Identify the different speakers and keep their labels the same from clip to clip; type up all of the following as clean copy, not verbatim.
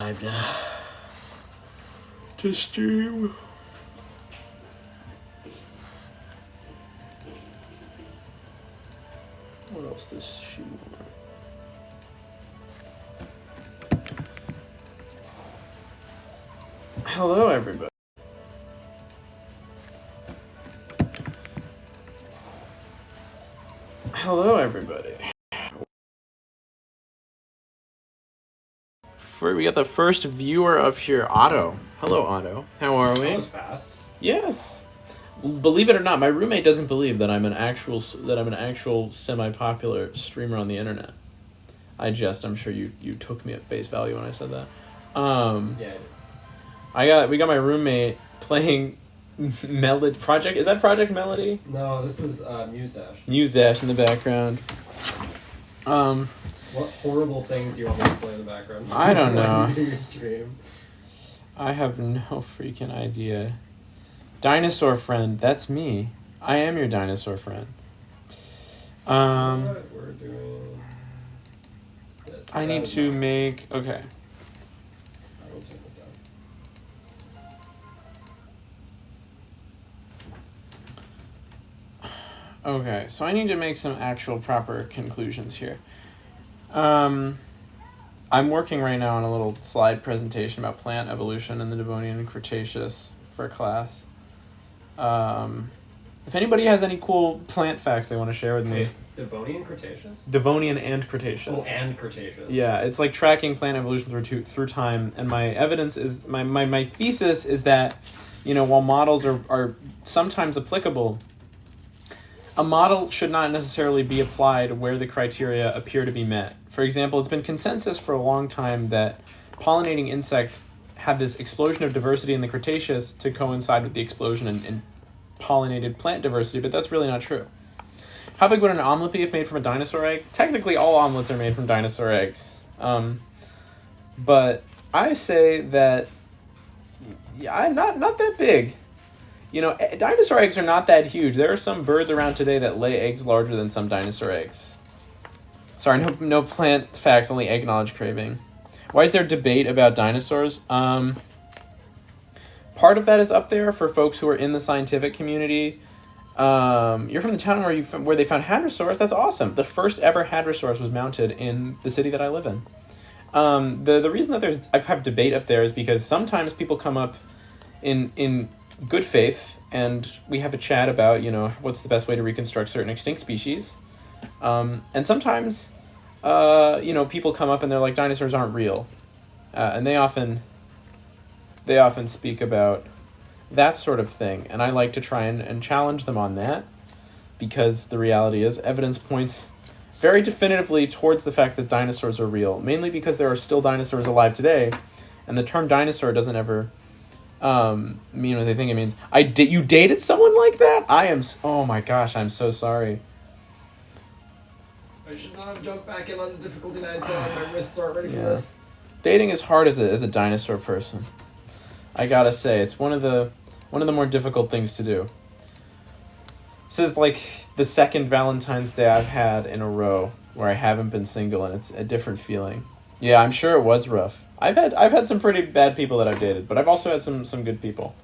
Speaker 1: Time to stream. What else does she want? Hello, everybody. Hello, everybody. We got the first viewer up here, Otto. Hello, Otto. How are we?
Speaker 2: That was fast.
Speaker 1: Yes. Believe it or not, my roommate doesn't believe that I'm an actual semi-popular streamer on the internet. I'm sure you took me at face value when I said that.
Speaker 2: Yeah.
Speaker 1: We got my roommate playing Project. Is that Project Melody?
Speaker 2: No, this is Muse
Speaker 1: Dash in the background.
Speaker 2: What horrible things you want me to play in the background?
Speaker 1: I don't know.
Speaker 2: When you do your stream.
Speaker 1: I have no freaking idea. Dinosaur friend, that's me. I am your dinosaur friend.
Speaker 2: What we're doing. This.
Speaker 1: I need to make. Okay.
Speaker 2: I will turn this down.
Speaker 1: Okay, so I need to make some actual proper conclusions here. I'm working right now on a little slide presentation about plant evolution in the Devonian and Cretaceous for a class. If anybody has any cool plant facts they want to share with me.
Speaker 2: Devonian Cretaceous?
Speaker 1: Devonian and Cretaceous.
Speaker 2: Oh, and Cretaceous.
Speaker 1: Yeah, it's like tracking plant evolution through time, and my evidence is my thesis is that, while models are sometimes applicable, a model should not necessarily be applied where the criteria appear to be met. For example, it's been consensus for a long time that pollinating insects have this explosion of diversity in the Cretaceous to coincide with the explosion in pollinated plant diversity, but that's really not true. How big would an omelet be if made from a dinosaur egg? Technically, all omelets are made from dinosaur eggs. But I say that I'm not that big. Dinosaur eggs are not that huge. There are some birds around today that lay eggs larger than some dinosaur eggs. Sorry, no plant facts, only egg knowledge craving. Why is there debate about dinosaurs? Part of that is up there for folks who are in the scientific community. You're from the town where they found hadrosaurs. That's awesome. The first ever hadrosaurs was mounted in the city that I live in. The reason that I have debate up there is because sometimes people come up in good faith and we have a chat about what's the best way to reconstruct certain extinct species. And sometimes, people come up and they're like, dinosaurs aren't real. And they often speak about that sort of thing. And I like to try and challenge them on that, because the reality is evidence points very definitively towards the fact that dinosaurs are real, mainly because there are still dinosaurs alive today. And the term dinosaur doesn't ever mean what they think it means. You dated someone like that? Oh my gosh, I'm so sorry.
Speaker 2: I should not have jumped back in on the difficulty 9, so my wrists aren't ready for this.
Speaker 1: Dating is hard as a dinosaur person. I gotta say, it's one of the more difficult things to do. This is like the second Valentine's Day I've had in a row where I haven't been single, and it's a different feeling. Yeah, I'm sure it was rough. I've had some pretty bad people that I've dated, but I've also had some good people.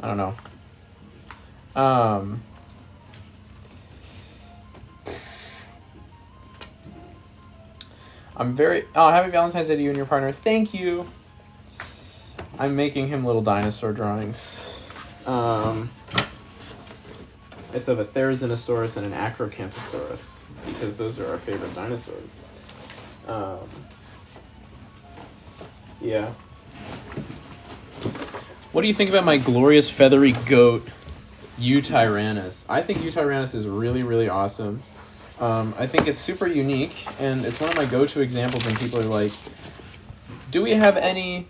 Speaker 1: I don't know. Happy Valentine's Day to you and your partner. Thank you. I'm making him little dinosaur drawings. It's of a Therizinosaurus and an Acrocanthosaurus, because those are our favorite dinosaurs. Yeah. What do you think about my glorious feathery goat, Eutyrannus? I think Eutyrannus is really, really awesome. I think it's super unique, and it's one of my go-to examples when people are like, do we have any,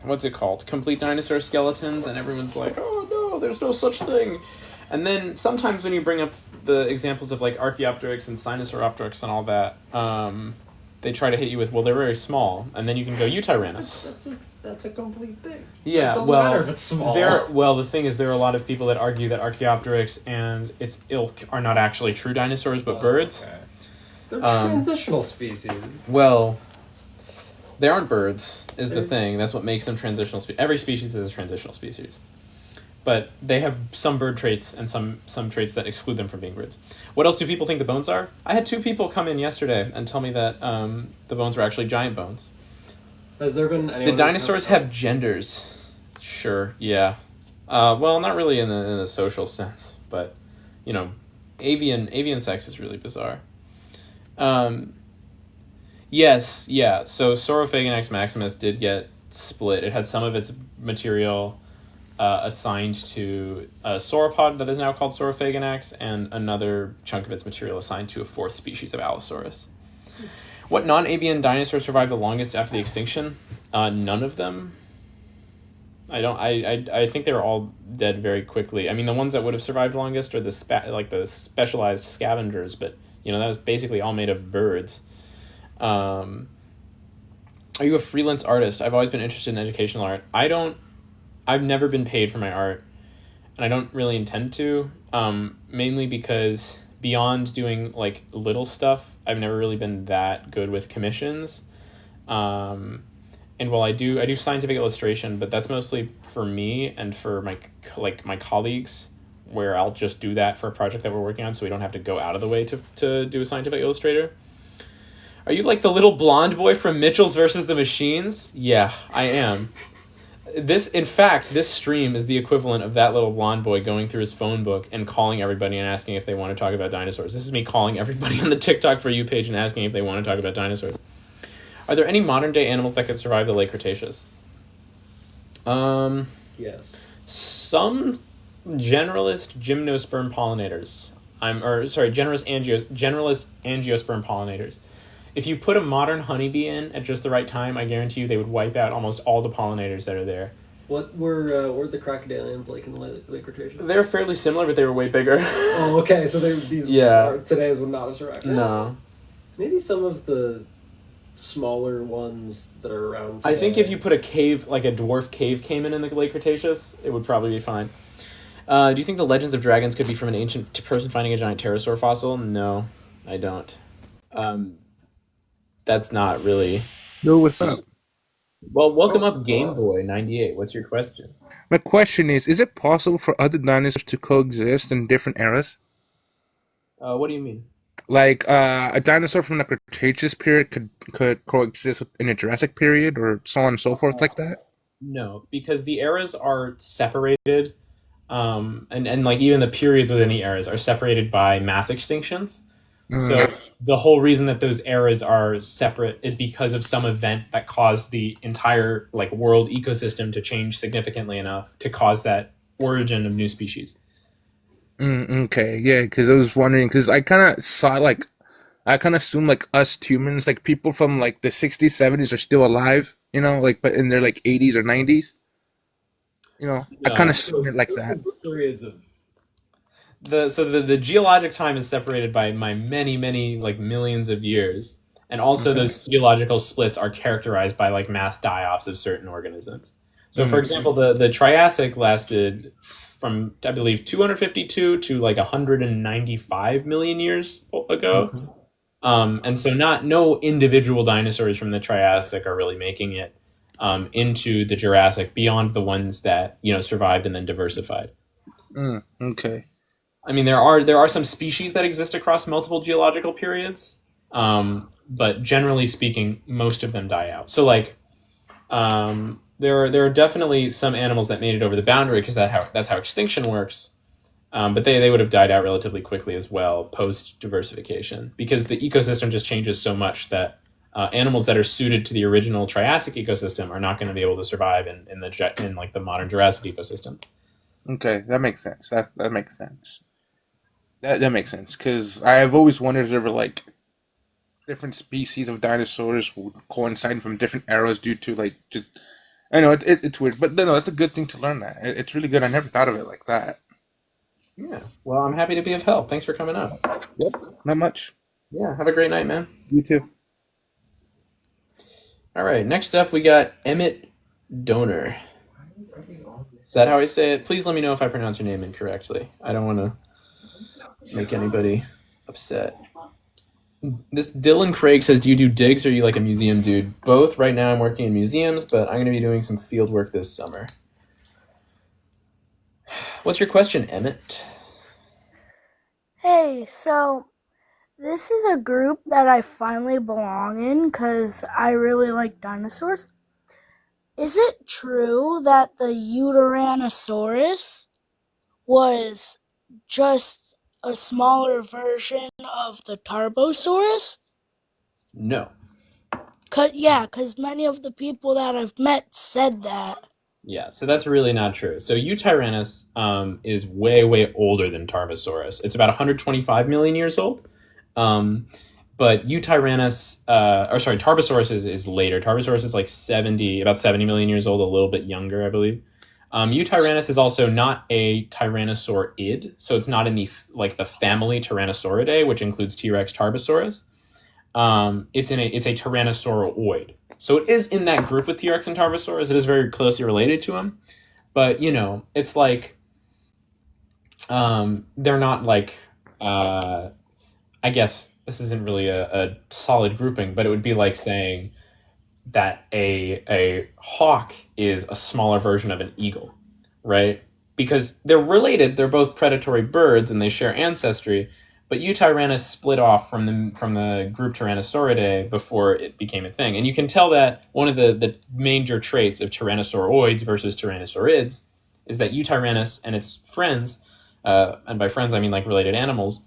Speaker 1: what's it called? Complete dinosaur skeletons? And everyone's like, oh no, there's no such thing. And then sometimes when you bring up the examples of like Archaeopteryx and Sinosauropteryx and all that, they try to hit you with, well, they're very small, and then you can go Eutyrannus.
Speaker 2: That's a complete thing.
Speaker 1: Yeah,
Speaker 2: it doesn't matter if it's small.
Speaker 1: The thing is, there are a lot of people that argue that Archaeopteryx and its ilk are not actually true dinosaurs, but birds.
Speaker 2: Okay. They're
Speaker 1: Um,
Speaker 2: transitional species.
Speaker 1: Well, they aren't birds, is the thing. That's what makes them transitional species. Every species is a transitional species. But they have some bird traits and some traits that exclude them from being birds. What else do people think the bones are? I had 2 people come in yesterday and tell me that the bones were actually giant bones.
Speaker 2: Has there been anyone
Speaker 1: The dinosaurs have genders. Sure, yeah. Well, not really in the social sense, but, avian sex is really bizarre. Yes, yeah. So Saurophaganax maximus did get split. It had some of its material assigned to a sauropod that is now called Saurophaganax, and another chunk of its material assigned to a 4th species of Allosaurus. What non-avian dinosaur survived the longest after the extinction? None of them. I think they were all dead very quickly. I mean, the ones that would have survived longest are the specialized scavengers, but that was basically all made of birds. Are you a freelance artist? I've always been interested in educational art. I've never been paid for my art, and I don't really intend to, mainly because beyond doing little stuff, I've never really been that good with commissions. And while I do scientific illustration, but that's mostly for me and for my colleagues, where I'll just do that for a project that we're working on, so we don't have to go out of the way to do a scientific illustrator. Are you like the little blonde boy from Mitchell's versus the Machines? Yeah, I am. In fact, this stream is the equivalent of that little blonde boy going through his phone book and calling everybody and asking if they want to talk about dinosaurs. This is me calling everybody on the TikTok For You page and asking if they want to talk about dinosaurs. Are there any modern-day animals that could survive the late Cretaceous?
Speaker 2: Yes.
Speaker 1: Some generalist gymnosperm pollinators. Generalist angiosperm pollinators. If you put a modern honeybee in at just the right time, I guarantee you they would wipe out almost all the pollinators that are there.
Speaker 2: What were the crocodilians like in the late Cretaceous?
Speaker 1: They were fairly similar, but they were way bigger.
Speaker 2: Oh, okay. So these today's would not have survived.
Speaker 1: No.
Speaker 2: Maybe some of the smaller ones that are around today.
Speaker 1: I think if you put a cave, like a dwarf cave came in the late Cretaceous, it would probably be fine. Do you think the legends of dragons could be from an ancient person finding a giant pterosaur fossil? No, I don't. That's not really...
Speaker 3: No, what's up?
Speaker 1: Well, welcome up Game Boy 98. What's your question?
Speaker 3: My question is it possible for other dinosaurs to coexist in different eras?
Speaker 1: What do you mean?
Speaker 3: Like, a dinosaur from the Cretaceous period could coexist in a Jurassic period, or so on and so forth like that?
Speaker 1: No, because the eras are separated, and even the periods within the eras are separated by mass extinctions. So the whole reason that those eras are separate is because of some event that caused the entire world ecosystem to change significantly enough to cause that origin of new species.
Speaker 3: Okay, yeah, because I was wondering, because I kind of saw, I kind of assumed, us humans, people from, the 60s, 70s are still alive, but in their, 80s or 90s. I kind of assumed it like that.
Speaker 2: Periods of...
Speaker 1: The geologic time is separated by many millions of years, and also those geological splits are characterized by mass die-offs of certain organisms. So for example, the Triassic lasted from I believe 252 to 195 million years ago, and so no individual dinosaurs from the Triassic are really making it into the Jurassic beyond the ones that survived and then diversified.
Speaker 3: Okay.
Speaker 1: I mean, there are some species that exist across multiple geological periods, but generally speaking, most of them die out. So, there are definitely some animals that made it over the boundary because that's how extinction works, but they would have died out relatively quickly as well post diversification because the ecosystem just changes so much that animals that are suited to the original Triassic ecosystem are not going to be able to survive in the modern Jurassic ecosystems.
Speaker 3: Okay, that makes sense. That makes sense. That makes sense, because I've always wondered if there were, different species of dinosaurs coinciding from different eras due to, just... I know, it's weird, but no, it's a good thing to learn that. It's really good. I never thought of it like that.
Speaker 1: Yeah. Well, I'm happy to be of help. Thanks for coming up.
Speaker 3: Yep, not much.
Speaker 1: Yeah, have a great night, man.
Speaker 3: You too.
Speaker 1: All right, next up we got Emmett Donor. Is that how I say it? Please let me know if I pronounce your name incorrectly. I don't want to make anybody upset. This Dylan Craig says, "Do you do digs or are you like a museum dude?" Both. Right now, I'm working in museums, but I'm going to be doing some field work this summer. What's your question, Emmett?
Speaker 4: Hey, so this is a group that I finally belong in because I really like dinosaurs. Is it true that the Uteranosaurus was just a smaller version of the Tarbosaurus?
Speaker 1: No.
Speaker 4: Because many of the people that I've met said that.
Speaker 1: Yeah, so that's really not true. So Eutyrannus is way, way older than Tarbosaurus. It's about 125 million years old. But Eutyrannus, Tarbosaurus is later. Tarbosaurus is like about 70 million years old, a little bit younger, I believe. Eutyrannus is also not a tyrannosaurid, so it's not in the family Tyrannosauridae, which includes T-Rex, Tarbosaurus. It's a Tyrannosauroid. So it is in that group with T-Rex and Tarbosaurus. It is very closely related to them. But, it's like they're not like I guess this isn't really a solid grouping, but it would be like saying that a hawk is a smaller version of an eagle, right? Because they're related, they're both predatory birds and they share ancestry, but Eutyrannus split off from the group Tyrannosauridae before it became a thing. And you can tell that one of the major traits of Tyrannosauroids versus Tyrannosaurids is that Eutyrannus and its friends, and by friends I mean like related animals,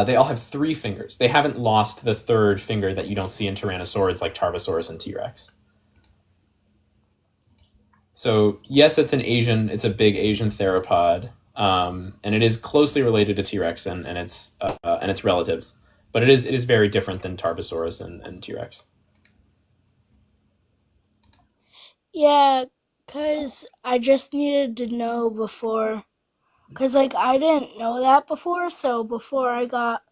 Speaker 1: they all have 3 fingers. They haven't lost the 3rd finger that you don't see in Tyrannosaurids like Tarbosaurus and T-Rex. So yes, it's a big Asian theropod, and it is closely related to T-Rex and its relatives, but it is very different than Tarbosaurus and T-Rex.
Speaker 4: Yeah, because I just needed to know before. Because, I didn't know that before, so before I got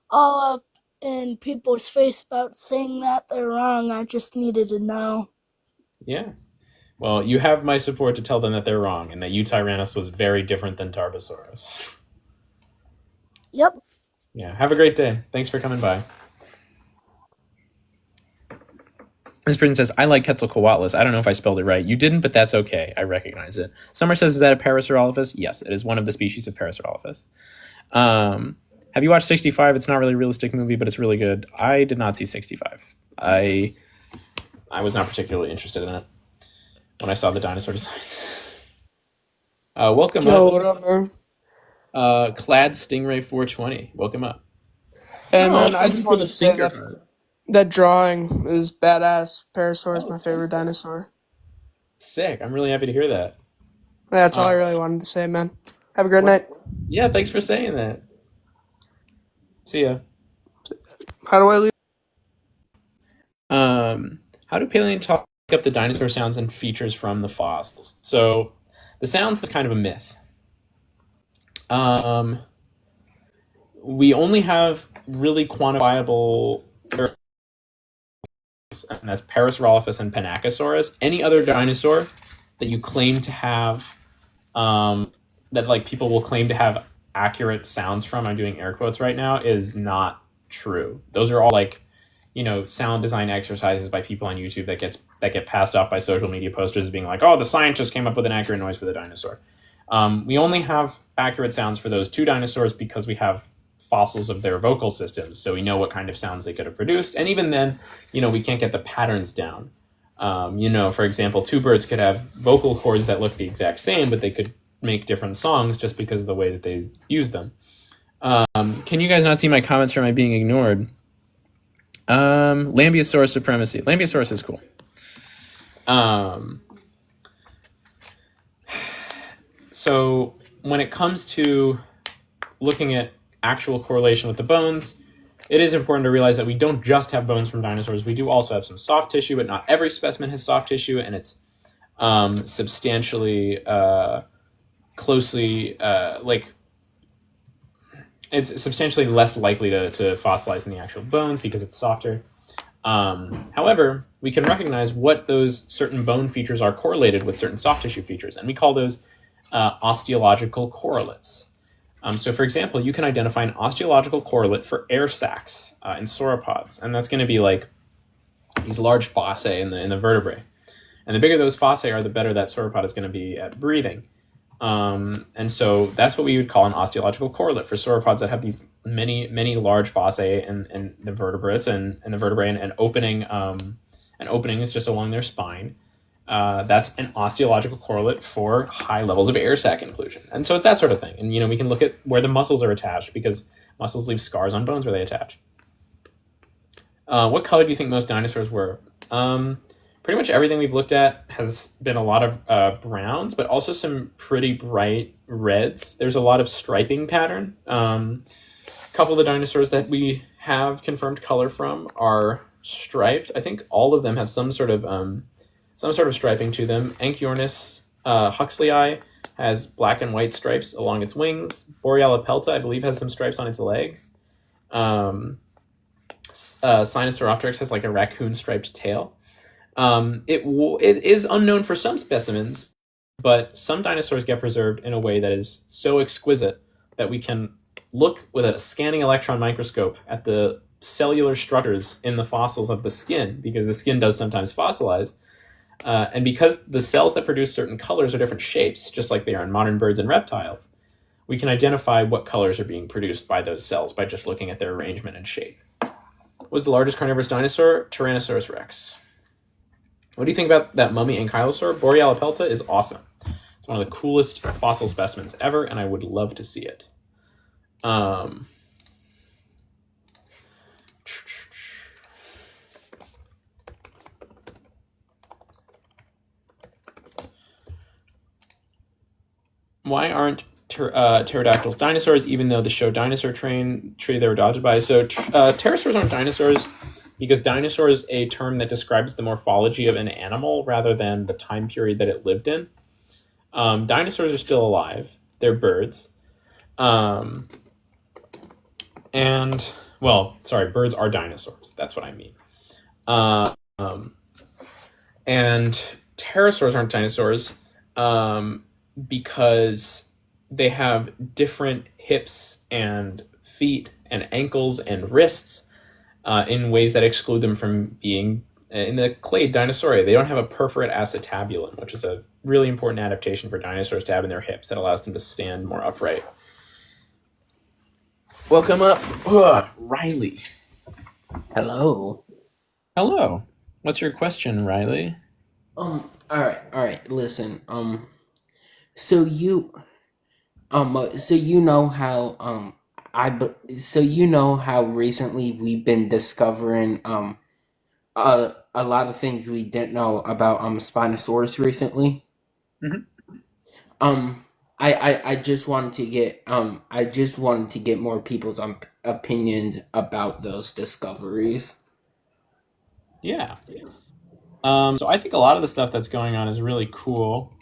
Speaker 4: all up in people's face about saying that they're wrong, I just needed to know.
Speaker 1: Yeah. Well, you have my support to tell them that they're wrong and that Eutyrannus was very different than Tarbosaurus.
Speaker 4: Yep.
Speaker 1: Yeah. Have a great day. Thanks for coming by. This person says, I like Quetzalcoatlus. I don't know if I spelled it right. You didn't, but that's okay. I recognize it. Summer says, is that a Parasaurolophus? Yes, it is one of the species of Parasaurolophus. Have you watched 65? It's not really a realistic movie, but it's really good. I did not see 65. I was not particularly interested in it when I saw the dinosaur designs. Welcome
Speaker 5: Yo,
Speaker 1: up.
Speaker 5: what up, man?
Speaker 1: Clad Stingray 420. Welcome up.
Speaker 5: Hey,
Speaker 1: Oh,
Speaker 5: man, I
Speaker 1: thank
Speaker 5: just
Speaker 1: you for
Speaker 5: wanted
Speaker 1: the
Speaker 5: to say
Speaker 1: finger.
Speaker 5: that drawing is badass. Parasaur is my favorite dinosaur.
Speaker 1: Sick. I'm really happy to hear that.
Speaker 5: That's all I really wanted to say, man. Have a great night.
Speaker 1: Yeah, thanks for saying that. See ya.
Speaker 5: How do I leave?
Speaker 1: How do paleontologists pick up the dinosaur sounds and features from the fossils? So the sounds is kind of a myth. We only have really quantifiable, and that's Parasaurolophus and Panachosaurus. Any other dinosaur that you claim to have, that like people will claim to have accurate sounds from, I'm doing air quotes right now, is not true. Those are all like, sound design exercises by people on YouTube that get passed off by social media posters as being like, oh, the scientists came up with an accurate noise for the dinosaur. We only have accurate sounds for those 2 dinosaurs because we have fossils of their vocal systems, so we know what kind of sounds they could have produced. And even then, we can't get the patterns down. For example, 2 birds could have vocal cords that look the exact same, but they could make different songs just because of the way that they use them. Can you guys not see my comments, or am I being ignored? Lambeosaurus supremacy. Lambeosaurus is cool. So when it comes to looking at actual correlation with the bones, it is important to realize that we don't just have bones from dinosaurs. We do also have some soft tissue, but not every specimen has soft tissue, and it's substantially closely it's substantially less likely to fossilize than the actual bones because it's softer. However, we can recognize what those certain bone features are correlated with certain soft tissue features, and we call those osteological correlates. So, for example, you can identify an osteological correlate for air sacs in sauropods, and that's going to be like these large fossae in the vertebrae. And the bigger those fossae are, the better that sauropod is going to be at breathing. And so that's what we would call an osteological correlate for sauropods that have these many large fossae in the vertebrates and the vertebrae, and an opening is just along their spine. That's an osteological correlate for high levels of air sac inclusion. And so it's that sort of thing. And we can look at where the muscles are attached, because muscles leave scars on bones where they attach. What color do you think most dinosaurs were? Pretty much everything we've looked at has been a lot of browns, but also some pretty bright reds. There's a lot of striping pattern. A couple of the dinosaurs that we have confirmed color from are striped. I think all of them have some sort of striping to them. Anchiornis huxleyi has black and white stripes along its wings. Borealopelta, I believe, has some stripes on its legs. Sinosauropteryx has like a raccoon striped tail. It is unknown for some specimens, but some dinosaurs get preserved in a way that is so exquisite that we can look with a scanning electron microscope at the cellular structures in the fossils of the skin, because the skin does sometimes fossilize. And because the cells that produce certain colors are different shapes, just like they are in modern birds and reptiles, we can identify what colors are being produced by those cells by just looking at their arrangement and shape. What was the largest carnivorous dinosaur? Tyrannosaurus rex. What do you think about that mummy ankylosaur? Borealopelta is awesome. It's one of the coolest fossil specimens ever, and I would love to see it. Why aren't pterodactyls dinosaurs, even though the show Dinosaur Train tree they were adopted by? So pterosaurs aren't dinosaurs because dinosaur is a term that describes the morphology of an animal rather than the time period that it lived in. Dinosaurs are still alive. They're birds. Birds are dinosaurs. That's what I mean. And pterosaurs aren't dinosaurs because they have different hips and feet and ankles and wrists in ways that exclude them from being in the clade Dinosauria. They don't have a perforate acetabulum, which is a really important adaptation for dinosaurs to have in their hips that allows them to stand more upright. Welcome up, Riley.
Speaker 6: Hello.
Speaker 1: Hello. What's your question, Riley?
Speaker 6: All right. Listen. So you know how recently we've been discovering a lot of things we didn't know about Spinosaurus recently.
Speaker 1: Mm-hmm.
Speaker 6: I just wanted to get more people's opinions about those discoveries.
Speaker 1: Yeah. So I think a lot of the stuff that's going on is really cool.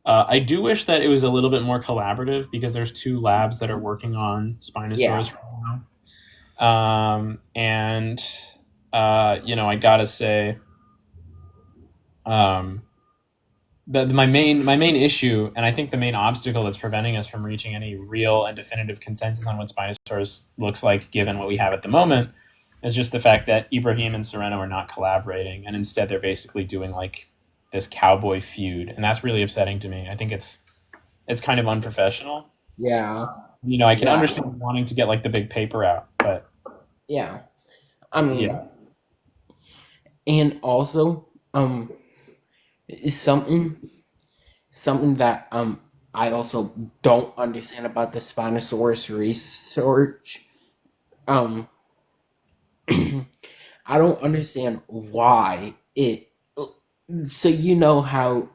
Speaker 1: I do wish that it was a little bit more collaborative because there's two labs that are working on Spinosaurus right now. I gotta say, my main issue, and I think the main obstacle that's preventing us from reaching any real and definitive consensus on what Spinosaurus looks like, given what we have at the moment, is just the fact that Ibrahim and Sereno are not collaborating, and instead they're basically doing like this cowboy feud, and that's really upsetting to me. I think it's kind of unprofessional.
Speaker 6: Yeah.
Speaker 1: I can understand wanting to get like the big paper out, but
Speaker 6: yeah. I mean, and also, something that I also don't understand about the Spinosaurus research. I don't understand why it. So you know how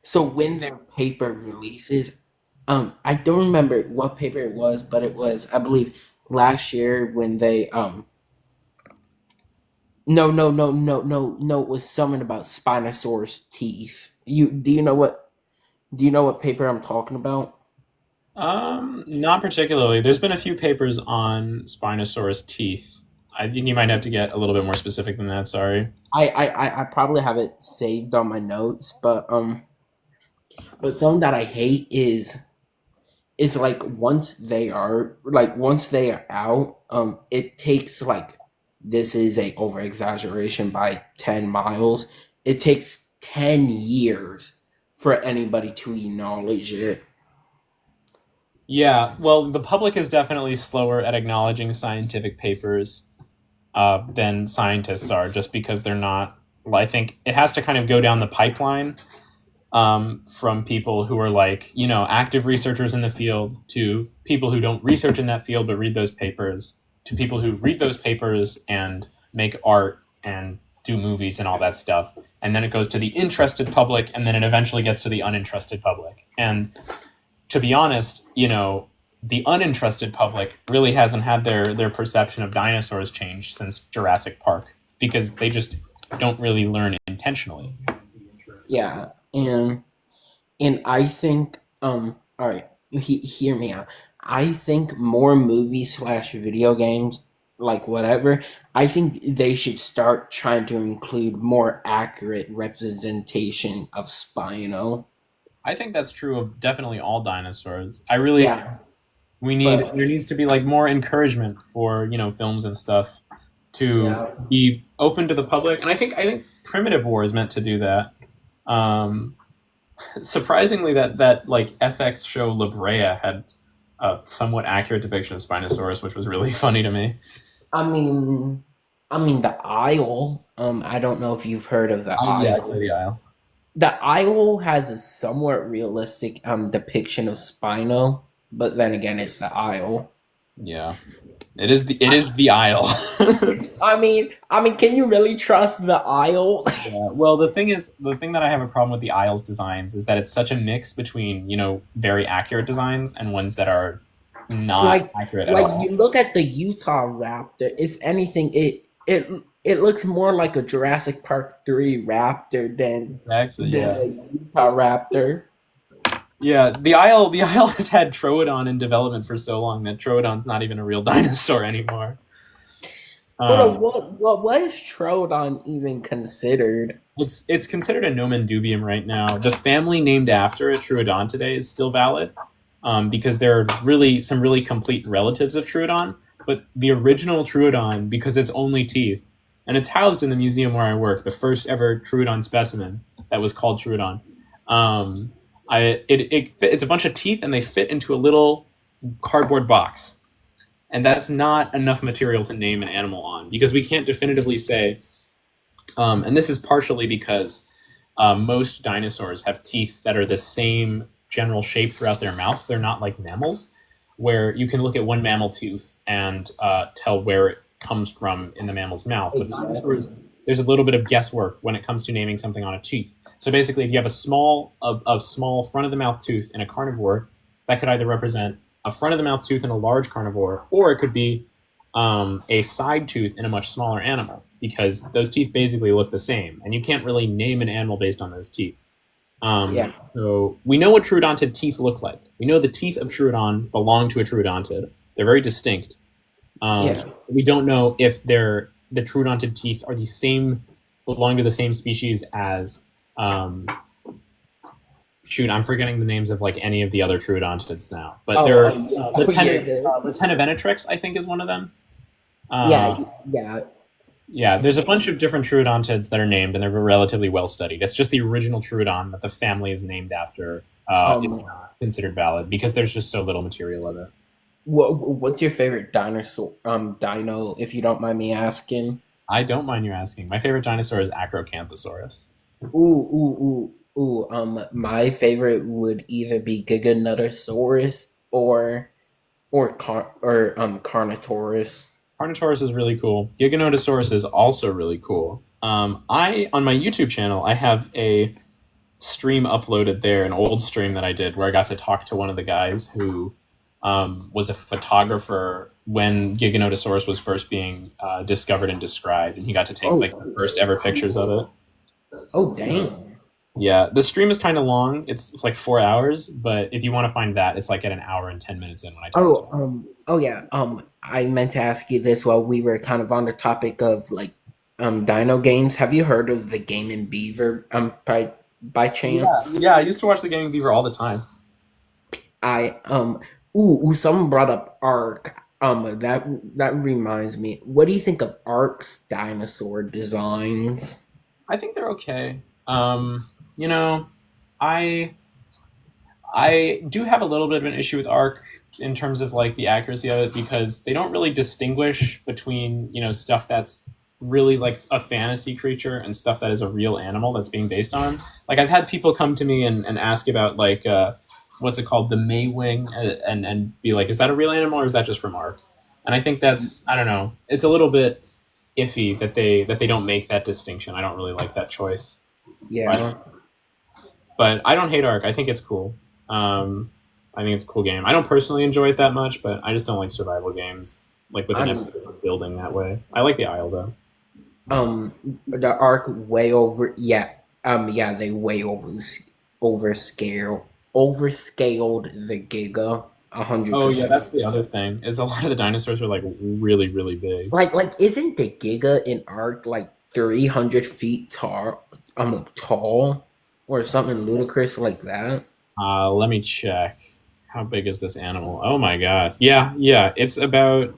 Speaker 6: so when their paper releases, I don't remember what paper it was, but it was, I believe, last year when they no, it was something about Spinosaurus teeth. Do you know what paper I'm talking about?
Speaker 1: Not particularly. There's been a few papers on Spinosaurus teeth. I think you might have to get a little bit more specific than that. Sorry.
Speaker 6: I probably have it saved on my notes, but something that I hate is is like once they are out, it takes like, this is a over exaggeration by 10 miles. It takes 10 years for anybody to acknowledge it.
Speaker 1: Yeah, well, the public is definitely slower at acknowledging scientific papers than scientists are, just because they're not. Well, I think it has to kind of go down the pipeline from people who are like, active researchers in the field to people who don't research in that field but read those papers to people who read those papers and make art and do movies and all that stuff. And then it goes to the interested public, and then it eventually gets to the uninterested public. And to be honest, the uninterested public really hasn't had their perception of dinosaurs change since Jurassic Park, because they just don't really learn intentionally.
Speaker 6: Yeah, and I think, all right, hear me out. I think more movies slash video games, like whatever, I think they should start trying to include more accurate representation of Spino.
Speaker 1: I think that's true of definitely all dinosaurs. I really
Speaker 6: Yeah,
Speaker 1: there
Speaker 6: but
Speaker 1: needs to be like more encouragement for, films and stuff to
Speaker 6: yeah,
Speaker 1: be open to the public. And I think Primitive War is meant to do that. Um, Surprisingly, that like FX show La Brea had a somewhat accurate depiction of Spinosaurus, which was really funny to me.
Speaker 6: I mean, the Isle. I don't know if you've heard of the
Speaker 1: Yeah,
Speaker 6: Isle.
Speaker 1: Lady Isle.
Speaker 6: The Isle has a somewhat realistic depiction of Spino, but then again, it's the Isle.
Speaker 1: Yeah, it is the Isle.
Speaker 6: Can you really trust the Isle?
Speaker 1: Yeah. Well, the thing that I have a problem with the Isle's designs is that it's such a mix between, very accurate designs and ones that are not
Speaker 6: like,
Speaker 1: accurate at all.
Speaker 6: you look at the Utah Raptor. If anything, it looks more like a Jurassic Park 3 Raptor
Speaker 1: Actually,
Speaker 6: than
Speaker 1: yeah.
Speaker 6: a Utah Raptor.
Speaker 1: Yeah, the Isle has had Troodon in development for so long that Troodon's not even a real dinosaur anymore.
Speaker 6: Hold on,
Speaker 1: Um,
Speaker 6: what is Troodon even considered?
Speaker 1: it's considered a nomen dubium right now. The family named after it, Troodontidae, is still valid, because there are some really complete relatives of Troodon. But the original Troodon, because it's only teeth, and it's housed in the museum where I work, the first ever Troodon specimen that was called Troodon. Um, it's a bunch of teeth, and they fit into a little cardboard box, and that's not enough material to name an animal on, because we can't definitively say. And this is partially because most dinosaurs have teeth that are the same general shape throughout their mouth. They're not like mammals, where you can look at one mammal tooth and tell where it comes from in the mammal's mouth. With dinosaurs, there's a little bit of guesswork when it comes to naming something on a tooth. So basically, if you have a small front of the mouth tooth in a carnivore, that could either represent a front of the mouth tooth in a large carnivore, or it could be a side tooth in a much smaller animal, because those teeth basically look the same, and you can't really name an animal based on those teeth.
Speaker 6: Yeah,
Speaker 1: So we know what troodontid teeth look like. We know the teeth of Troodon belong to a troodontid. They're very distinct.
Speaker 6: yeah.
Speaker 1: We don't know if the troodontid teeth are belong to the same species as. Shoot, I'm forgetting the names of like any of the other troodontids now. But there are Lieutenant I think, is one of them.
Speaker 6: Yeah, yeah.
Speaker 1: Yeah, there's a bunch of different troodontids that are named, and they're relatively well studied. It's just the original troodon that the family is named after is not considered valid, because there's just so little material of it.
Speaker 6: What's your favorite dinosaur? Dino, if you don't mind me asking.
Speaker 1: I don't mind you asking. My favorite dinosaur is Acrocanthosaurus.
Speaker 6: Ooh. My favorite would either be Giganotosaurus or Carnotaurus.
Speaker 1: Carnotaurus is really cool. Giganotosaurus is also really cool. On my YouTube channel, I have a stream uploaded there, an old stream that I did, where I got to talk to one of the guys who was a photographer when Giganotosaurus was first being discovered and described, and he got to take like the first ever pictures of it.
Speaker 6: Oh, dang.
Speaker 1: Yeah, the stream is kind of long. It's like 4 hours, but if you want to find that, it's like at an hour and 10 minutes in when I talk to him.
Speaker 6: Oh yeah. I meant to ask you this while we were kind of on the topic of like dino games. Have you heard of the Game and Beaver by chance?
Speaker 1: Yeah, I used to watch the Gaming Beaver all the time.
Speaker 6: Someone brought up Ark. That reminds me. What do you think of Ark's dinosaur designs?
Speaker 1: I think they're okay. You know, I I do have a little bit of an issue with Ark in terms of like the accuracy of it because they don't really distinguish between stuff that's really like a fantasy creature and stuff that is a real animal that's being based on. Like I've had people come to me and ask about like what's it called, the Maywing, and be like, is that a real animal or is that just from Ark? And I think that's, I don't know, it's a little bit iffy that they don't make that distinction. I don't really like that choice.
Speaker 6: Yeah.
Speaker 1: But I don't hate Ark. I think it's cool. I think it's a cool game. I don't personally enjoy it that much, but I just don't like survival games like with an emphasis on building that way. I like the Isle though.
Speaker 6: The Ark way over. Yeah. They way overscaled the Giga 100%.
Speaker 1: Oh yeah, that's the other thing. Is a lot of the dinosaurs are like really really big.
Speaker 6: Like isn't the Giga in Ark like 300 feet tall, or something ludicrous like that?
Speaker 1: Let me check. How big is this animal? Oh my god. Yeah, it's about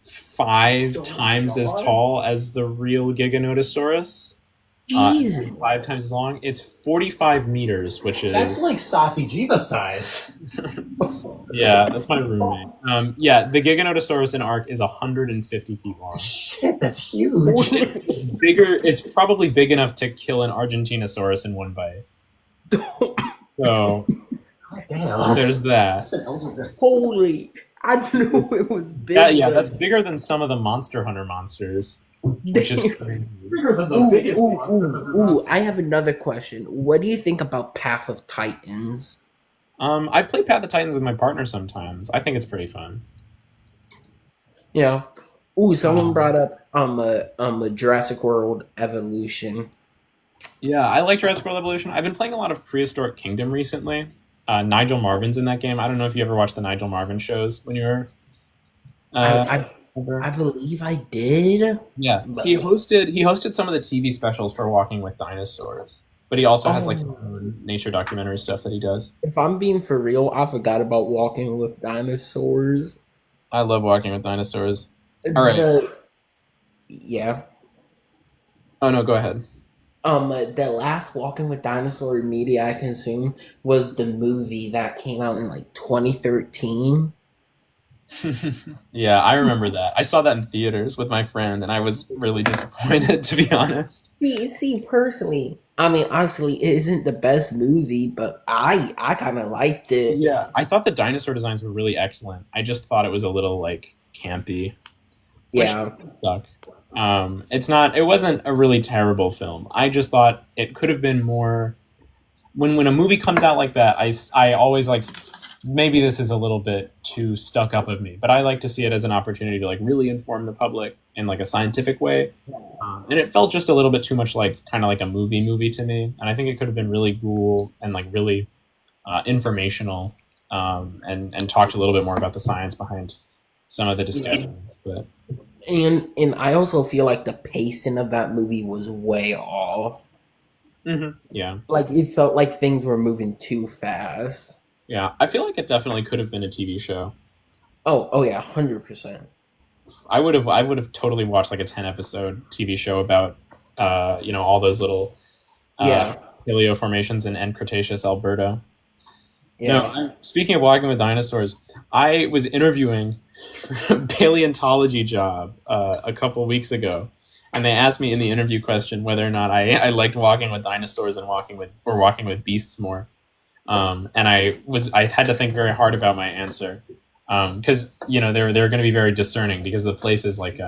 Speaker 1: 5 times as tall as the real Giganotosaurus.
Speaker 6: Jesus.
Speaker 1: 5 times as long. It's 45 meters, which is
Speaker 2: That's like Safi Jiva size.
Speaker 1: yeah, that's my roommate. Yeah, the Giganotosaurus in Ark is 150 feet long.
Speaker 2: Shit, that's huge.
Speaker 1: It's bigger. It's probably big enough to kill an Argentinosaurus in one bite. So
Speaker 2: Damn.
Speaker 1: there's that.
Speaker 2: That's an elder.
Speaker 6: Holy! I knew it was big.
Speaker 1: Yeah, that's bigger than some of the Monster Hunter monsters, which is crazy.
Speaker 2: Bigger than the biggest one.
Speaker 6: Ooh! I have another question. What do you think about Path of Titans?
Speaker 1: I play Path of Titans with my partner sometimes. I think it's pretty fun.
Speaker 6: Yeah. Ooh! Someone brought up a Jurassic World Evolution.
Speaker 1: Yeah, I like Jurassic World Evolution. I've been playing a lot of Prehistoric Kingdom recently. Nigel Marvin's in that game. I don't know if you ever watched the Nigel Marvin shows when you were.
Speaker 6: I believe I did.
Speaker 1: Yeah, he hosted some of the TV specials for Walking with Dinosaurs, but he also has like his own nature documentary stuff that he does.
Speaker 6: If I'm being for real, I forgot about Walking with Dinosaurs.
Speaker 1: I love Walking with Dinosaurs. All right.
Speaker 6: Yeah.
Speaker 1: Oh no, go ahead.
Speaker 6: The last Walking with Dinosaur media I consumed was the movie that came out in like 2013.
Speaker 1: Yeah, I remember that. I saw that in theaters with my friend, and I was really disappointed, to be honest.
Speaker 6: See, personally, I mean, obviously, it isn't the best movie, but I kind of liked it.
Speaker 1: Yeah, I thought the dinosaur designs were really excellent. I just thought it was a little like campy.
Speaker 6: Yeah.
Speaker 1: Which suck. It wasn't a really terrible film. I just thought it could have been more. When a movie comes out like that, I always like, maybe this is a little bit too stuck up of me, but I like to see it as an opportunity to like really inform the public in like a scientific way. And it felt just a little bit too much like kind of like a movie to me. And I think it could have been really cool and like really informational, and talked a little bit more about the science behind some of the discussions. But
Speaker 6: And I also feel like the pacing of that movie was way off.
Speaker 1: yeah,
Speaker 6: Like it felt like things were moving too fast.
Speaker 1: yeah, I feel like it definitely could have been a TV show.
Speaker 6: Oh yeah, 100%.
Speaker 1: I would have totally watched like a 10-episode TV show about all those little paleo formations in end Cretaceous Alberta.
Speaker 6: Yeah.
Speaker 1: No, speaking of Walking with Dinosaurs, I was interviewing for a paleontology job a couple weeks ago, and they asked me in the interview question whether or not I liked Walking with Dinosaurs and Walking with Beasts more. And I had to think very hard about my answer, because they're going to be very discerning because the place is like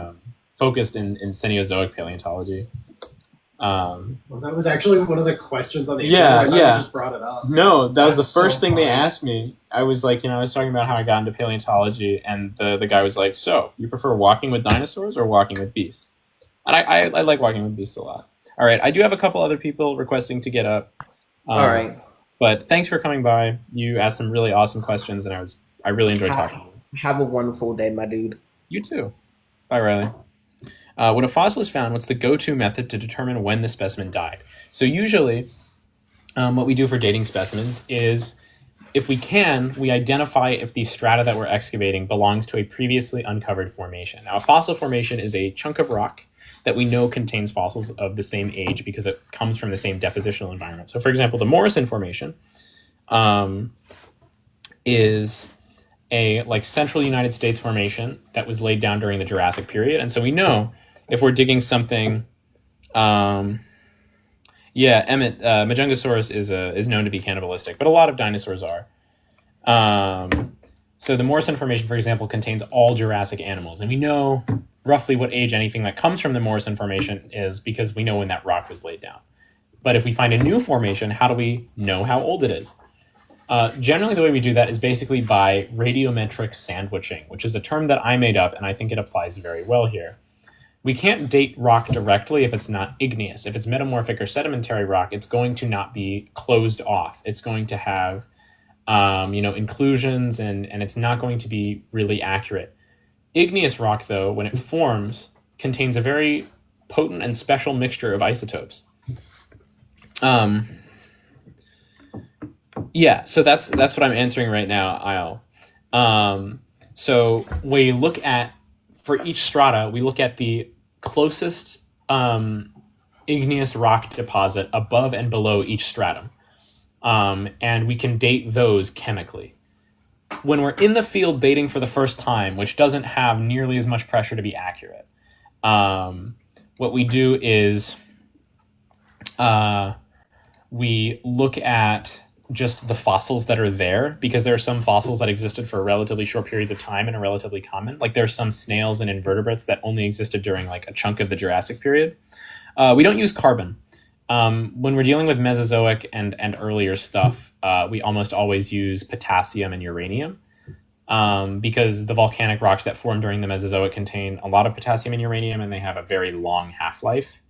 Speaker 1: focused in Cenozoic paleontology.
Speaker 2: Well, that was actually one of the questions on the
Speaker 1: Yeah,
Speaker 2: interview.
Speaker 1: yeah.
Speaker 2: I just brought it up.
Speaker 1: No, that was
Speaker 2: That's
Speaker 1: the first
Speaker 2: so
Speaker 1: thing they
Speaker 2: funny.
Speaker 1: asked me. I was like, I was talking about how I got into paleontology, and the guy was like, "So, you prefer Walking with Dinosaurs or Walking with Beasts?" And I like Walking with Beasts a lot. All right, I do have a couple other people requesting to get up.
Speaker 6: All right.
Speaker 1: But thanks for coming by. You asked some really awesome questions, and I really enjoyed talking to you.
Speaker 6: Have a wonderful day, my dude.
Speaker 1: You too. Bye, Riley. When a fossil is found, what's the go-to method to determine when the specimen died? So usually, what we do for dating specimens is if we can, we identify if the strata that we're excavating belongs to a previously uncovered formation. Now, a fossil formation is a chunk of rock that we know contains fossils of the same age because it comes from the same depositional environment. So, for example, the Morrison Formation is a central United States formation that was laid down during the Jurassic period. And so we know if we're digging something, Emmett, Majungasaurus is known to be cannibalistic, but a lot of dinosaurs are. So the Morrison Formation, for example, contains all Jurassic animals, and we know roughly what age anything that comes from the Morrison Formation is because we know when that rock was laid down. But if we find a new formation, how do we know how old it is? Generally, the way we do that is basically by radiometric sandwiching, which is a term that I made up, and I think it applies very well here. We can't date rock directly if it's not igneous. If it's metamorphic or sedimentary rock, it's going to not be closed off. It's going to have inclusions, and it's not going to be really accurate. Igneous rock, though, when it forms, contains a very potent and special mixture of isotopes. So that's what I'm answering right now, Isle. So we look at, for each strata, we look at the closest igneous rock deposit above and below each stratum. And we can date those chemically. When we're in the field dating for the first time, which doesn't have nearly as much pressure to be accurate, what we do is we look at just the fossils that are there, because there are some fossils that existed for relatively short periods of time and are relatively common. Like there are some snails and invertebrates that only existed during a chunk of the Jurassic period. We don't use carbon. When we're dealing with Mesozoic and earlier stuff, we almost always use potassium and uranium, because the volcanic rocks that formed during the Mesozoic contain a lot of potassium and uranium, and they have a very long half-life.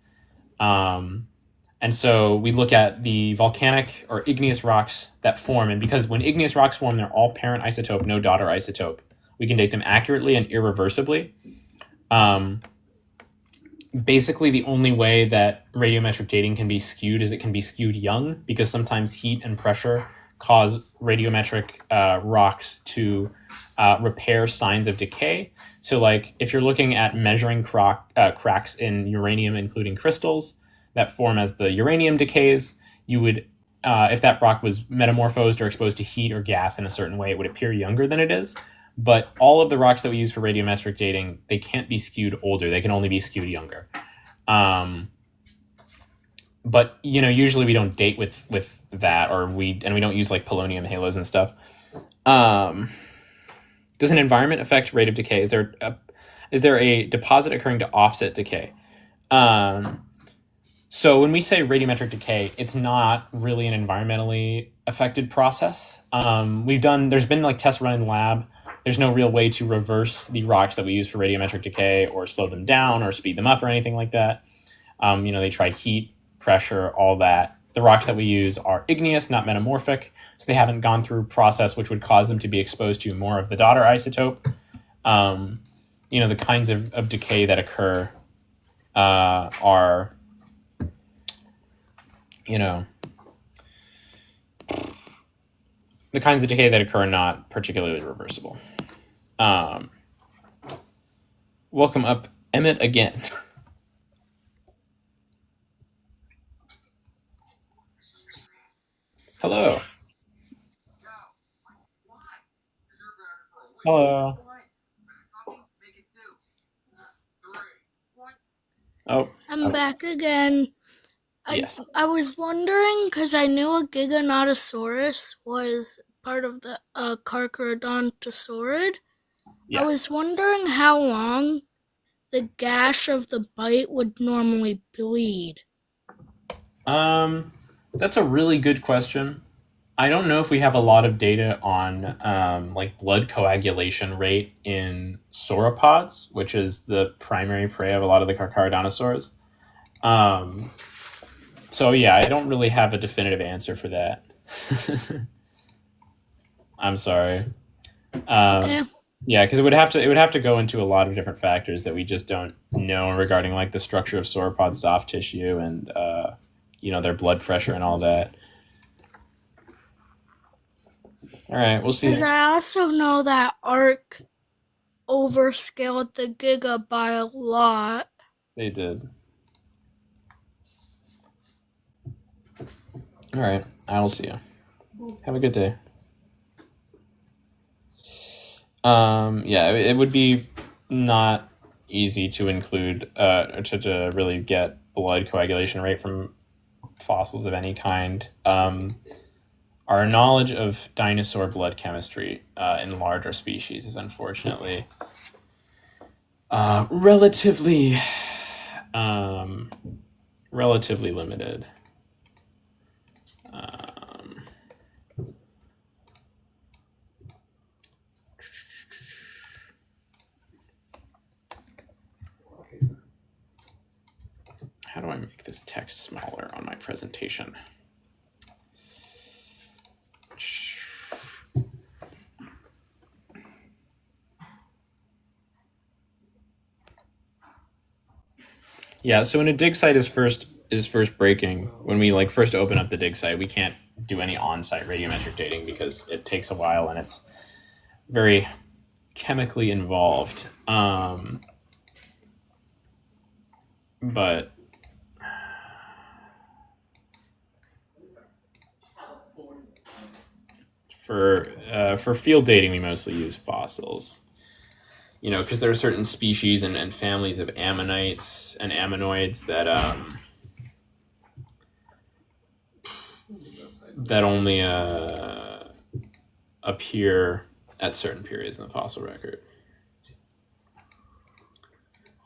Speaker 1: And so we look at the volcanic or igneous rocks that form, and because when igneous rocks form, they're all parent isotope, no daughter isotope. We can date them accurately and irreversibly. Basically, the only way that radiometric dating can be skewed is it can be skewed young, because sometimes heat and pressure cause radiometric rocks to repair signs of decay. So if you're looking at measuring cracks in uranium, including crystals, that form as the uranium decays, you would, if that rock was metamorphosed or exposed to heat or gas in a certain way, it would appear younger than it is. But all of the rocks that we use for radiometric dating, they can't be skewed older. They can only be skewed younger. But usually we don't date with that, or we don't use polonium halos and stuff. Does an environment affect rate of decay? Is there a deposit occurring to offset decay? So when we say radiometric decay, it's not really an environmentally affected process. There's been tests run in the lab. There's no real way to reverse the rocks that we use for radiometric decay, or slow them down or speed them up or anything like that. They tried heat, pressure, all that. The rocks that we use are igneous, not metamorphic, so they haven't gone through a process which would cause them to be exposed to more of the daughter isotope. The kinds of decay that occur are the kinds of decay that occur are not particularly reversible. Welcome up, Emmett, again. Hello. Hello. Oh.
Speaker 4: I'm back again.
Speaker 1: Yes.
Speaker 4: I was wondering, because I knew a Giganotosaurus was part of the Carcharodontosaurid.
Speaker 1: Yeah.
Speaker 4: I was wondering how long the gash of the bite would normally bleed.
Speaker 1: That's a really good question. I don't know if we have a lot of data on blood coagulation rate in sauropods, which is the primary prey of a lot of the Carcharodontosaurs. So yeah, I don't really have a definitive answer for that. I'm sorry.
Speaker 4: Okay.
Speaker 1: Yeah, because it would have to go into a lot of different factors that we just don't know regarding the structure of sauropod soft tissue and their blood pressure and all that. All right, we'll see.
Speaker 4: And I also know that Ark overscaled the Giga by a lot.
Speaker 1: They did. All right, I will see you. Have a good day. Yeah, it would be not easy to include to really get blood coagulation rate from fossils of any kind. Our knowledge of dinosaur blood chemistry in larger species is unfortunately relatively limited. How do I make this text smaller on my presentation? Yeah, so when a dig site is first breaking, when we like first open up the dig site, we can't do any on-site radiometric dating because it takes a while and it's very chemically involved. But for field dating, we mostly use fossils. You know, because there are certain species and families of ammonites and ammonoids that only appear at certain periods in the fossil record.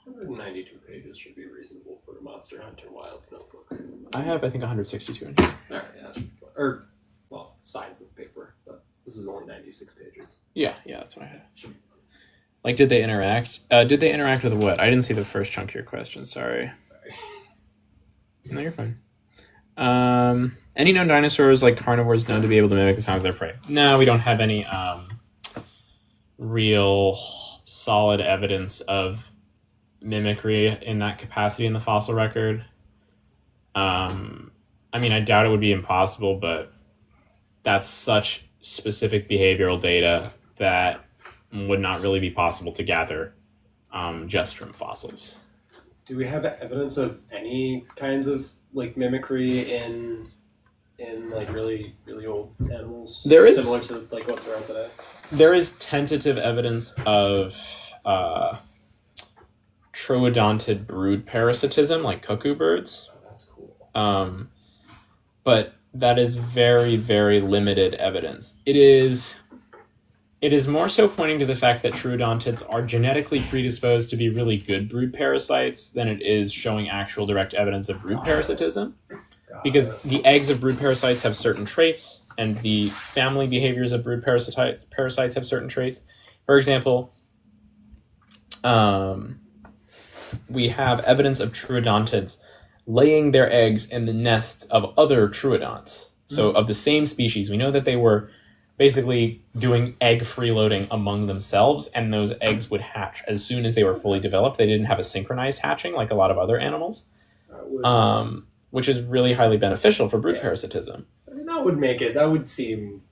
Speaker 2: 192 pages should be reasonable for a Monster Hunter Wilds notebook.
Speaker 1: I have, I think, 162 in here.
Speaker 2: Alright, yeah, that should be fine. Or, well, sides of paper, but this is only 96 pages.
Speaker 1: Yeah, that's what I have. Like, did they interact? Did they interact with what? I didn't see the first chunk of your question. Sorry. No, you're fine. Any known dinosaurs, like carnivores, known to be able to mimic the sounds of their prey? No, we don't have any real solid evidence of mimicry in that capacity in the fossil record. I mean, I doubt it would be impossible, but that's such specific behavioral data that would not really be possible to gather just from fossils.
Speaker 2: Do we have evidence of any kinds of like mimicry in like really old animals?
Speaker 1: There is,
Speaker 2: similar to like what's around today.
Speaker 1: There is tentative evidence of troodontid brood parasitism, like cuckoo birds.
Speaker 2: Oh, that's cool.
Speaker 1: But that is very, very limited evidence. It is more so pointing to the fact that troodontids are genetically predisposed to be really good brood parasites than it is showing actual direct evidence of brood parasitism. Because the eggs of brood parasites have certain traits, and the family behaviors of brood parasites have certain traits. For example, we have evidence of troodontids laying their eggs in the nests of other troodonts. So of the same species, we know that they were basically doing egg freeloading among themselves, and those eggs would hatch as soon as they were fully developed. They didn't have a synchronized hatching like a lot of other animals, which is really highly beneficial for brood parasitism.
Speaker 2: I mean, that would make it. That would seem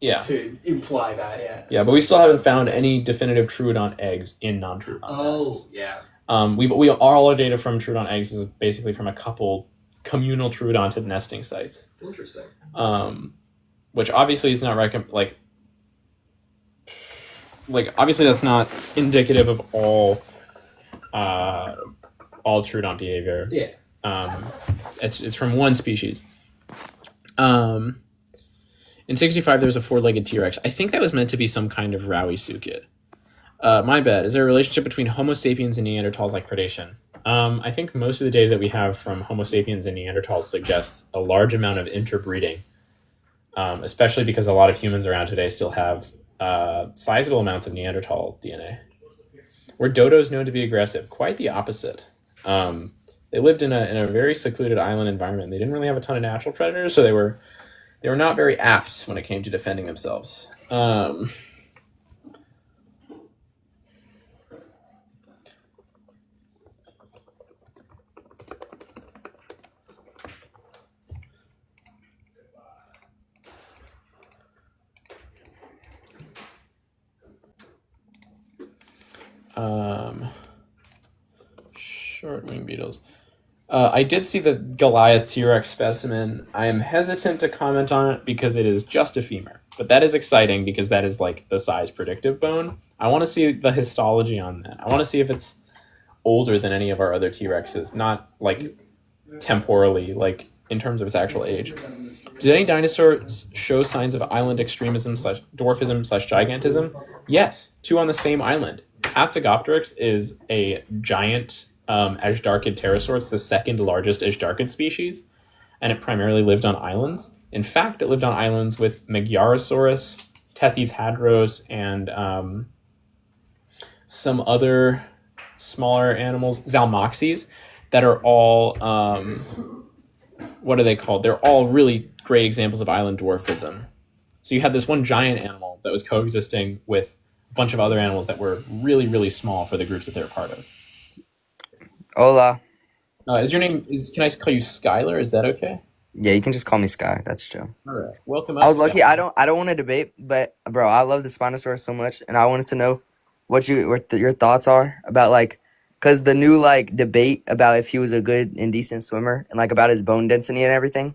Speaker 2: to imply that, yeah.
Speaker 1: Yeah, but we still haven't found any definitive troodont eggs in non-troodont nests.
Speaker 2: Yeah.
Speaker 1: All our data from troodont eggs is basically from a couple communal troodontid nesting sites.
Speaker 2: Interesting.
Speaker 1: Which obviously is not obviously that's not indicative of all troodont behavior.
Speaker 2: Yeah.
Speaker 1: It's from one species. In 65, there was a four-legged T-Rex. I think that was meant to be some kind of Rowie-Sukid. My bad. Is there a relationship between Homo sapiens and Neanderthals like predation? I think most of the data that we have from Homo sapiens and Neanderthals suggests a large amount of interbreeding, especially because a lot of humans around today still have sizable amounts of Neanderthal DNA. Were dodos known to be aggressive? Quite the opposite. They lived in a very secluded island environment. They didn't really have a ton of natural predators, so they were not very apt when it came to defending themselves. Short wing beetles. I did see the Goliath T-Rex specimen. I am hesitant to comment on it because it is just a femur. But that is exciting because that is like the size predictive bone. I want to see the histology on that. I want to see if it's older than any of our other T-Rexes, not like temporally, like in terms of its actual age. Did any dinosaurs show signs of island extremism slash dwarfism slash gigantism? Yes, 2 on the same island. Hatzegopteryx is a giant Ashdarchid pterosaur. It's the second largest Ashdarchid species, and it primarily lived on islands. In fact, it lived on islands with Magyarosaurus, Tethys hadros, and some other smaller animals, Zalmoxes, that are all what are they called? They're all really great examples of island dwarfism. So you had this one giant animal that was coexisting with a bunch of other animals that were really, really small for the groups that they're part of.
Speaker 7: Hola.
Speaker 1: Is your name? Can I call you Skylar? Is that okay?
Speaker 7: Yeah, you can just call me Sky. That's chill.
Speaker 1: All right. Welcome up.
Speaker 7: I was lucky.
Speaker 1: Skylar.
Speaker 7: I don't want to debate, but bro, I love the Spinosaurus so much, and I wanted to know what your thoughts are about like, cause the new like debate about if he was a good and decent swimmer and like about his bone density and everything.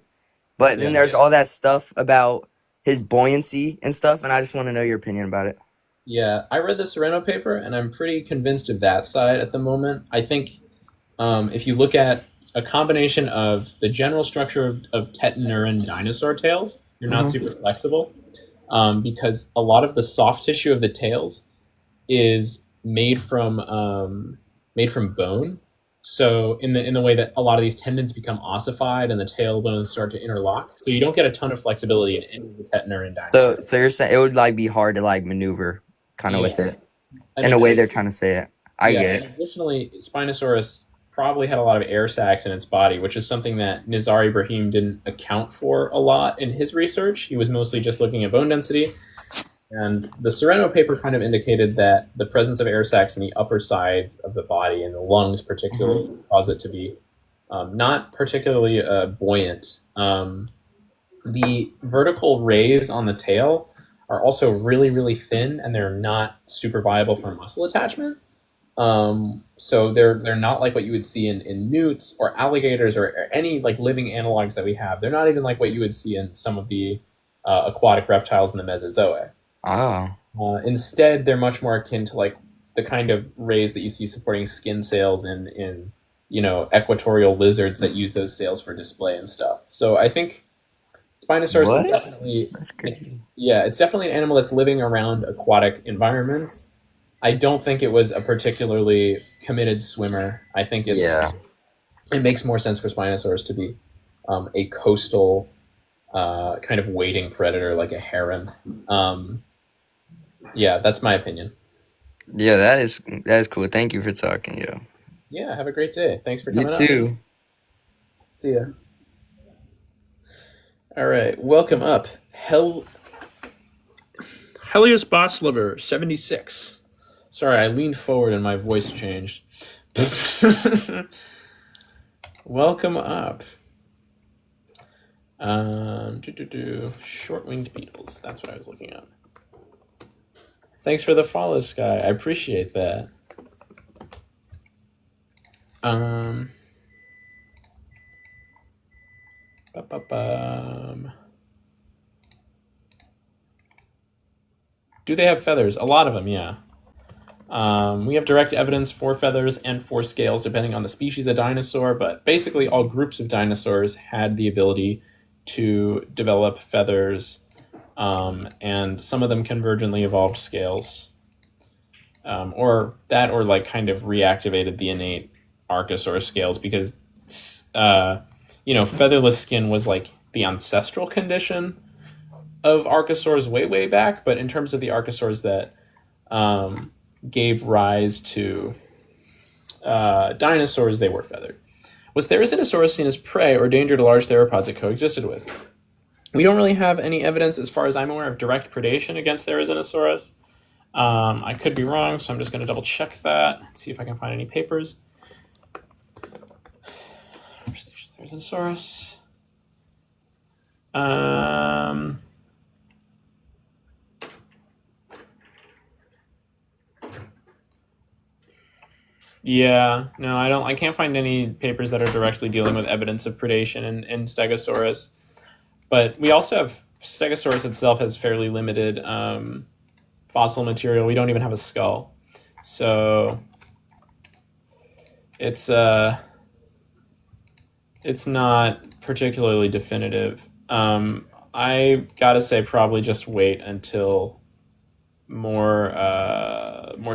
Speaker 7: But then there's all that stuff about his buoyancy and stuff, and I just want to know your opinion about it.
Speaker 1: Yeah, I read the Sereno paper, and I'm pretty convinced of that side at the moment. I think if you look at a combination of the general structure of tetaneurin dinosaur tails, you're not super flexible because a lot of the soft tissue of the tails is made from bone. So in the way that a lot of these tendons become ossified and the tail bones start to interlock, so you don't get a ton of flexibility in any of the tetaneurin dinosaurs.
Speaker 7: So you're saying it would like be hard to like maneuver kind of with it in a way they're trying to say it. I get it.
Speaker 1: And additionally, Spinosaurus probably had a lot of air sacs in its body, which is something that Nizar Ibrahim didn't account for a lot in his research. He was mostly just looking at bone density. And the Sereno paper kind of indicated that the presence of air sacs in the upper sides of the body and the lungs particularly cause it to be not particularly buoyant. The vertical rays on the tail are also really, really thin, and they're not super viable for muscle attachment. So they're not like what you would see in newts or alligators or any like living analogs that we have. They're not even like what you would see in some of the aquatic reptiles in the Mesozoic.
Speaker 7: Oh.
Speaker 1: Instead, they're much more akin to like the kind of rays that you see supporting skin sails in equatorial lizards that use those sails for display and stuff. So I think Spinosaurus is definitely
Speaker 7: That's crazy.
Speaker 1: Yeah, it's definitely an animal that's living around aquatic environments. I don't think it was a particularly committed swimmer. I think it makes more sense for Spinosaurus to be a coastal kind of wading predator like a heron. Yeah, that's my opinion.
Speaker 7: Yeah, that is cool. Thank you for talking, yo.
Speaker 1: Yeah, have a great day. Thanks for coming
Speaker 7: You too.
Speaker 1: up. See ya. All right, welcome up. Helios Bossliver, 76. Sorry, I leaned forward and my voice changed. Welcome up. Short-winged beetles. That's what I was looking at. Thanks for the follow, Sky. I appreciate that. Do they have feathers? A lot of them, yeah. We have direct evidence for feathers and for scales, depending on the species of dinosaur, but basically all groups of dinosaurs had the ability to develop feathers, and some of them convergently evolved scales. Or like kind of reactivated the innate archosaur scales because, featherless skin was like the ancestral condition of archosaurs way, way back, but in terms of the archosaurs that gave rise to dinosaurs, they were feathered. Was Therizinosaurus seen as prey or danger to large theropods it coexisted with? We don't really have any evidence, as far as I'm aware, of direct predation against Therizinosaurus. I could be wrong, so I'm just going to double check that, see if I can find any papers. Therizinosaurus. Yeah, no, I can't find any papers that are directly dealing with evidence of predation in Stegosaurus. But we also have Stegosaurus itself has fairly limited fossil material. We don't even have a skull, so it's not particularly definitive. I gotta say, probably just wait until more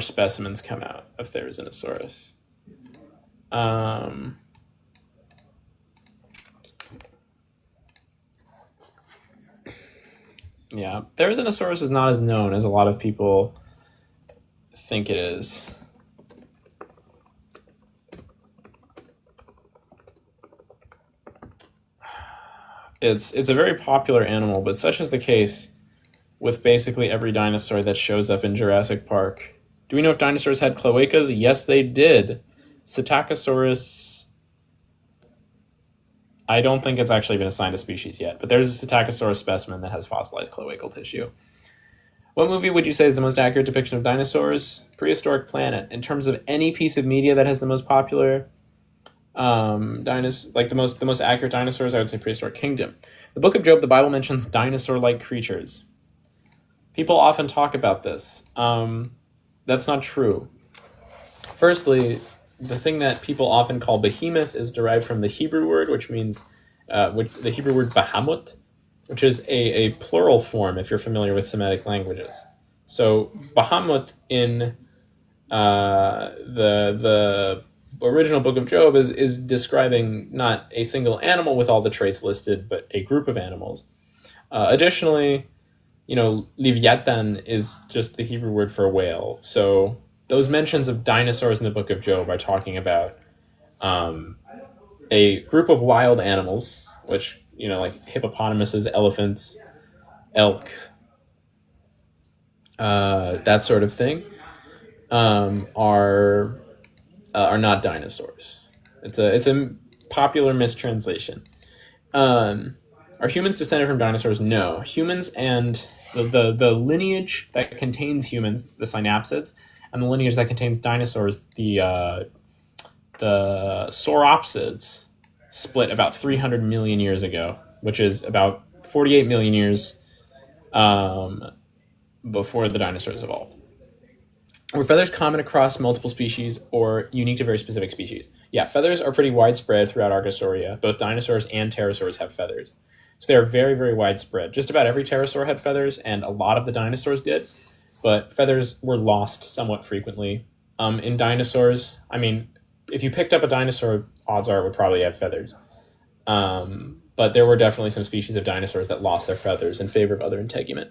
Speaker 1: specimens come out of Therizinosaurus. Yeah, Therizinosaurus is not as known as a lot of people think it is. It's a very popular animal, but such is the case with basically every dinosaur that shows up in Jurassic Park. Do we know if dinosaurs had cloacas? Yes, they did. Psittacosaurus, I don't think it's actually been assigned a species yet, but there's a Psittacosaurus specimen that has fossilized cloacal tissue. What movie would you say is the most accurate depiction of dinosaurs? Prehistoric Planet. In terms of any piece of media that has the most popular like the most accurate dinosaurs, I would say Prehistoric Kingdom. The Book of Job, the Bible mentions dinosaur-like creatures. People often talk about this. That's not true. Firstly, the thing that people often call behemoth is derived from the Hebrew word, which means the Hebrew word bahamut, which is a plural form if you're familiar with Semitic languages. So bahamut in the original Book of Job is describing not a single animal with all the traits listed, but a group of animals. Additionally, Leviathan is just the Hebrew word for whale. So those mentions of dinosaurs in the Book of Job are talking about a group of wild animals, which, like hippopotamuses, elephants, elk, that sort of thing, are not dinosaurs. It's a popular mistranslation. Are humans descended from dinosaurs? No. Humans and the lineage that contains humans, the synapsids, and the lineage that contains dinosaurs, the sauropsids, split about 300 million years ago, which is about 48 million years before the dinosaurs evolved. Were feathers common across multiple species or unique to very specific species? Yeah, feathers are pretty widespread throughout Argosauria. Both dinosaurs and pterosaurs have feathers. So they are very, very widespread. Just about every pterosaur had feathers, and a lot of the dinosaurs did, but feathers were lost somewhat frequently. In dinosaurs, I mean, if you picked up a dinosaur, odds are it would probably have feathers. But there were definitely some species of dinosaurs that lost their feathers in favor of other integument.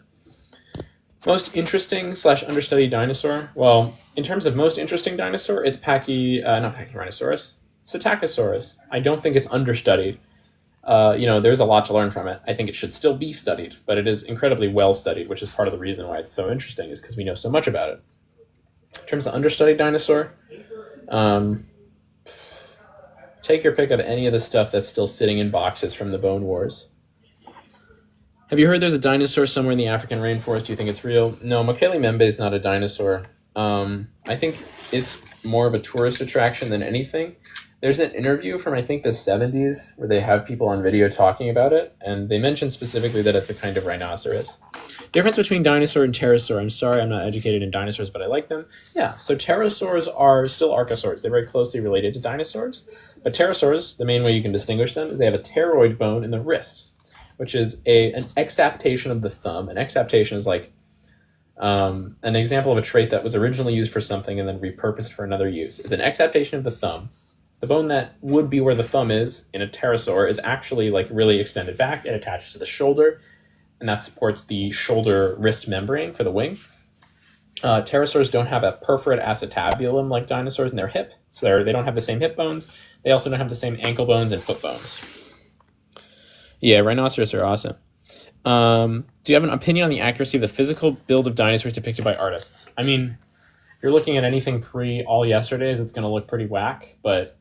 Speaker 1: Most interesting / understudied dinosaur? Well, in terms of most interesting dinosaur, it's not Pachyrhinosaurus, Psittacosaurus. I don't think it's understudied. There's a lot to learn from it. I think it should still be studied, but it is incredibly well studied, which is part of the reason why it's so interesting, is because we know so much about it. In terms of understudied dinosaur, take your pick of any of the stuff that's still sitting in boxes from the Bone Wars. Have you heard there's a dinosaur somewhere in the African rainforest? Do you think it's real? No, Mokele Membe is not a dinosaur. I think it's more of a tourist attraction than anything. There's an interview from, I think, the 70s where they have people on video talking about it, and they mention specifically that it's a kind of rhinoceros. Difference between dinosaur and pterosaur. I'm sorry I'm not educated in dinosaurs, but I like them. Yeah, so pterosaurs are still archosaurs. They're very closely related to dinosaurs. But pterosaurs, the main way you can distinguish them is they have a pteroid bone in the wrist, which is an exaptation of the thumb. An exaptation is like an example of a trait that was originally used for something and then repurposed for another use. It's an exaptation of the thumb. The bone that would be where the thumb is in a pterosaur is actually like really extended back and attached to the shoulder, and that supports the shoulder wrist membrane for the wing. Pterosaurs don't have a perforate acetabulum like dinosaurs in their hip, so they don't have the same hip bones. They also don't have the same ankle bones and foot bones. Yeah, rhinoceros are awesome. Do you have an opinion on the accuracy of the physical build of dinosaurs depicted by artists? I mean, if you're looking at anything pre All Yesterdays, it's going to look pretty whack, but,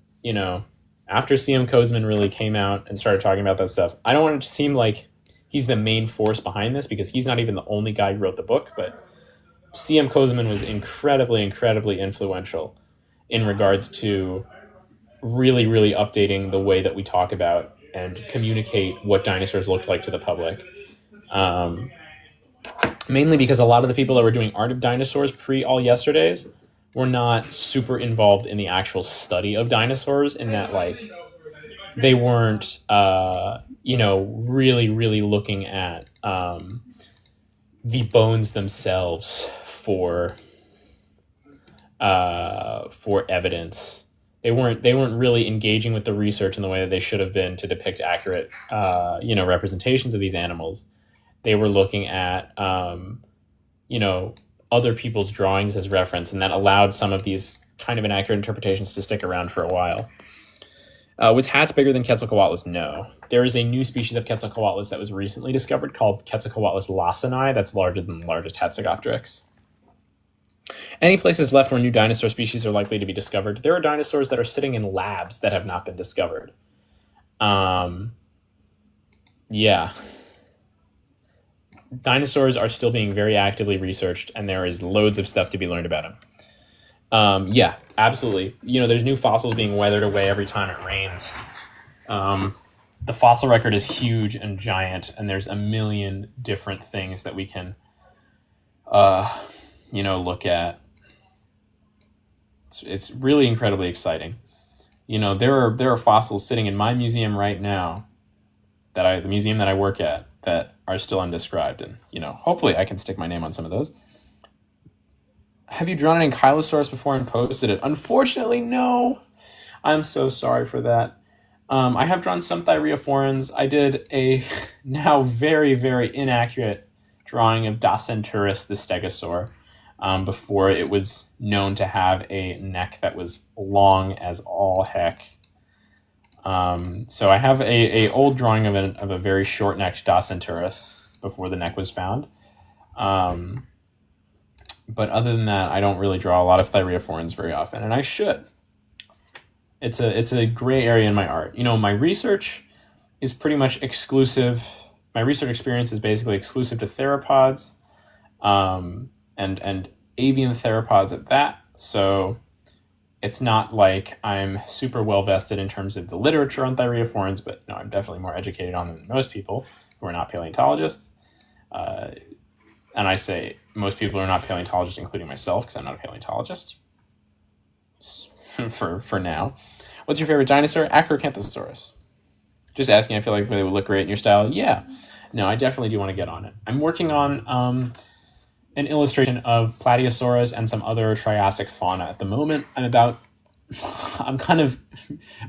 Speaker 1: after C.M. Kozman really came out and started talking about that stuff, I don't want it to seem like he's the main force behind this, because he's not even the only guy who wrote the book, but C.M. Kozman was incredibly, incredibly influential. in regards to really, really updating the way that we talk about and communicate what dinosaurs looked like to the public. Mainly because a lot of the people that were doing art of dinosaurs pre all yesterdays were not super involved in the actual study of dinosaurs, in that like they weren't really, really looking at the bones themselves for evidence. They weren't really engaging with the research in the way that they should have been to depict accurate representations of these animals. They were looking at other people's drawings as reference, and that allowed some of these kind of inaccurate interpretations to stick around for a while. Was hats bigger than Quetzalcoatlus? No. There is a new species of Quetzalcoatlus that was recently discovered called Quetzalcoatlus lawsoni that's larger than the largest Hatzegopteryx. Any places left where new dinosaur species are likely to be discovered? There are dinosaurs that are sitting in labs that have not been discovered. Yeah. Dinosaurs are still being very actively researched, and there is loads of stuff to be learned about them. Yeah, absolutely. There's new fossils being weathered away every time it rains. The fossil record is huge and giant, and there's a million different things that we can, look at. It's really incredibly exciting. There are fossils sitting in my museum right now, the museum that I work at, that are still undescribed, and hopefully I can stick my name on some of those. Have you drawn an ankylosaurus before and posted it? Unfortunately, no. I'm so sorry for that. I have drawn some thyreophorans. I did a now very, very inaccurate drawing of Dacenturus, the stegosaur, before it was known to have a neck that was long as all heck. So I have a old drawing of a very short-necked Dacenturus before the neck was found. But other than that, I don't really draw a lot of thyreophorans very often, and I should. It's a gray area in my art. My research is pretty much exclusive. My research experience is basically exclusive to theropods, and avian theropods at that. So it's not like I'm super well vested in terms of the literature on thyreophorans, but no, I'm definitely more educated on them than most people who are not paleontologists. And I say most people are not paleontologists, including myself, because I'm not a paleontologist. for now. What's your favorite dinosaur? Acrocanthosaurus. Just asking, I feel like they would look great in your style. Yeah. No, I definitely do want to get on it. I'm working on an illustration of Plateosaurus and some other Triassic fauna at the moment. I'm kind of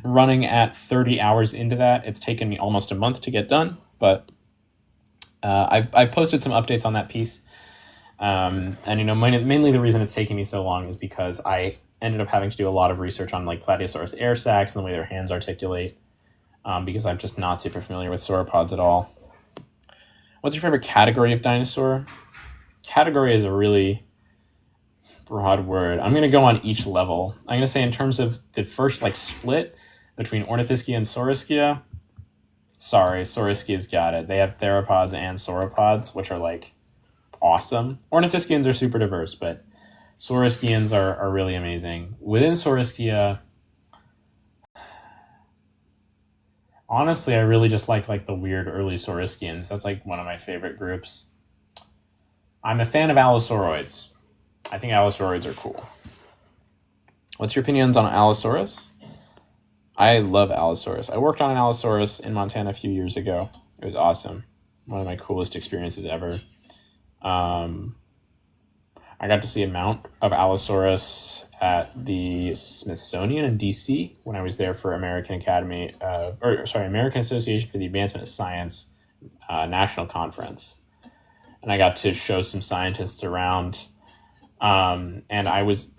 Speaker 1: running at 30 hours into that. It's taken me almost a month to get done, but I've posted some updates on that piece. And mainly the reason it's taking me so long is because I ended up having to do a lot of research on like Plateosaurus air sacs and the way their hands articulate, because I'm just not super familiar with sauropods at all. What's your favorite category of dinosaur? Category is a really broad word. I'm going to go on each level. I'm going to say in terms of the first split between Ornithischia and Sauriskia. Sorry, Sauriskia's got it. They have theropods and sauropods, which are awesome. Ornithischians are super diverse, but Sauriskians are really amazing. Within Sauriskia, honestly, I really just like the weird early Sauriskians. That's one of my favorite groups. I'm a fan of Allosauroids. I think Allosauroids are cool. What's your opinions on Allosaurus? I love Allosaurus. I worked on an Allosaurus in Montana a few years ago. It was awesome. One of my coolest experiences ever. I got to see a mount of Allosaurus at the Smithsonian in DC when I was there for American Association for the Advancement of Science National Conference. And I got to show some scientists around. And I was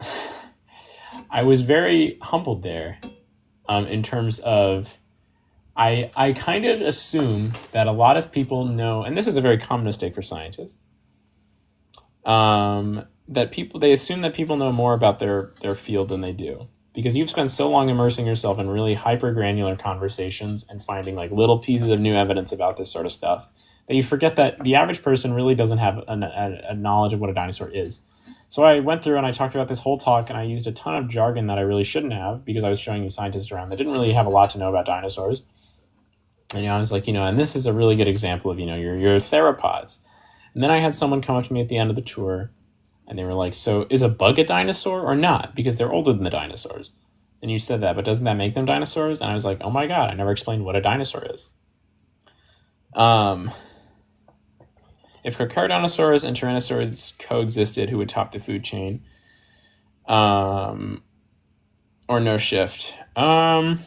Speaker 1: very humbled there, in terms of, I kind of assume that a lot of people know, and this is a very common mistake for scientists, they assume that people know more about their field than they do, because you've spent so long immersing yourself in really hyper granular conversations and finding little pieces of new evidence about this sort of stuff, that you forget that the average person really doesn't have a knowledge of what a dinosaur is. So I went through and I talked about this whole talk, and I used a ton of jargon that I really shouldn't have because I was showing you scientists around that didn't really have a lot to know about dinosaurs. And I was like, and this is a really good example of, your theropods. And then I had someone come up to me at the end of the tour, and they were like, so is a bug a dinosaur or not? Because they're older than the dinosaurs. And you said that, but doesn't that make them dinosaurs? And I was like, oh my God, I never explained what a dinosaur is. If Carcharodontosaurus and Tyrannosaurs coexisted, who would top the food chain? Or no shift? Oh,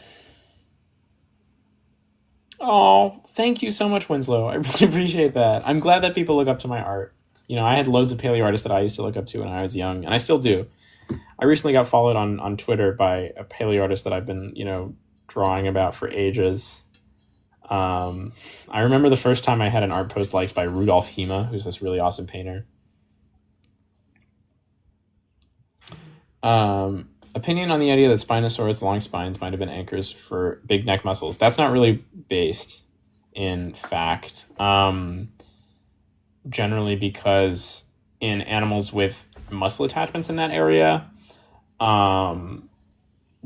Speaker 1: thank you so much, Winslow. I really appreciate that. I'm glad that people look up to my art. I had loads of paleo artists that I used to look up to when I was young, and I still do. I recently got followed on Twitter by a paleo artist that I've been, drawing about for ages. I remember the first time I had an art post liked by Rudolf Hema, who's this really awesome painter. Opinion on the idea that Spinosaurus long spines might have been anchors for big neck muscles. That's not really based in fact. Generally because in animals with muscle attachments in that area,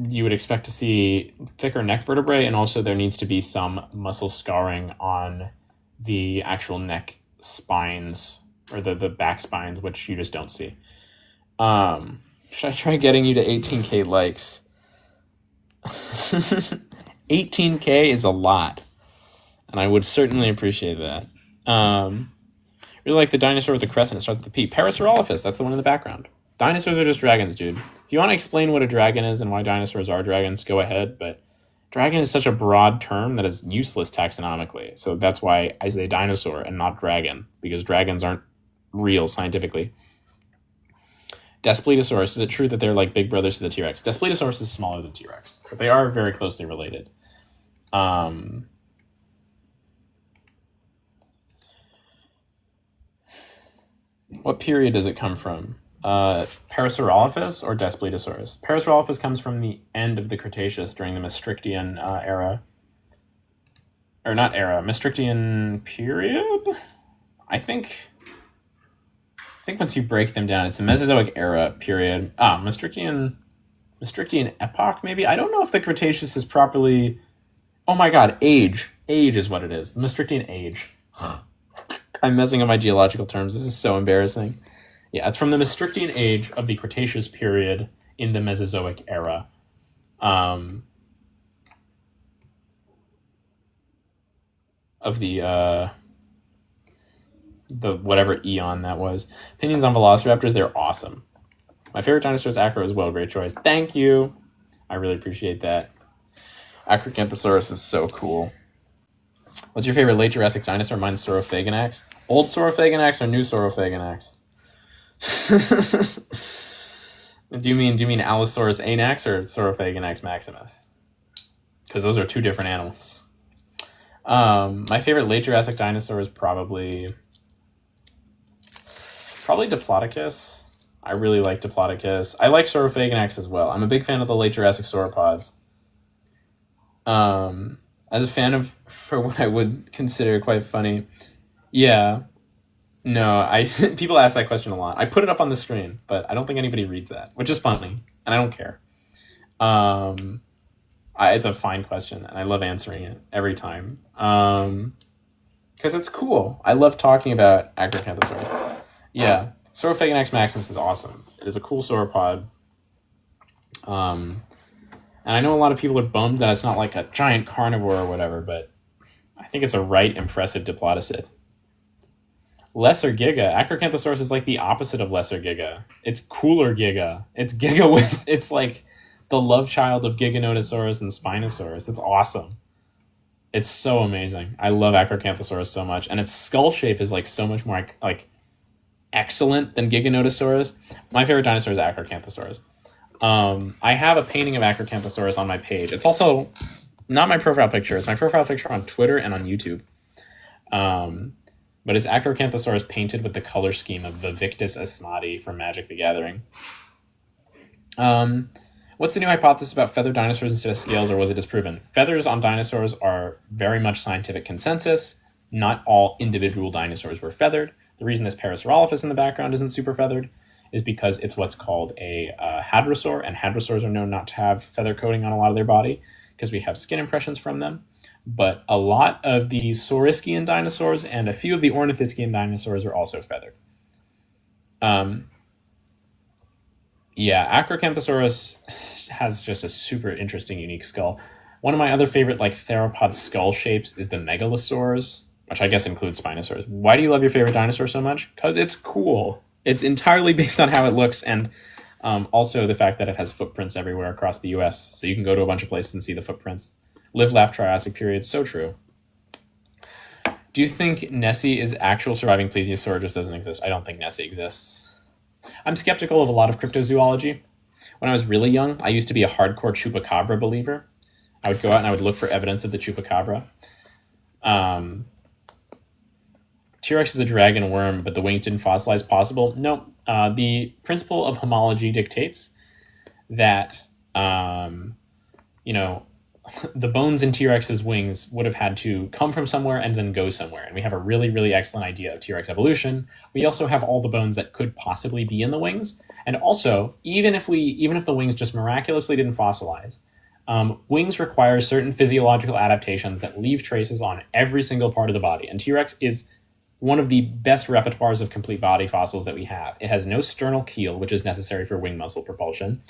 Speaker 1: you would expect to see thicker neck vertebrae, and also there needs to be some muscle scarring on the actual neck spines or the back spines, which you just don't see. Should I try getting you to 18K likes? 18K is a lot, and I would certainly appreciate that. Really like the dinosaur with the crescent. It starts with the P. Parasaurolophus, that's the one in the background. Dinosaurs are just dragons, dude. If you want to explain what a dragon is and why dinosaurs are dragons, go ahead, but dragon is such a broad term that is useless taxonomically. So that's why I say dinosaur and not dragon, because dragons aren't real scientifically. Daspletosaurus, is it true that they're like big brothers to the T-Rex? Daspletosaurus is smaller than T-Rex, but they are very closely related. What period does it come from? Parasaurolophus or Daspletosaurus? Parasaurolophus comes from the end of the Cretaceous during the Maastrichtian era. Or not era, Maastrichtian period? I think once you break them down, it's the Mesozoic era period. Maastrichtian epoch, maybe? I don't know if the Cretaceous is properly... Oh my God, age. Age is what it is. The Maastrichtian age. I'm messing up my geological terms. This is so embarrassing. Yeah, it's from the Maastrichtian age of the Cretaceous period in the Mesozoic era. Of the whatever eon that was. Opinions on velociraptors, they're awesome. My favorite dinosaur is Acro as well. Great choice. Thank you. I really appreciate that. Acrocanthosaurus is so cool. What's your favorite late Jurassic dinosaur? Mine's Saurophaganax. Old Saurophaganax or new Saurophaganax? Do you mean Allosaurus anax or Saurophaganax maximus? Because those are two different animals. My favorite late Jurassic dinosaur is probably Diplodocus. I really like Diplodocus. I like Saurophaganax as well. I'm a big fan of the late Jurassic sauropods. As a fan for what I would consider quite funny. Yeah. No, people ask that question a lot. I put it up on the screen, but I don't think anybody reads that, which is funny, and I don't care. It's a fine question, and I love answering it every time. Because it's cool. I love talking about Acrocanthosaurus. Yeah, Saurophaganax maximus is awesome. It is a cool sauropod. And I know a lot of people are bummed that it's not like a giant carnivore or whatever, but I think it's a right impressive diplodocid. Lesser Giga. Acrocanthosaurus is like the opposite of Lesser Giga. It's cooler Giga. It's Giga with... It's like the love child of Giganotosaurus and Spinosaurus. It's awesome. It's so amazing. I love Acrocanthosaurus so much. And its skull shape is like so much more like excellent than Giganotosaurus. My favorite dinosaur is Acrocanthosaurus. I have a painting of Acrocanthosaurus on my page. It's also not my profile picture. It's my profile picture on Twitter and on YouTube. But it's Acrocanthosaurus painted with the color scheme of Vivictus Asmati from Magic the Gathering. What's the new hypothesis about feathered dinosaurs instead of scales, or was it disproven? Feathers on dinosaurs are very much scientific consensus. Not all individual dinosaurs were feathered. The reason this Parasaurolophus in the background isn't super feathered is because it's what's called a hadrosaur, and hadrosaurs are known not to have feather coating on a lot of their body because we have skin impressions from them. But a lot of the saurischian dinosaurs and a few of the ornithischian dinosaurs are also feathered. Yeah, Acrocanthosaurus has just a super interesting, unique skull. One of my other favorite like theropod skull shapes is the megalosaurs, which I guess includes spinosaurs. Why do you love your favorite dinosaur so much? Because it's cool. It's entirely based on how it looks, and also the fact that it has footprints everywhere across the U.S. So you can go to a bunch of places and see the footprints. Live, laugh, Triassic period. So true. Do you think Nessie is actual surviving plesiosaur or just doesn't exist? I don't think Nessie exists. I'm skeptical of a lot of cryptozoology. When I was really young, I used to be a hardcore chupacabra believer. I would go out and I would look for evidence of the chupacabra. T-Rex is a dragon worm, but the wings didn't fossilize. Possible? No. The principle of homology dictates that, the bones in T-Rex's wings would have had to come from somewhere and then go somewhere. And we have a really, really excellent idea of T-Rex evolution. We also have all the bones that could possibly be in the wings. And also, even if the wings just miraculously didn't fossilize, wings require certain physiological adaptations that leave traces on every single part of the body. And T-Rex is one of the best repertoires of complete body fossils that we have. It has no sternal keel, which is necessary for wing muscle propulsion.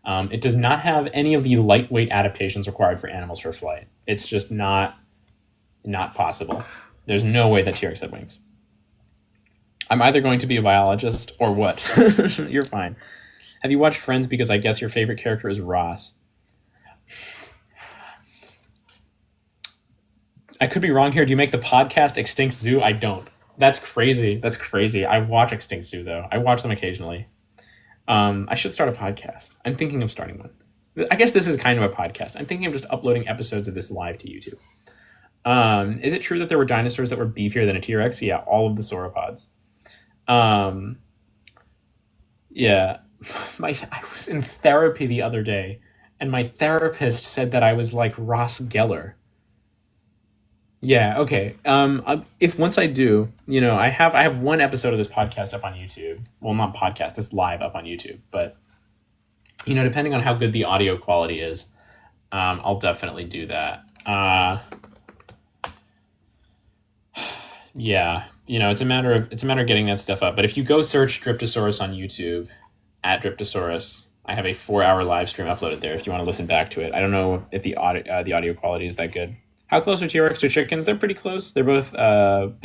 Speaker 1: It does not have any of the lightweight adaptations required for animals for flight. It's just not possible. There's no way that T-Rex had wings. I'm either going to be a biologist or what? You're fine. Have you watched Friends? Because I guess your favorite character is Ross. I could be wrong here. Do you make the podcast Extinct Zoo? I don't. That's crazy. I watch Extinct Zoo, though. I watch them occasionally. I should start a podcast. I'm thinking of starting one. I guess this is kind of a podcast. I'm thinking of just uploading episodes of this live to YouTube. Is it true that there were dinosaurs that were beefier than a T-Rex? Yeah, all of the sauropods. Yeah. I was in therapy the other day, and my therapist said that I was like Ross Geller. Yeah, okay. If once I do, I have one episode of this podcast up on YouTube. Well, not podcast, this live up on YouTube. But, depending on how good the audio quality is, I'll definitely do that. Yeah, it's a matter of getting that stuff up. But if you go search Dryptosaurus on YouTube, at Dryptosaurus, I have a 4-hour live stream uploaded there if you want to listen back to it. I don't know if the audio quality is that good. How close are T-Rex to chickens? They're pretty close. They're both tetanoran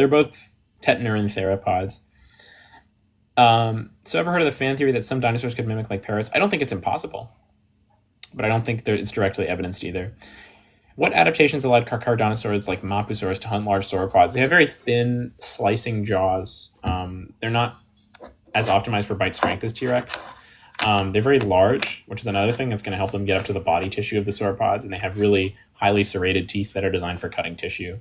Speaker 1: theropods. So ever heard of the fan theory that some dinosaurs could mimic like parrots? I don't think it's impossible, but I don't think it's directly evidenced either. What adaptations allowed carcharodontosaurs like Mapusaurus to hunt large sauropods? They have very thin, slicing jaws. They're not as optimized for bite strength as T-Rex. They're very large, which is another thing that's going to help them get up to the body tissue of the sauropods, and they have really highly serrated teeth that are designed for cutting tissue.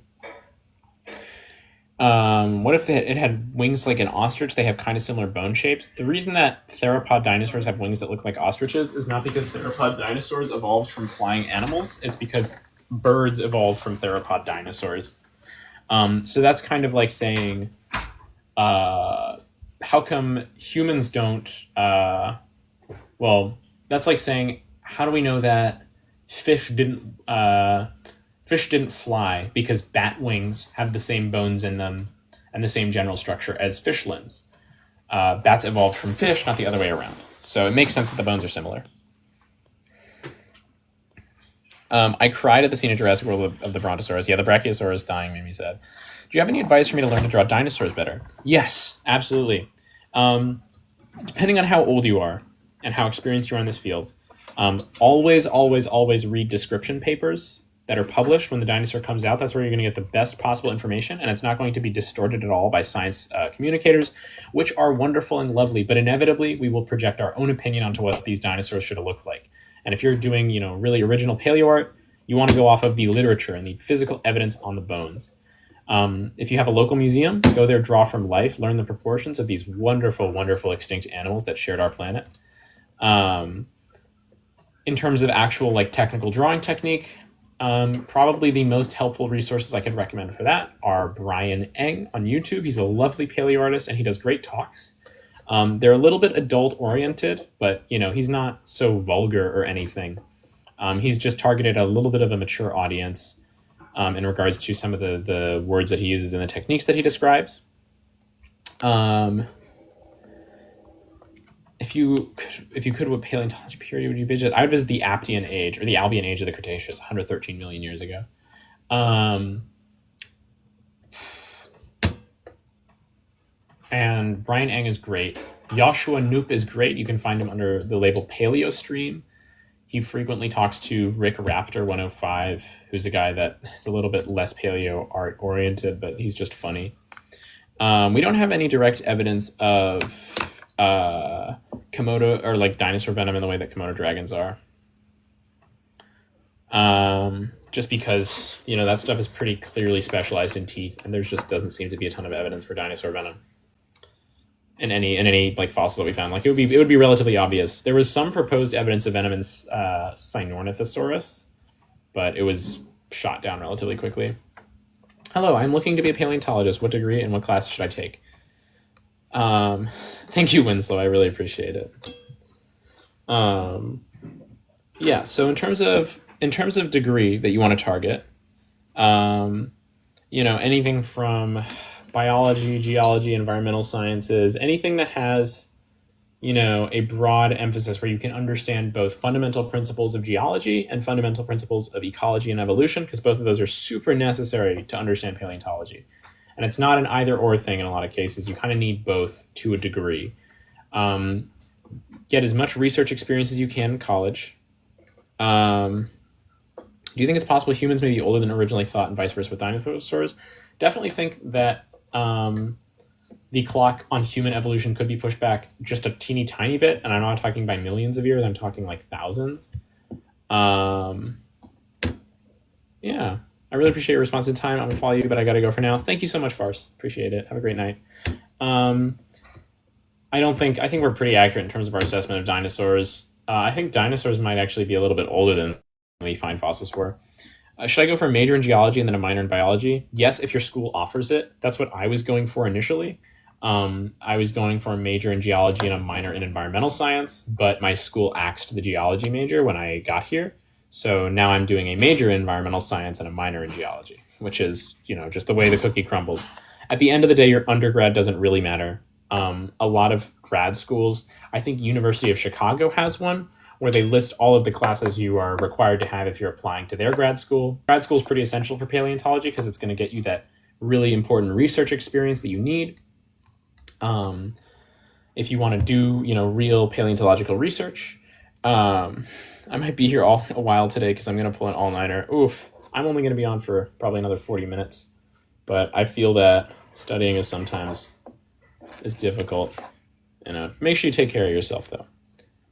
Speaker 1: What if it had wings like an ostrich? They have kind of similar bone shapes. The reason that theropod dinosaurs have wings that look like ostriches is not because theropod dinosaurs evolved from flying animals. It's because birds evolved from theropod dinosaurs. So that's kind of like saying, how come humans don't... well, that's like saying, how do we know that fish didn't fly? Because bat wings have the same bones in them and the same general structure as fish limbs. Bats evolved from fish, not the other way around. So it makes sense that the bones are similar. I cried at the scene of Jurassic World of the Brontosaurus. Yeah, the Brachiosaurus dying made me sad. Do you have any advice for me to learn to draw dinosaurs better? Yes, absolutely. Depending on how old you are and how experienced you are in this field, always read description papers that are published when the dinosaur comes out. That's where you're going to get the best possible information, and it's not going to be distorted at all by science communicators, which are wonderful and lovely, but inevitably we will project our own opinion onto what these dinosaurs should have looked like. And if you're doing, really original paleo art, you want to go off of the literature and the physical evidence on the bones. If you have a local museum, go there, draw from life, learn the proportions of these wonderful, wonderful extinct animals that shared our planet. In terms of actual technical drawing technique, probably the most helpful resources I could recommend for that are Brian Eng on YouTube. He's a lovely paleo artist and he does great talks. They're a little bit adult oriented, but he's not so vulgar or anything. He's just targeted a little bit of a mature audience in regards to some of the words that he uses and the techniques that he describes. If you could, what paleontology period would you visit? I would visit the Aptian age, or the Albian age of the Cretaceous, 113 million years ago. And Brian Eng is great. Joshua Knoop is great. You can find him under the label PaleoStream. He frequently talks to Rick Raptor 105, who's a guy that is a little bit less paleo art oriented, but he's just funny. We don't have any direct evidence of Komodo or like dinosaur venom in the way that Komodo dragons are. Just because that stuff is pretty clearly specialized in teeth, and there just doesn't seem to be a ton of evidence for dinosaur venom in any like fossil that we found. Like it would be relatively obvious. There was some proposed evidence of venom in Sinornithosaurus, but it was shot down relatively quickly. Hello, I'm looking to be a paleontologist. What degree and what class should I take? Thank you, Winslow. I really appreciate it. Yeah. So in terms of degree that you want to target, anything from biology, geology, environmental sciences, anything that has, a broad emphasis where you can understand both fundamental principles of geology and fundamental principles of ecology and evolution, because both of those are super necessary to understand paleontology. And it's not an either or thing in a lot of cases. You kind of need both to a degree. Get as much research experience as you can in college. Do you think it's possible humans may be older than originally thought and vice versa with dinosaurs? Definitely think that the clock on human evolution could be pushed back just a teeny tiny bit. And I'm not talking by millions of years. I'm talking like thousands. Yeah. I really appreciate your response in time. I'm going to follow you, but I got to go for now. Thank you so much, Farce. Appreciate it. Have a great night. I think we're pretty accurate in terms of our assessment of dinosaurs. I think dinosaurs might actually be a little bit older than we find fossils for. Should I go for a major in geology and then a minor in biology? Yes, if your school offers it. That's what I was going for initially. I was going for a major in geology and a minor in environmental science, but my school axed the geology major when I got here. So now I'm doing a major in environmental science and a minor in geology, which is, just the way the cookie crumbles. At the end of the day, your undergrad doesn't really matter. A lot of grad schools, I think University of Chicago has one, where they list all of the classes you are required to have if you're applying to their grad school. Grad school is pretty essential for paleontology because it's going to get you that really important research experience that you need. If you want to do, real paleontological research. I might be here a while today because I'm going to pull an all-nighter. Oof, I'm only going to be on for probably another 40 minutes. But I feel that studying is sometimes difficult. Make sure you take care of yourself, though.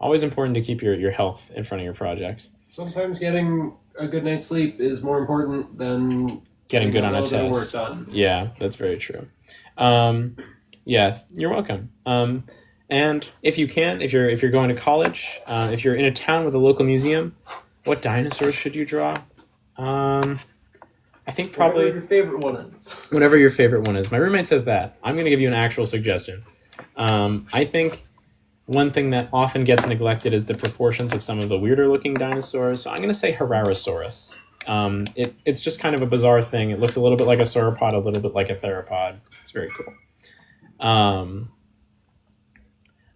Speaker 1: Always important to keep your health in front of your projects.
Speaker 2: Sometimes getting a good night's sleep is more important than
Speaker 1: getting good on a
Speaker 2: test. Work done.
Speaker 1: Yeah, that's very true. Yeah, you're welcome. And if you can, if you're going to college, if you're in a town with a local museum, what dinosaurs should you draw? I think probably
Speaker 2: whatever your favorite one is.
Speaker 1: Whatever your favorite one is. My roommate says that. I'm going to give you an actual suggestion. I think one thing that often gets neglected is the proportions of some of the weirder looking dinosaurs. So I'm going to say Herrerasaurus. It's just kind of a bizarre thing. It looks a little bit like a sauropod, a little bit like a theropod. It's very cool.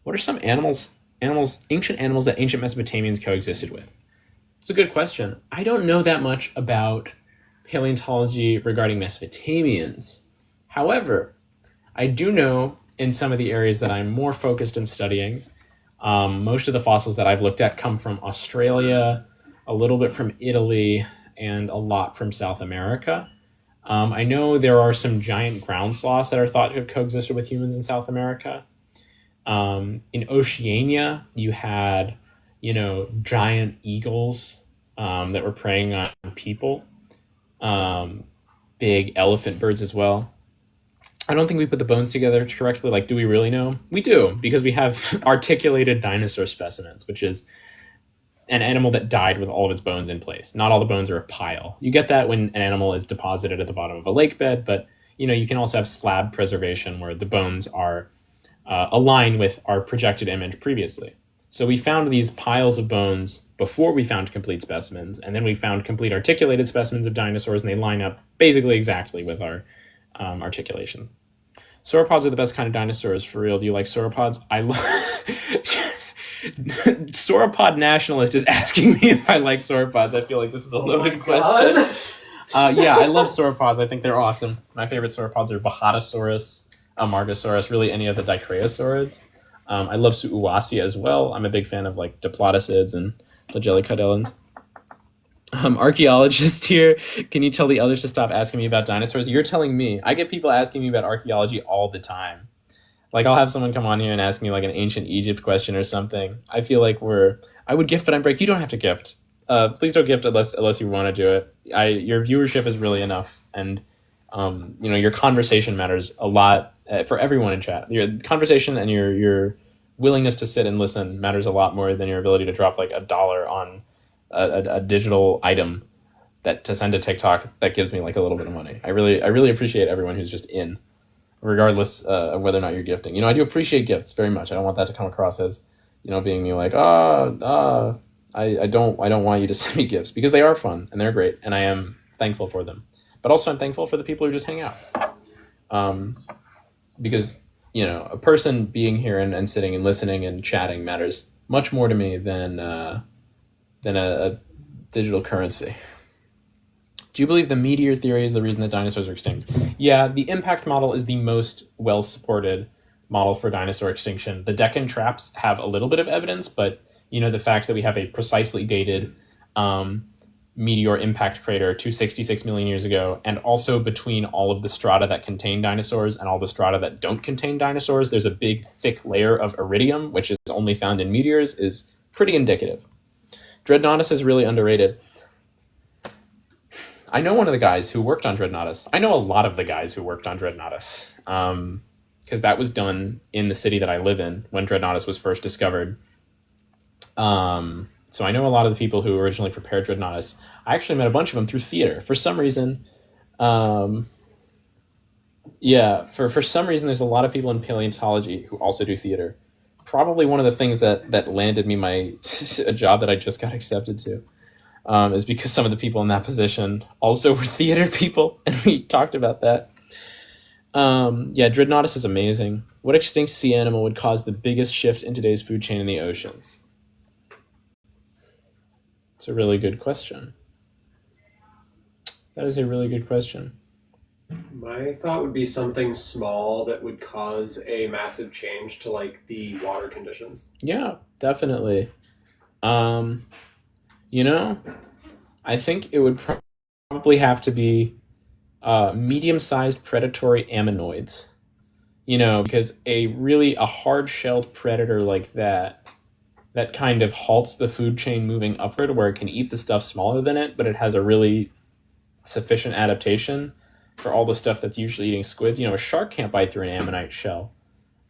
Speaker 1: What are some ancient animals that ancient Mesopotamians coexisted with? It's a good question. I don't know that much about paleontology regarding Mesopotamians. However, I do know in some of the areas that I'm more focused in studying, most of the fossils that I've looked at come from Australia, a little bit from Italy, and a lot from South America. I know there are some giant ground sloths that are thought to have coexisted with humans in South America. In Oceania, you had, giant eagles that were preying on people. Big elephant birds as well. I don't think we put the bones together correctly. Like, do we really know? We do, because we have articulated dinosaur specimens, which is an animal that died with all of its bones in place. Not all the bones are a pile. You get that when an animal is deposited at the bottom of a lake bed, but you can also have slab preservation where the bones are align with our projected image previously. So we found these piles of bones before we found complete specimens, and then we found complete articulated specimens of dinosaurs, and they line up basically exactly with our articulation. Sauropods are the best kind of dinosaurs, for real. Do you like sauropods? I love... Sauropod nationalist is asking me if I like sauropods. I feel like this is a loaded question. Yeah, I love sauropods. I think they're awesome. My favorite sauropods are Bahatosaurus, Margosaurus, really any of the dicraeosaurids. I love Suuwasia as well. I'm a big fan of like diplodocids and flagellicudellans. Archaeologist here, can you tell the others to stop asking me about dinosaurs? You're telling me. I get people asking me about archaeology all the time. Like, I'll have someone come on here and ask me like an ancient Egypt question or something. I feel like I would gift, but I'm break. You don't have to gift. Please don't gift unless you want to do it. Your viewership is really enough, and your conversation matters a lot for everyone in chat. Your conversation and your willingness to sit and listen matters a lot more than your ability to drop like $1 on a digital item to send to TikTok that gives me like a little bit of money. I really appreciate everyone who's just in, regardless of whether or not you're gifting. I do appreciate gifts very much. I don't want that to come across as being me like I don't want you to send me gifts, because they are fun and they're great and I am thankful for them. But also I'm thankful for the people who just hang out. Because a person being here and sitting and listening and chatting matters much more to me than a digital currency. Do you believe the meteor theory is the reason that dinosaurs are extinct? Yeah, the impact model is the most well-supported model for dinosaur extinction. The Deccan traps have a little bit of evidence, but the fact that we have a precisely dated meteor impact crater 266 million years ago, and also between all of the strata that contain dinosaurs and all the strata that don't contain dinosaurs, there's a big thick layer of iridium, which is only found in meteors, is pretty indicative. Dreadnoughtus is really underrated. I know one of the guys who worked on Dreadnoughtus. I know a lot of the guys who worked on Dreadnoughtus, because that was done in the city that I live in when Dreadnoughtus was first discovered. So I know a lot of the people who originally prepared Dreadnoughtus. I actually met a bunch of them through theater. For some reason, for some reason, there's a lot of people in paleontology who also do theater. Probably one of the things that landed me a job that I just got accepted to. Is because some of the people in that position also were theater people, and we talked about that. Dreadnoughtus is amazing. What extinct sea animal would cause the biggest shift in today's food chain in the oceans? It's a really good question. That is a really good question.
Speaker 2: My thought would be something small that would cause a massive change to like the water conditions.
Speaker 1: Yeah, definitely. I think it would probably have to be medium-sized predatory ammonoids. Because a hard-shelled predator like that kind of halts the food chain moving upward, where it can eat the stuff smaller than it, but it has a really sufficient adaptation for all the stuff that's usually eating squids. A shark can't bite through an ammonite shell.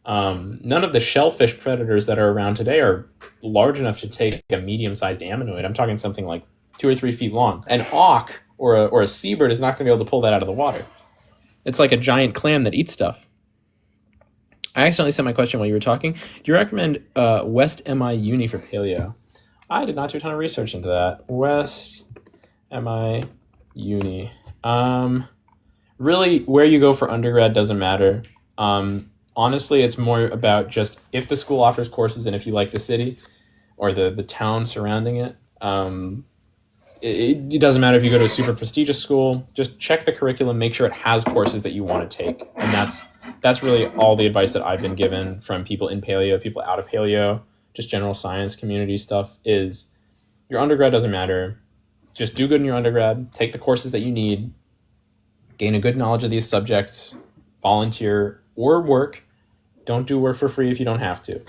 Speaker 1: None of the shellfish predators that are around today are large enough to take a medium-sized ammonoid. I'm talking something like 2 or 3 feet long. An auk or a seabird is not going to be able to pull that out of the water. It's like a giant clam that eats stuff. I accidentally said my question while you were talking. Do you recommend West MI Uni for paleo? I did not do a ton of research into that. West MI Uni. Really, where you go for undergrad doesn't matter. Honestly, it's more about just if the school offers courses and if you like the city or the town surrounding it. It doesn't matter if you go to a super prestigious school. Just check the curriculum, make sure it has courses that you want to take. And that's really all the advice that I've been given from people in paleo, people out of paleo, just general science community stuff, is your undergrad doesn't matter. Just do good in your undergrad, take the courses that you need, gain a good knowledge of these subjects, volunteer or work. Don't do work for free if you don't have to.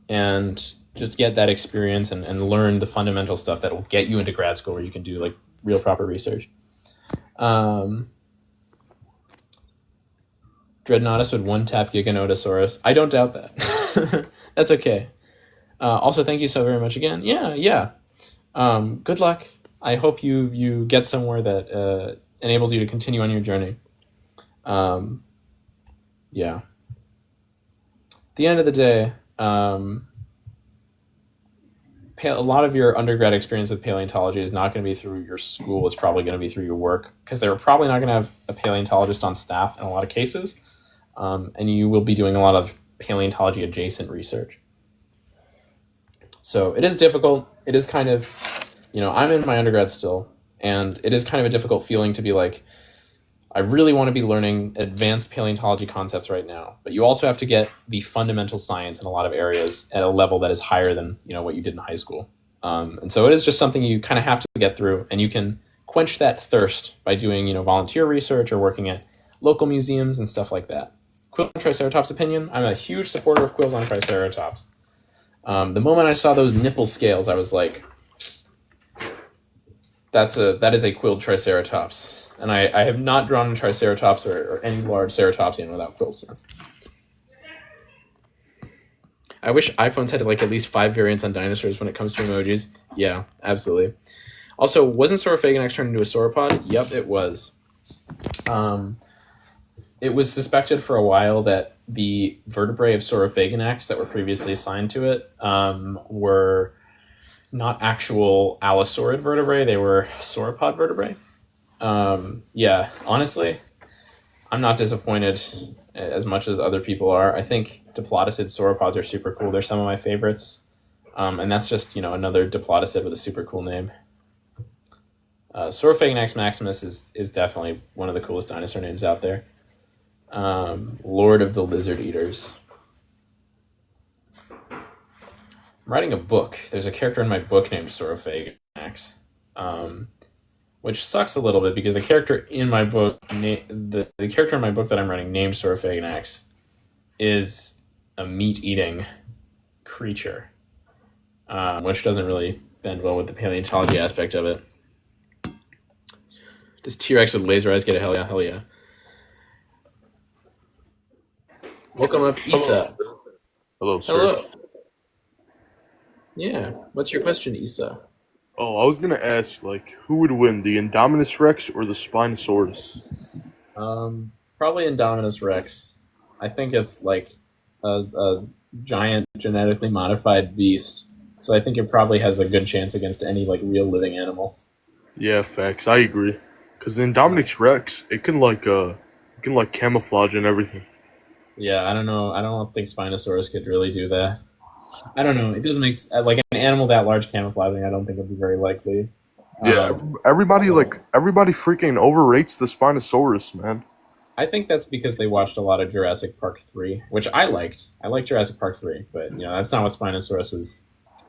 Speaker 1: And just get that experience and learn the fundamental stuff that will get you into grad school where you can do like real proper research. Dreadnoughtus would one-tap Giganotosaurus. I don't doubt that. That's okay. Also, thank you so very much again. Yeah. Good luck. I hope you get somewhere that enables you to continue on your journey. Yeah. the end of the day, a lot of your undergrad experience with paleontology is not going to be through your school. It's probably going to be through your work, because they're probably not going to have a paleontologist on staff in a lot of cases, and you will be doing a lot of paleontology adjacent research. So it is difficult. It is kind of, I'm in my undergrad still, and it is kind of a difficult feeling to be like, I really want to be learning advanced paleontology concepts right now, but you also have to get the fundamental science in a lot of areas at a level that is higher than what you did in high school. And so it is just something you kind of have to get through, and you can quench that thirst by doing volunteer research or working at local museums and stuff like that. Quill on Triceratops opinion: I'm a huge supporter of quills on Triceratops. The moment I saw those nipple scales, I was like, that is a quilled Triceratops. And I have not drawn a Triceratops or any large ceratopsian without quills since. I wish iPhones had at least 5 variants on dinosaurs when it comes to emojis. Yeah, absolutely. Also, wasn't Saurophaganax turned into a sauropod? Yep, it was. It was suspected for a while that the vertebrae of Saurophaganax that were previously assigned to it were not actual allosaurid vertebrae. They were sauropod vertebrae. Yeah, honestly, I'm not disappointed as much as other people are. I think diplodocid sauropods are super cool. They're some of my favorites. And that's just, another diplodocid with a super cool name. Saurophaganax maximus is definitely one of the coolest dinosaur names out there. Lord of the Lizard Eaters. I'm writing a book. There's a character in my book named Saurophaganax. Which sucks a little bit because the character in my book, the character in my book that I'm writing named Saurophaganax, is a meat-eating creature, which doesn't really bend well with the paleontology aspect of it. Does T-Rex with laser eyes get a hell yeah? Hell yeah. Welcome up, Issa.
Speaker 8: Hello, sir.
Speaker 1: Hello. Yeah. What's your question, Issa?
Speaker 8: Oh, I was gonna ask, who would win, the Indominus Rex or the Spinosaurus?
Speaker 1: Probably Indominus Rex. I think it's a giant genetically modified beast, so I think it probably has a good chance against any real living animal.
Speaker 8: Yeah, facts. I agree. Cause the Indominus Rex, it can camouflage and everything.
Speaker 1: Yeah, I don't know. I don't think Spinosaurus could really do that. I don't know. It doesn't make an animal that large camouflaging. I don't think would be very likely.
Speaker 8: Yeah, everybody freaking overrates the Spinosaurus, man.
Speaker 1: I think that's because they watched a lot of Jurassic Park 3, which I liked. I liked Jurassic Park 3, but that's not what Spinosaurus was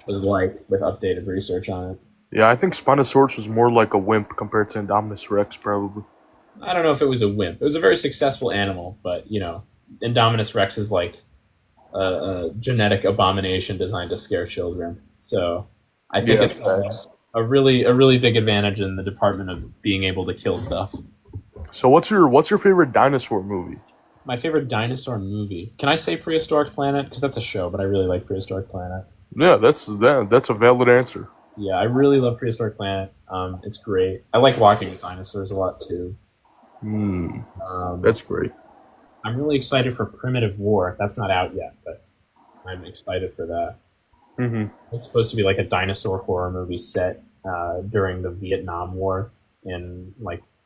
Speaker 1: like with updated research on it.
Speaker 8: Yeah, I think Spinosaurus was more like a wimp compared to Indominus Rex, probably.
Speaker 1: I don't know if it was a wimp. It was a very successful animal, but Indominus Rex is a genetic abomination designed to scare children. So I think it's a really big advantage in the department of being able to kill stuff.
Speaker 8: So what's your favorite dinosaur movie?
Speaker 1: My favorite dinosaur movie. Can I say Prehistoric Planet? Because that's a show, but I really like Prehistoric Planet.
Speaker 8: Yeah, that's a valid answer.
Speaker 1: Yeah, I really love Prehistoric Planet. It's great. I like walking with dinosaurs a lot too.
Speaker 8: That's great.
Speaker 1: I'm really excited for Primitive War. That's not out yet, but I'm excited for that.
Speaker 8: Mm-hmm.
Speaker 1: It's supposed to be a dinosaur horror movie set during the Vietnam War in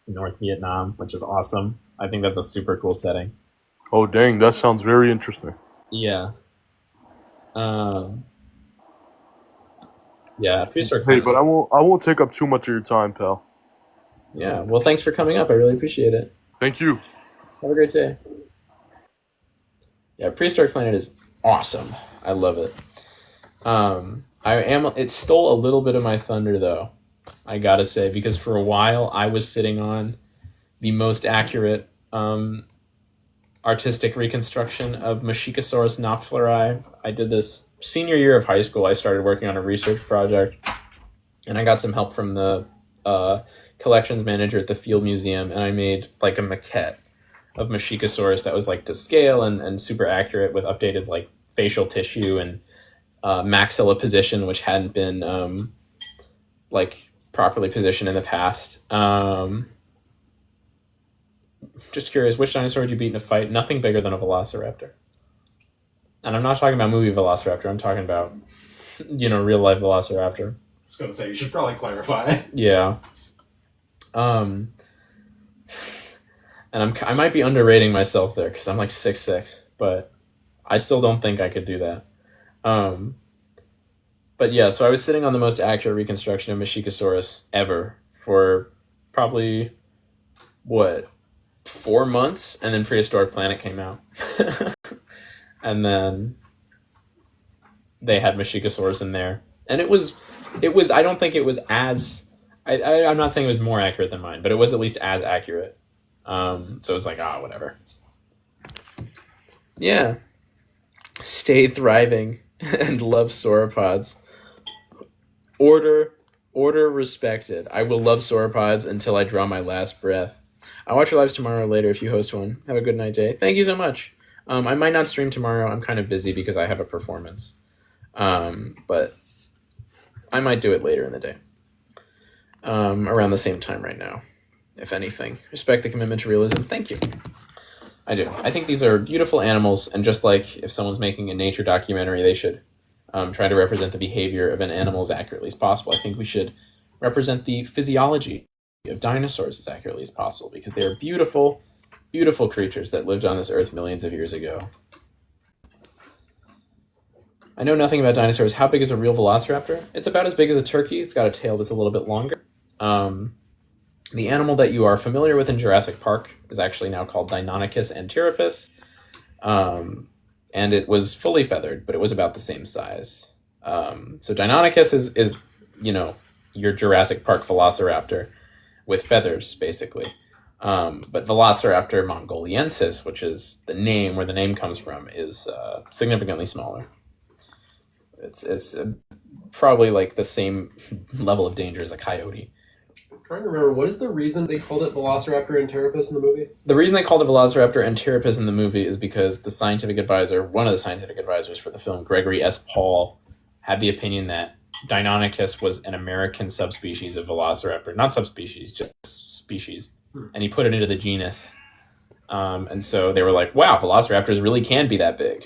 Speaker 1: North Vietnam, which is awesome. I think that's a super cool setting.
Speaker 8: Oh dang, that sounds very interesting.
Speaker 1: Yeah. Yeah, Prehistoric.
Speaker 8: Hey, but I won't take up too much of your time, pal.
Speaker 1: Yeah, well, thanks for coming up. I really appreciate it.
Speaker 8: Thank you.
Speaker 1: Have a great day. Yeah, Prehistoric Planet is awesome. I love it. It stole a little bit of my thunder, though, I gotta say, because for a while I was sitting on the most accurate artistic reconstruction of Machikosaurus knopfleri. I did this senior year of high school. I started working on a research project, and I got some help from the collections manager at the Field Museum, and I made a maquette of Machikosaurus that was to scale and super accurate with updated facial tissue and maxilla position, which hadn't been properly positioned in the past. Just curious, which dinosaur would you beat in a fight? Nothing bigger than a velociraptor. And I'm not talking about movie Velociraptor. I'm talking about, real life Velociraptor.
Speaker 2: I was gonna say, you should probably clarify.
Speaker 1: Yeah. And I might be underrating myself there because I'm like 6'6", but I still don't think I could do that. But yeah, so I was sitting on the most accurate reconstruction of Machikosaurus ever for probably, 4 months, and then Prehistoric Planet came out. And then they had Machikosaurus in there. And it was, I don't think it was as, I'm not saying it was more accurate than mine, but it was at least as accurate. So it was like, whatever. Yeah. Stay thriving and love sauropods. Order respected. I will love sauropods until I draw my last breath. I'll watch your lives tomorrow or later if you host one. Have a good night, day. Thank you so much. I might not stream tomorrow. I'm kind of busy because I have a performance. But I might do it later in the day. Around the same time right now, if anything. Respect the commitment to realism. Thank you. I do. I think these are beautiful animals, and just like if someone's making a nature documentary, they should try to represent the behavior of an animal as accurately as possible. I think we should represent the physiology of dinosaurs as accurately as possible, because they are beautiful, beautiful creatures that lived on this earth millions of years ago. I know nothing about dinosaurs. How big is a real velociraptor? It's about as big as a turkey. It's got a tail that's a little bit longer. The animal that you are familiar with in Jurassic Park is actually now called Deinonychus antirrhopus. And it was fully feathered, but it was about the same size. So Deinonychus is your Jurassic Park velociraptor with feathers, basically. But Velociraptor mongoliensis, which is the name, where the name comes from, is significantly smaller. It's probably like the same level of danger as a coyote.
Speaker 2: I'm trying to remember, what is the reason they called it Velociraptor antirrhopus in the movie?
Speaker 1: The reason they called it Velociraptor antirrhopus in the movie is because the scientific advisor, one of the scientific advisors for the film, Gregory S. Paul, had the opinion that Deinonychus was an American subspecies of Velociraptor. Not subspecies, just species. And he put it into the genus. And so they were like, wow, Velociraptors really can be that big.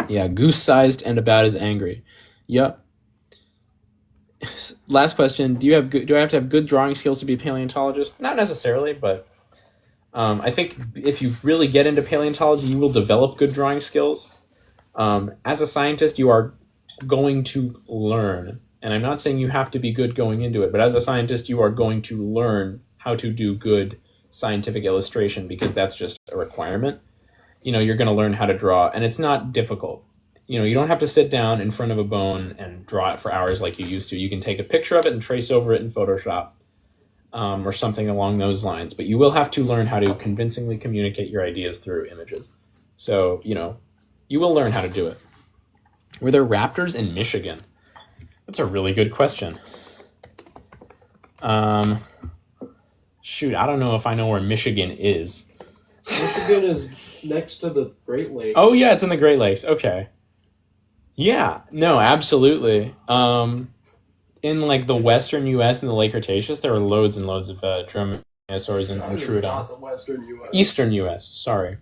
Speaker 1: Yeah, goose-sized and about as angry. Yep. Last question: do I have to have good drawing skills to be a paleontologist? Not necessarily, but I think if you really get into paleontology, you will develop good drawing skills. As a scientist, you are going to learn, and I'm not saying you have to be good going into it, but as a scientist, you are going to learn how to do good scientific illustration, because that's just a requirement. You're going to learn how to draw, and it's not difficult. You don't have to sit down in front of a bone and draw it for hours like you used to. You can take a picture of it and trace over it in Photoshop or something along those lines. But you will have to learn how to convincingly communicate your ideas through images. So, you will learn how to do it. Were there raptors in Michigan? That's a really good question. Shoot, I don't know if I know where Michigan is.
Speaker 2: Michigan is next to the Great Lakes.
Speaker 1: Oh, yeah, it's in the Great Lakes. Okay. Yeah, no, absolutely. In like the western U.S. in the late Cretaceous, there were loads and loads of dromaeosaurs and troodons.
Speaker 2: Not the western U.S.
Speaker 1: Eastern U.S. Sorry.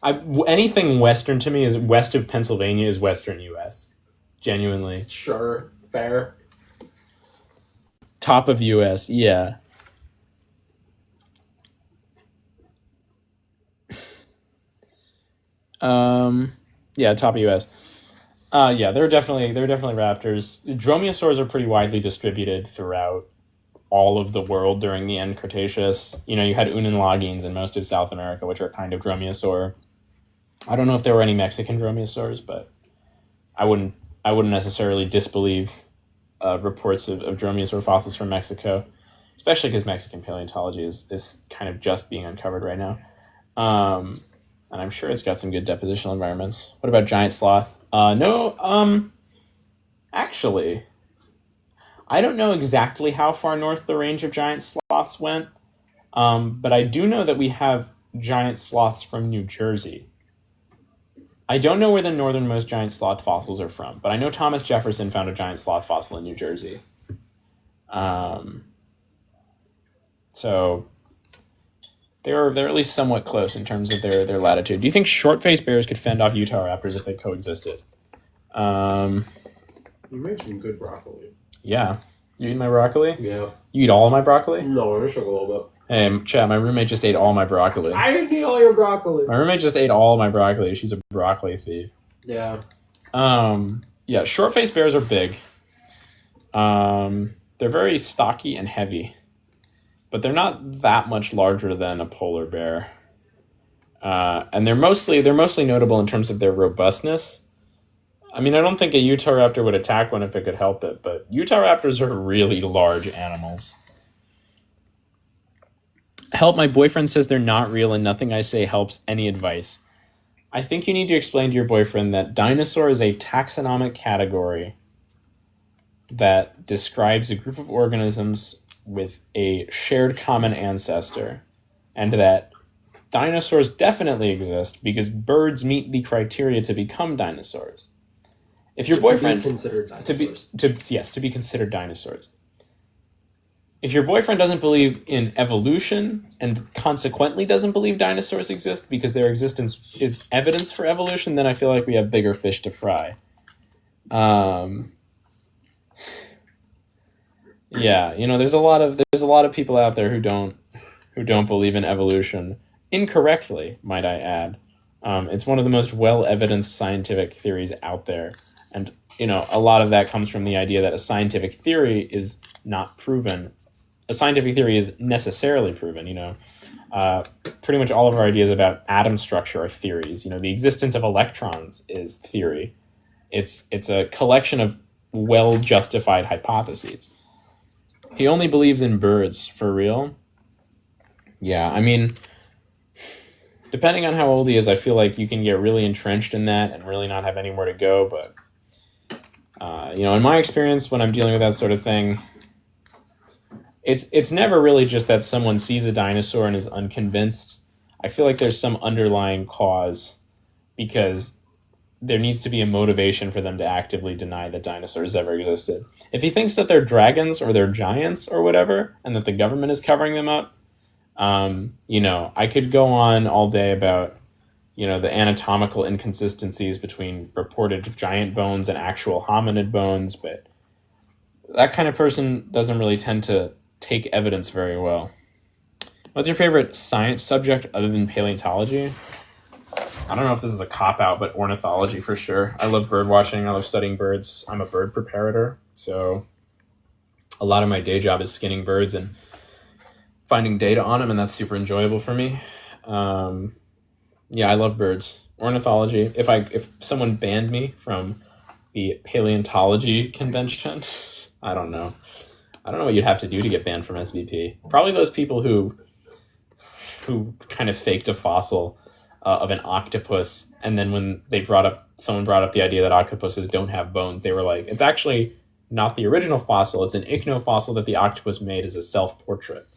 Speaker 1: Anything western to me is west of Pennsylvania is western U.S. Genuinely.
Speaker 2: Sure, fair.
Speaker 1: Top of U.S. Yeah. Yeah, top of US. Yeah, they're definitely raptors. Dromaeosaurs are pretty widely distributed throughout all of the world during the end Cretaceous. You had Unenlagines in most of South America, which are kind of dromaeosaur. I don't know if there were any Mexican dromaeosaurs, but I wouldn't necessarily disbelieve reports of dromaeosaur fossils from Mexico, especially because Mexican paleontology is kind of just being uncovered right now. And I'm sure it's got some good depositional environments. What about giant sloth? No, actually, I don't know exactly how far north the range of giant sloths went, but I do know that we have giant sloths from New Jersey. I don't know where the northernmost giant sloth fossils are from, but I know Thomas Jefferson found a giant sloth fossil in New Jersey. So They're at least somewhat close in terms of their latitude. Do you think short-faced bears could fend off Utah raptors if they coexisted?
Speaker 2: You made some good broccoli.
Speaker 1: Yeah. You eat my broccoli?
Speaker 2: Yeah.
Speaker 1: You eat all of my broccoli?
Speaker 2: No, I'm struggling a little
Speaker 1: Hey, chat, my roommate just ate all my broccoli.
Speaker 2: bit. I didn't eat all your broccoli.
Speaker 1: My roommate just ate all of my broccoli. She's a broccoli thief.
Speaker 2: Yeah.
Speaker 1: Yeah, short-faced bears are big. They're very stocky and heavy. But they're not that much larger than a polar bear. And they're mostly notable in terms of their robustness. I mean, I don't think a Utah raptor would attack one if it could help it, but Utah raptors are really large animals. Help, my boyfriend says they're not real and nothing I say helps. Any advice? I think you need to explain to your boyfriend that dinosaur is a taxonomic category that describes a group of organisms with a shared common ancestor, and that dinosaurs definitely exist because birds meet the criteria to become dinosaurs. If your boyfriend
Speaker 2: to be considered dinosaurs.
Speaker 1: to be considered dinosaurs. If your boyfriend doesn't believe in evolution and consequently doesn't believe dinosaurs exist because their existence is evidence for evolution, then I feel like we have bigger fish to fry. Yeah, there's a lot of people out there who don't believe in evolution incorrectly, might I add. It's one of the most well-evidenced scientific theories out there. And, a lot of that comes from the idea that a scientific theory is not proven. A scientific theory is necessarily proven, Pretty much all of our ideas about atom structure are theories. The existence of electrons is theory. It's a collection of well-justified hypotheses. He only believes in birds, for real. Yeah, I mean, depending on how old he is, I feel like you can get really entrenched in that and really not have anywhere to go. But, in my experience, when I'm dealing with that sort of thing, it's never really just that someone sees a dinosaur and is unconvinced. I feel like there's some underlying cause because there needs to be a motivation for them to actively deny that dinosaurs ever existed. If he thinks that they're dragons or they're giants or whatever, and that the government is covering them up, I could go on all day about, the anatomical inconsistencies between reported giant bones and actual hominid bones, but that kind of person doesn't really tend to take evidence very well. What's your favorite science subject other than paleontology? I don't know if this is a cop-out, but ornithology for sure. I love bird watching. I love studying birds. I'm a bird preparator, so a lot of my day job is skinning birds and finding data on them, and that's super enjoyable for me. Yeah, I love birds. Ornithology. If someone banned me from the paleontology convention, I don't know what you'd have to do to get banned from SVP. Probably those people who kind of faked a fossil of an octopus, and then when someone brought up the idea that octopuses don't have bones, they were like, it's actually not the original fossil, it's an ichno-fossil that the octopus made as a self-portrait.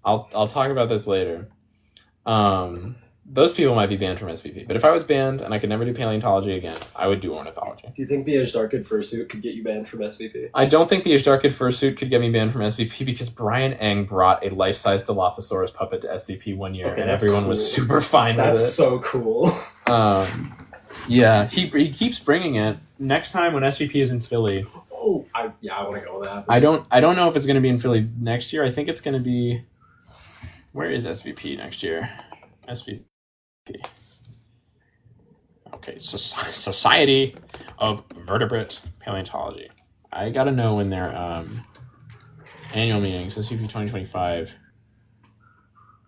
Speaker 1: I'll talk about this later. Those people might be banned from SVP, but if I was banned and I could never do paleontology again, I would do ornithology.
Speaker 2: Do you think the Ishtarkid fursuit could get you banned from SVP?
Speaker 1: I don't think the Ishtarkid fursuit could get me banned from SVP because Brian Eng brought a life-size Dilophosaurus puppet to SVP one year, and everyone was super fine with it.
Speaker 2: That's so cool.
Speaker 1: Yeah, he keeps bringing it. Next time when SVP is in Philly.
Speaker 2: Oh, I want to go with that.
Speaker 1: I don't know if it's going to be in Philly next year. I think it's going to be. Where is SVP next year? SVP. Okay, Society of Vertebrate Paleontology. I gotta know when their annual meetings. SVP 2025.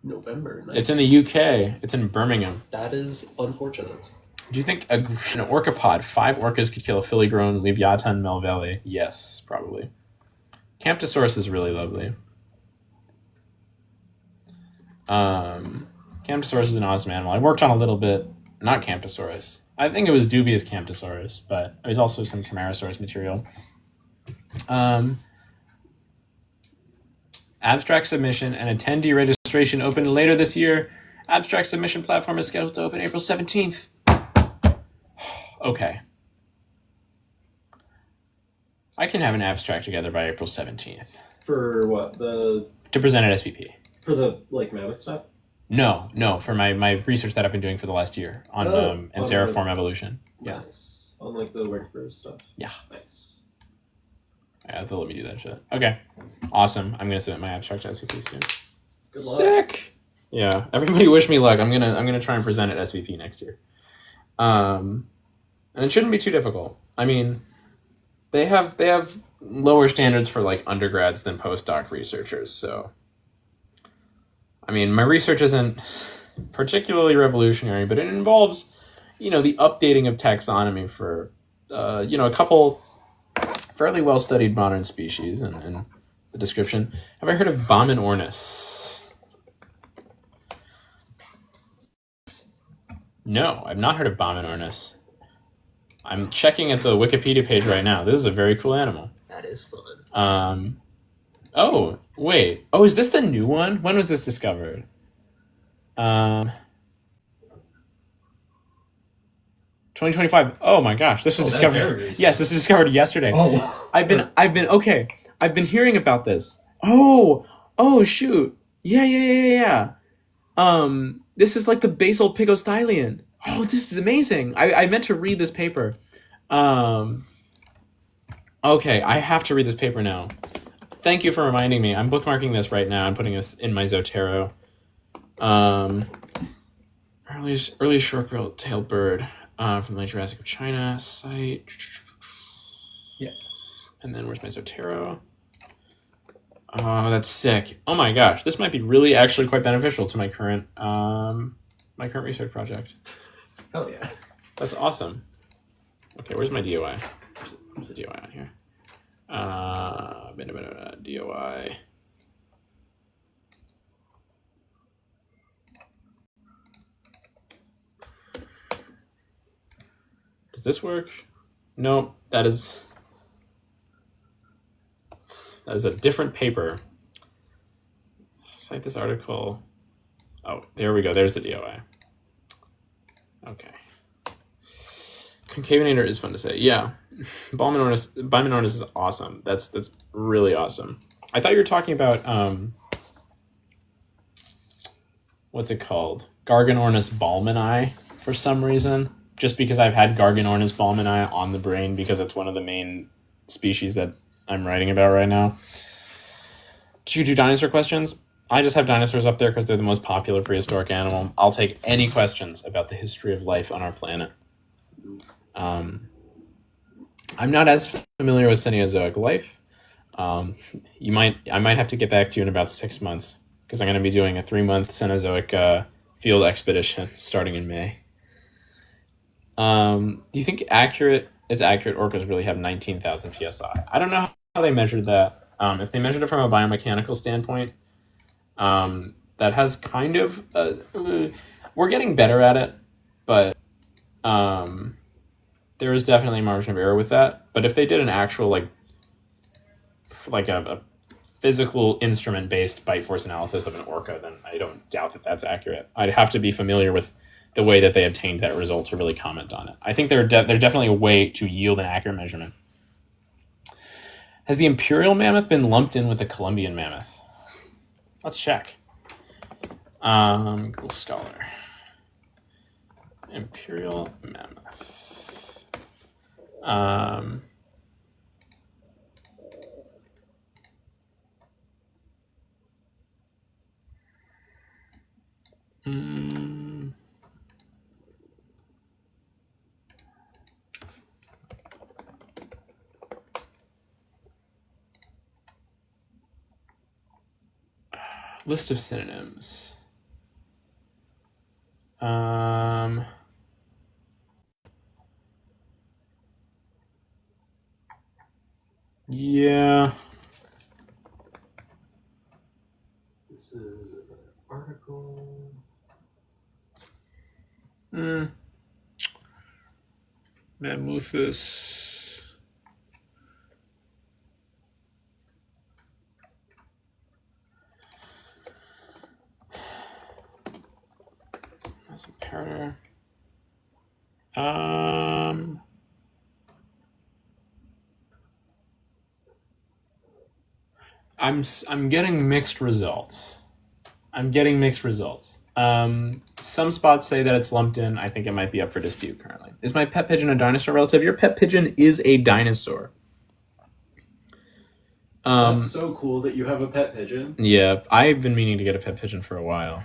Speaker 2: November. Nice.
Speaker 1: It's in the UK. It's in Birmingham.
Speaker 2: That is unfortunate.
Speaker 1: Do you think an orcapod, 5 orcas could kill a fully-grown Leviathan melveli? Yes, probably. Camptosaurus is really lovely. Camptosaurus is an awesome animal. I worked on a little bit, not Camptosaurus. I think it was dubious Camptosaurus, but there's also some Camarasaurus material. Abstract submission and attendee registration open later this year. Abstract submission platform is scheduled to open April 17th. Okay. I can have an abstract together by April 17th.
Speaker 2: For what?
Speaker 1: To present at SVP.
Speaker 2: For the mammoth stuff?
Speaker 1: No, for my research that I've been doing for the last year on Anseriform evolution. Yeah.
Speaker 2: Nice. On like the vertebrates stuff.
Speaker 1: Yeah.
Speaker 2: Nice.
Speaker 1: I have to let me do that shit. Okay. Awesome. I'm gonna submit my abstract to SVP soon.
Speaker 2: Good luck.
Speaker 1: Sick. Yeah. Everybody wish me luck. I'm gonna try and present at SVP next year. And it shouldn't be too difficult. I mean, they have lower standards for like undergrads than postdoc researchers, so I mean, my research isn't particularly revolutionary, but it involves, the updating of taxonomy for, a couple fairly well-studied modern species and the description. Have I heard of Bomminornis? No, I've not heard of Bomminornis. I'm checking at the Wikipedia page right now. This is a very cool animal.
Speaker 6: That is fun.
Speaker 1: Oh, wait. Oh, is this the new one? When was this discovered? 2025. Oh my gosh, this was discovered. Yes, this was discovered yesterday.
Speaker 2: Oh,
Speaker 1: I've been hearing about this. Oh shoot. Yeah. This is like the basal pigostylian. Oh, this is amazing. I meant to read this paper. Okay, I have to read this paper now. Thank you for reminding me. I'm bookmarking this right now. I'm putting this in my Zotero. Early short-tailed bird from the late Jurassic of China site.
Speaker 2: Yeah.
Speaker 1: And then where's my Zotero? Oh, that's sick. Oh my gosh, this might be really actually quite beneficial to my current research project.
Speaker 2: hell yeah.
Speaker 1: That's awesome. Okay, where's my DOI? Where's the DOI on here? DOI. Does this work? Nope, that is a different paper. Cite this article. Oh, there we go. There's the DOI. Okay. Concavenator is fun to say. Yeah. Bomminornis is awesome. That's really awesome. I thought you were talking about what's it called? Garganornis balmani for some reason. Just because I've had Garganornis balmani on the brain because it's one of the main species that I'm writing about right now. Do you do dinosaur questions? I just have dinosaurs up there because they're the most popular prehistoric animal. I'll take any questions about the history of life on our planet. I'm not as familiar with Cenozoic life. I might have to get back to you in about 6 months because I'm going to be doing a 3-month Cenozoic field expedition starting in May. Do you think it's accurate orcas really have 19,000 psi? I don't know how they measured that. If they measured it from a biomechanical standpoint, that has kind of we're getting better at it, but there is definitely a margin of error with that. But if they did an actual like a physical instrument based bite force analysis of an orca, then I don't doubt that that's accurate. I'd have to be familiar with the way that they obtained that result to really comment on it. I think there's definitely a way to yield an accurate measurement. Has the imperial mammoth been lumped in with the Columbian mammoth? Let's check. Google Scholar. Imperial mammoth. List of synonyms. Yeah.
Speaker 2: This is an article.
Speaker 1: Mammuthus. That's a predator. I'm getting mixed results. I'm getting mixed results. Some spots say that it's lumped in. I think it might be up for dispute currently. Is my pet pigeon a dinosaur relative? Your pet pigeon is a dinosaur.
Speaker 2: That's so cool that you have a pet pigeon.
Speaker 1: Yeah, I've been meaning to get a pet pigeon for a while.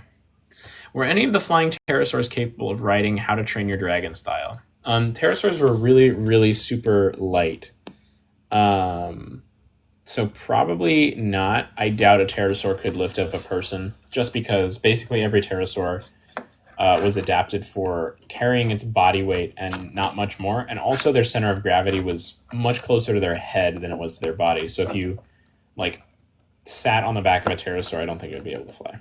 Speaker 1: Were any of the flying pterosaurs capable of writing How to Train Your Dragon style? Pterosaurs were really, really super light. So probably not. I doubt a pterosaur could lift up a person, just because basically every pterosaur was adapted for carrying its body weight and not much more. And also their center of gravity was much closer to their head than it was to their body. So if you like sat on the back of a pterosaur, I don't think it would be able to fly.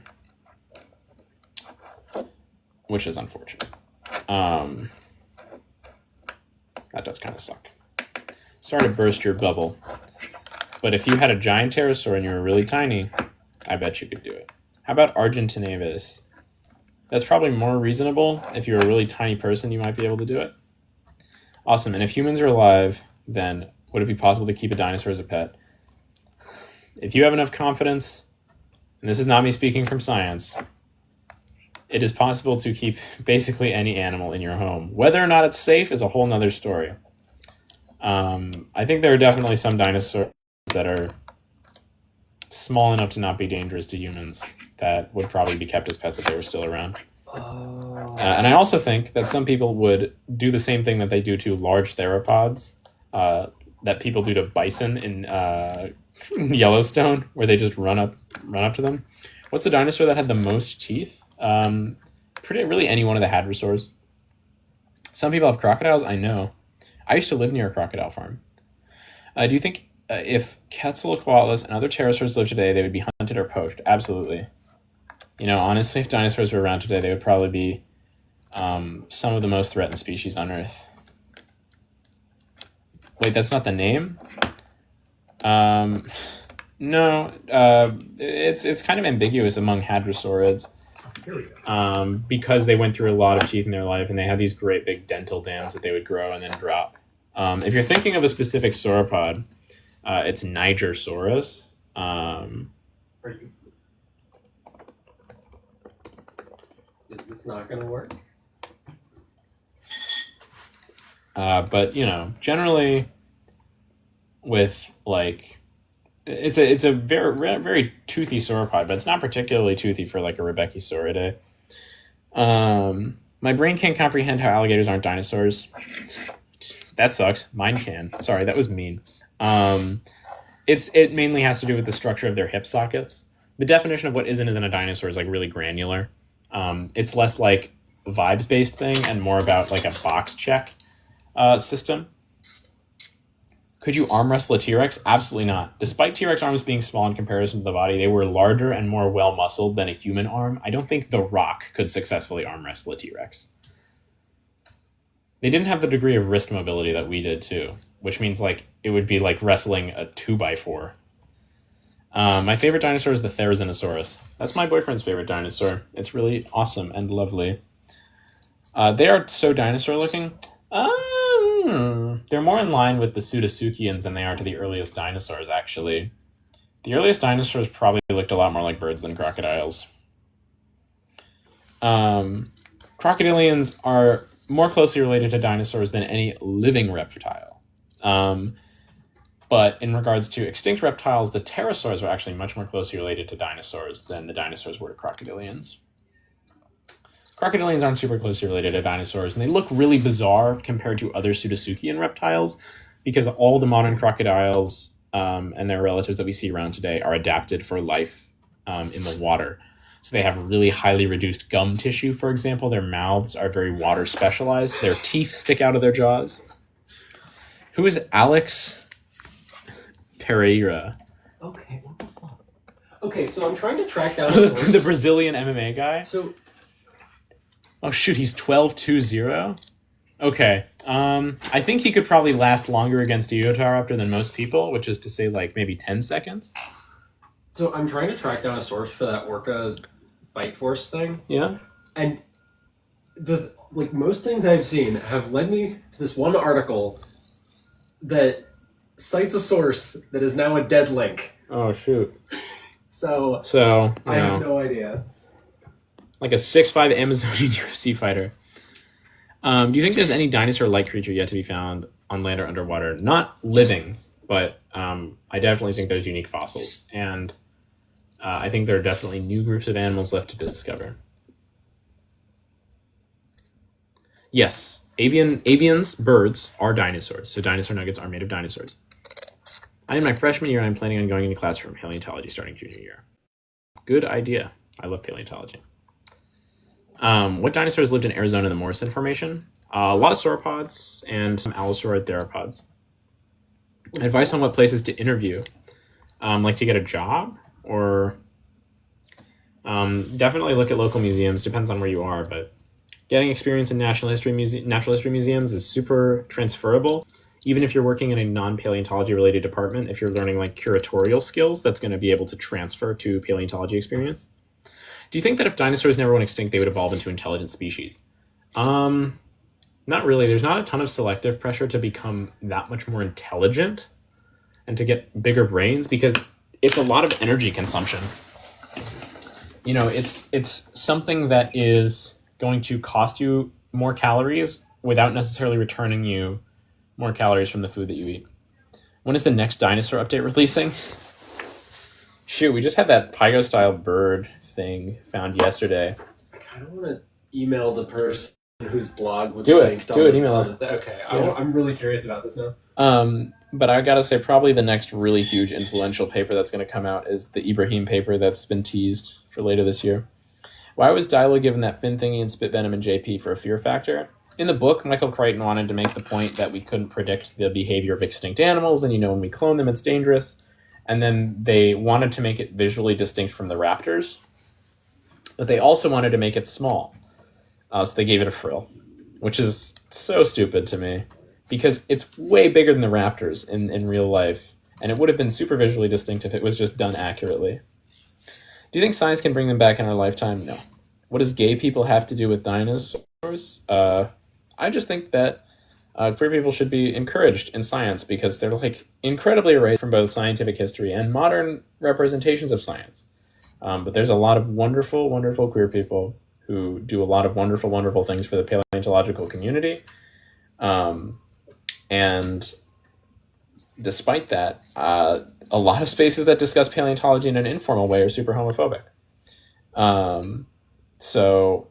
Speaker 1: Which is unfortunate. That does kind of suck. Sorry to burst your bubble. But if you had a giant pterosaur and you were really tiny, I bet you could do it. How about Argentinavis? That's probably more reasonable. If you're a really tiny person, you might be able to do it. Awesome. And if humans are alive, then would it be possible to keep a dinosaur as a pet? If you have enough confidence, and this is not me speaking from science, it is possible to keep basically any animal in your home. Whether or not it's safe is a whole nother story. I think there are definitely some dinosaurs that are small enough to not be dangerous to humans that would probably be kept as pets if they were still around. And I also think that some people would do the same thing that they do to large theropods, that people do to bison in Yellowstone, where they just run up to them. What's the dinosaur that had the most teeth? Really any one of the hadrosaurs. Some people have crocodiles. I know. I used to live near a crocodile farm. Do you think if Quetzalcoatlus and other pterosaurs lived today, they would be hunted or poached? Absolutely. You know, honestly, if dinosaurs were around today, they would probably be some of the most threatened species on Earth. Wait, that's not the name? No, it's kind of ambiguous among hadrosaurids. Because they went through a lot of teeth in their life, and they had these great big dental dams that they would grow and then drop. If you're thinking of a specific sauropod, it's Nigersaurus.
Speaker 2: Is this not going to work?
Speaker 1: But you know, generally, with like, it's a very very toothy sauropod, but it's not particularly toothy for like a Rebecchisauridae. My brain can't comprehend how alligators aren't dinosaurs. That sucks. Mine can. Sorry, that was mean. It mainly has to do with the structure of their hip sockets. The definition of what isn't a dinosaur is like really granular. It's less like vibes based thing and more about like a box check system. Could you arm wrestle a T-Rex? Absolutely not. Despite T-Rex arms being small in comparison to the body, they were larger and more well-muscled than a human arm. I don't think The Rock could successfully arm wrestle a T-Rex. They didn't have the degree of wrist mobility that we did too, which means like it would be like wrestling a 2x4. My favorite dinosaur is the Therizinosaurus. That's my boyfriend's favorite dinosaur. It's really awesome and lovely. They are so dinosaur looking. They're more in line with the Pseudotsuchians than they are to the earliest dinosaurs, actually. The earliest dinosaurs probably looked a lot more like birds than crocodiles. Crocodilians are more closely related to dinosaurs than any living reptile. But in regards to extinct reptiles, the pterosaurs are actually much more closely related to dinosaurs than the dinosaurs were to crocodilians. Crocodilians aren't super closely related to dinosaurs, and they look really bizarre compared to other Pseudotsuchian reptiles because all the modern crocodiles and their relatives that we see around today are adapted for life in the water. So they have really highly reduced gum tissue, for example. Their mouths are very water specialized. Their teeth stick out of their jaws. Who is Alex Pereira?
Speaker 2: Okay, what the fuck? Okay, so I'm trying to track down a source.
Speaker 1: The Brazilian MMA guy?
Speaker 2: So...
Speaker 1: Oh shoot, he's 12-2-0? Okay. I think he could probably last longer against a Utahraptor than most people, which is to say like maybe 10 seconds.
Speaker 2: So I'm trying to track down a source for that Orca Bite Force thing.
Speaker 1: Yeah.
Speaker 2: And the like most things I've seen have led me to this one article that cites a source that is now a dead link.
Speaker 1: Oh shoot.
Speaker 2: So
Speaker 1: no.
Speaker 2: I have no idea.
Speaker 1: like a 6'5" Amazonian UFC fighter. Do you think there's any dinosaur-like creature yet to be found on land or underwater? Not living, but I definitely think there's unique fossils, and I think there are definitely new groups of animals left to discover. Yes, avians, birds, are dinosaurs, so dinosaur nuggets are made of dinosaurs. I am my freshman year, and I'm planning on going into class from paleontology starting junior year. Good idea. I love paleontology. What dinosaurs lived in Arizona in the Morrison Formation? A lot of sauropods and some allosaurid theropods. Advice on what places to interview, like to get a job, or definitely look at local museums. Depends on where you are, but getting experience in natural history museums is super transferable. Even if you're working in a non-paleontology related department, if you're learning like curatorial skills, that's going to be able to transfer to paleontology experience. Do you think that if dinosaurs never went extinct, they would evolve into intelligent species? Not really. There's not a ton of selective pressure to become that much more intelligent and to get bigger brains, because it's a lot of energy consumption. You know, it's something that is going to cost you more calories without necessarily returning you more calories from the food that you eat. When is the next dinosaur update releasing? Shoot, we just had that Pygo-style bird thing found yesterday.
Speaker 2: I kind of want to email the person whose blog was
Speaker 1: linked. Email them.
Speaker 2: Okay,
Speaker 1: Yeah.
Speaker 2: I'm really curious about this now.
Speaker 1: But I gotta say, probably the next really huge influential paper that's going to come out is the Ibrahim paper that's been teased for later this year. Why was Dilo given that fin thingy and spit venom in JP for a fear factor? In the book, Michael Crichton wanted to make the point that we couldn't predict the behavior of extinct animals, and when we clone them, it's dangerous. And then they wanted to make it visually distinct from the raptors, but they also wanted to make it small. So they gave it a frill, which is so stupid to me, because it's way bigger than the raptors in real life, and it would have been super visually distinct if it was just done accurately. Do you think science can bring them back in our lifetime? No. What does gay people have to do with dinosaurs? I just think that queer people should be encouraged in science, because they're like incredibly erased from both scientific history and modern representations of science. But there's a lot of wonderful, wonderful queer people who do a lot of wonderful, wonderful things for the paleontological community. And despite that, a lot of spaces that discuss paleontology in an informal way are super homophobic. So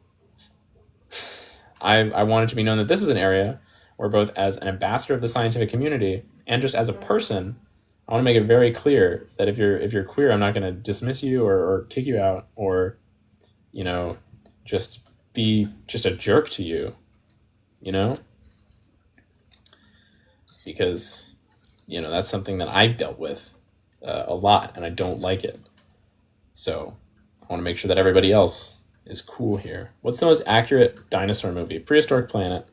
Speaker 1: I wanted to be known that this is an area where, both as an ambassador of the scientific community and just as a person, I want to make it very clear that if you're queer, I'm not going to dismiss you or kick you out, or just be just a jerk to you, because that's something that I've dealt with a lot, and I don't like it. So I want to make sure that everybody else is cool here. What's the most accurate dinosaur movie? Prehistoric Planet,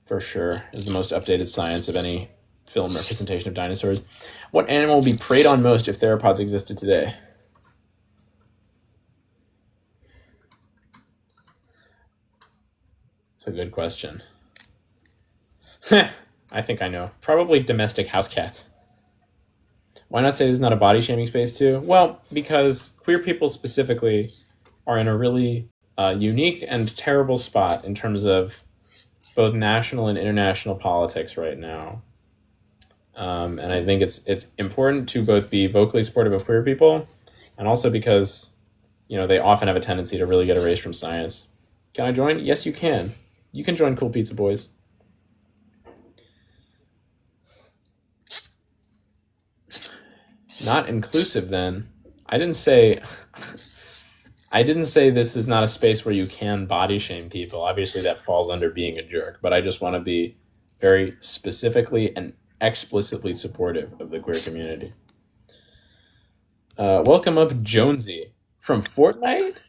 Speaker 1: for sure, is the most updated science of any film representation of dinosaurs. What animal would be preyed on most if theropods existed today? It's a good question. I think I know. Probably domestic house cats. Why not say this is not a body shaming space too? Well, because queer people specifically are in a really unique and terrible spot in terms of both national and international politics right now. And I think it's important to both be vocally supportive of queer people, and also because they often have a tendency to really get erased from science. Can I join? Yes, you can. You can join Cool Pizza Boys. Not inclusive, then. I didn't say this is not a space where you can body shame people. Obviously, that falls under being a jerk, but I just want to be very specifically and explicitly supportive of the queer community. Welcome up, Jonesy from Fortnite.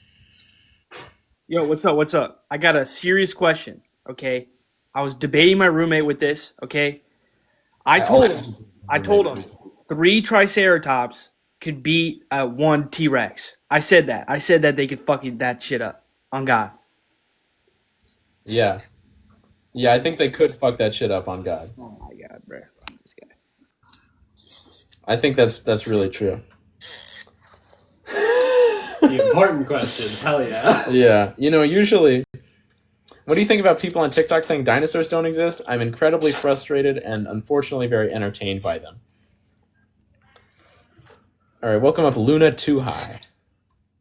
Speaker 9: Yo, what's up? I got a serious question, okay? I was debating my roommate with this, okay? I told him 3 Triceratops could beat 1 T-Rex. I said that they could fucking that shit up. On God.
Speaker 1: Yeah, I think they could fuck that shit up on God.
Speaker 9: Oh my God, bro. This guy.
Speaker 1: I think that's really true.
Speaker 2: Yeah, important questions. Hell yeah.
Speaker 1: Yeah. Usually, what do you think about people on TikTok saying dinosaurs don't exist? I'm incredibly frustrated and unfortunately very entertained by them. All right, welcome up Luna Too High.